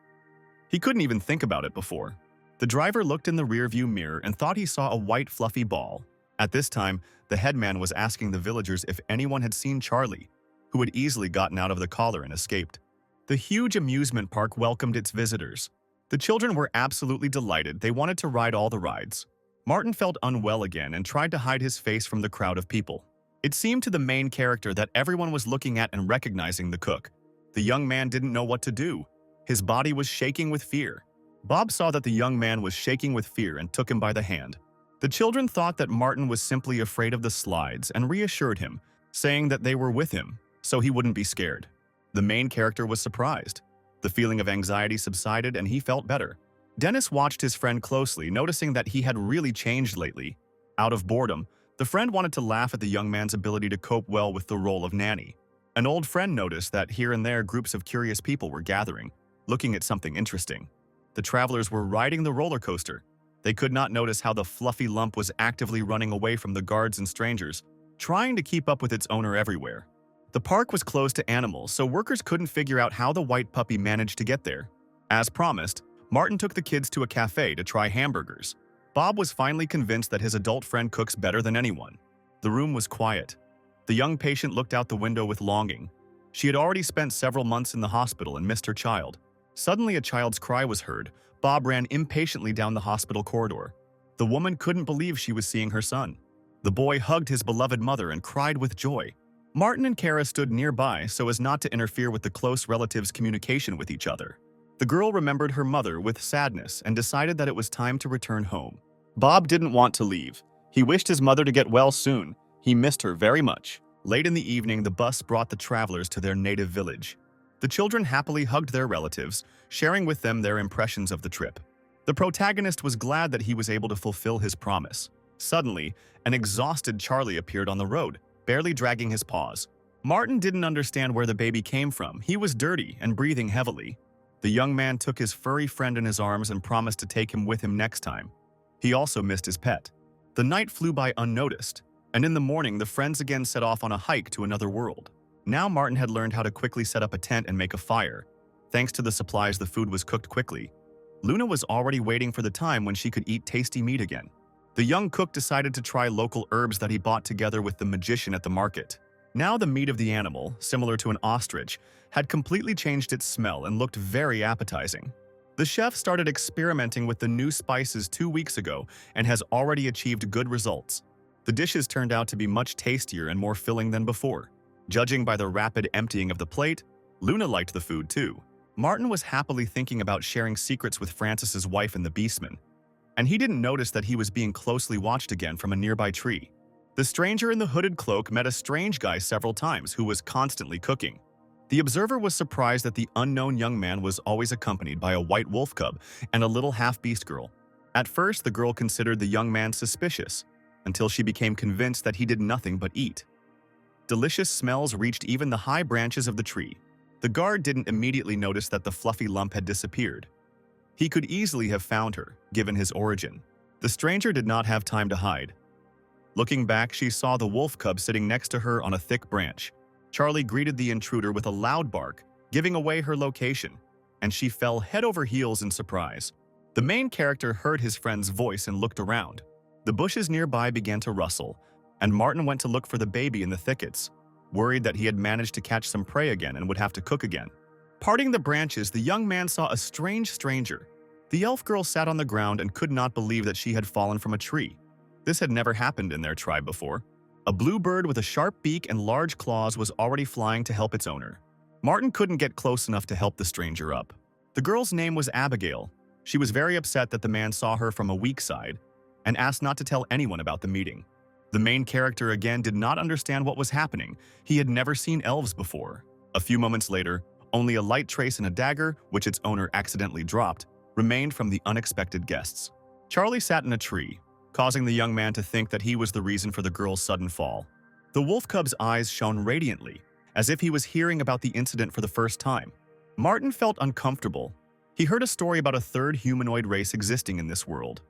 He couldn't even think about it before. The driver looked in the rearview mirror and thought he saw a white fluffy ball. At this time, the headman was asking the villagers if anyone had seen Charlie, who had easily gotten out of the collar and escaped. The huge amusement park welcomed its visitors. The children were absolutely delighted. They wanted to ride all the rides. Martin felt unwell again and tried to hide his face from the crowd of people. It seemed to the main character that everyone was looking at and recognizing the cook. The young man didn't know what to do. His body was shaking with fear. Bob saw that the young man was shaking with fear and took him by the hand. The children thought that Martin was simply afraid of the slides and reassured him, saying that they were with him, so he wouldn't be scared. The main character was surprised. The feeling of anxiety subsided and he felt better. Dennis watched his friend closely, noticing that he had really changed lately. Out of boredom, the friend wanted to laugh at the young man's ability to cope well with the role of nanny. An old friend noticed that here and there groups of curious people were gathering, looking at something interesting. The travelers were riding the roller coaster. They could not notice how the fluffy lump was actively running away from the guards and strangers, trying to keep up with its owner everywhere. The park was closed to animals, so workers couldn't figure out how the white puppy managed to get there. As promised, Martin took the kids to a cafe to try hamburgers. Bob was finally convinced that his adult friend cooks better than anyone. The room was quiet. The young patient looked out the window with longing. She had already spent several months in the hospital and missed her child. Suddenly, a child's cry was heard. Bob ran impatiently down the hospital corridor. The woman couldn't believe she was seeing her son. The boy hugged his beloved mother and cried with joy. Martin and Kara stood nearby so as not to interfere with the close relatives' communication with each other. The girl remembered her mother with sadness and decided that it was time to return home. Bob didn't want to leave. He wished his mother to get well soon. He missed her very much. Late in the evening, the bus brought the travelers to their native village. The children happily hugged their relatives, sharing with them their impressions of the trip. The protagonist was glad that he was able to fulfill his promise. Suddenly, an exhausted Charlie appeared on the road, barely dragging his paws. Martin didn't understand where the baby came from. He was dirty and breathing heavily. The young man took his furry friend in his arms and promised to take him with him next time. He also missed his pet. The night flew by unnoticed, and in the morning the friends again set off on a hike to another world. Now Martin had learned how to quickly set up a tent and make a fire. Thanks to the supplies, the food was cooked quickly. Luna was already waiting for the time when she could eat tasty meat again. The young cook decided to try local herbs that he bought together with the magician at the market. Now the meat of the animal, similar to an ostrich, had completely changed its smell and looked very appetizing. The chef started experimenting with the new spices 2 weeks ago and has already achieved good results. The dishes turned out to be much tastier and more filling than before. Judging by the rapid emptying of the plate, Luna liked the food too. Martin was happily thinking about sharing secrets with Francis's wife and the beastman, and he didn't notice that he was being closely watched again from a nearby tree. The stranger in the hooded cloak met a strange guy several times who was constantly cooking. The observer was surprised that the unknown young man was always accompanied by a white wolf cub and a little half-beast girl. At first, the girl considered the young man suspicious, until she became convinced that he did nothing but eat. Delicious smells reached even the high branches of the tree. The guard didn't immediately notice that the fluffy lump had disappeared. He could easily have found her, given his origin. The stranger did not have time to hide. Looking back, she saw the wolf cub sitting next to her on a thick branch. Charlie greeted the intruder with a loud bark, giving away her location, and she fell head over heels in surprise. The main character heard his friend's voice and looked around. The bushes nearby began to rustle, and Martin went to look for the baby in the thickets, worried that he had managed to catch some prey again and would have to cook again. Parting the branches, the young man saw a strange stranger. The elf girl sat on the ground and could not believe that she had fallen from a tree. This had never happened in their tribe before. A blue bird with a sharp beak and large claws was already flying to help its owner. Martin couldn't get close enough to help the stranger up. The girl's name was Abigail. She was very upset that the man saw her from a weak side and asked not to tell anyone about the meeting. The main character again did not understand what was happening. He had never seen elves before. A few moments later, only a light trace and a dagger, which its owner accidentally dropped, remained from the unexpected guests. Charlie sat in a tree, causing the young man to think that he was the reason for the girl's sudden fall. The wolf cub's eyes shone radiantly, as if he was hearing about the incident for the first time. Martin felt uncomfortable. He heard a story about a third humanoid race existing in this world.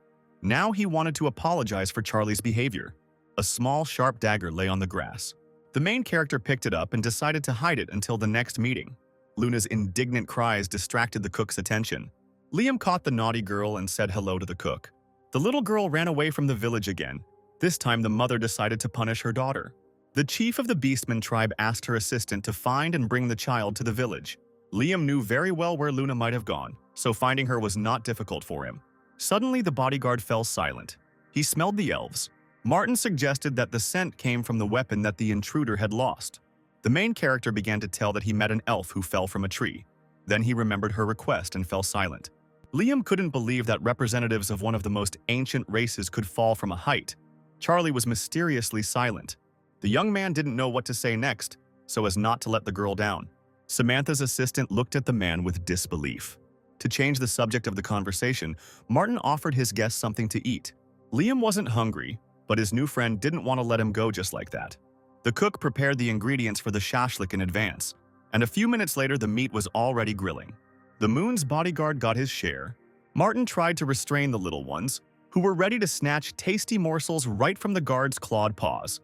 Now he wanted to apologize for Charlie's behavior. A small, sharp dagger lay on the grass. The main character picked it up and decided to hide it until the next meeting. Luna's indignant cries distracted the cook's attention. Liam caught the naughty girl and said hello to the cook. The little girl ran away from the village again. This time the mother decided to punish her daughter. The chief of the Beastman tribe asked her assistant to find and bring the child to the village. Liam knew very well where Luna might have gone, so finding her was not difficult for him. Suddenly the bodyguard fell silent. He smelled the elves. Martin suggested that the scent came from the weapon that the intruder had lost. The main character began to tell that he met an elf who fell from a tree. Then he remembered her request and fell silent. Liam couldn't believe that representatives of one of the most ancient races could fall from a height. Charlie was mysteriously silent. The young man didn't know what to say next, so as not to let the girl down. Samantha's assistant looked at the man with disbelief. To change the subject of the conversation, Martin offered his guest something to eat. Liam wasn't hungry, but his new friend didn't want to let him go just like that. The cook prepared the ingredients for the shashlik in advance, and a few minutes later the meat was already grilling. The moon's bodyguard got his share. Martin tried to restrain the little ones, who were ready to snatch tasty morsels right from the guard's clawed paws.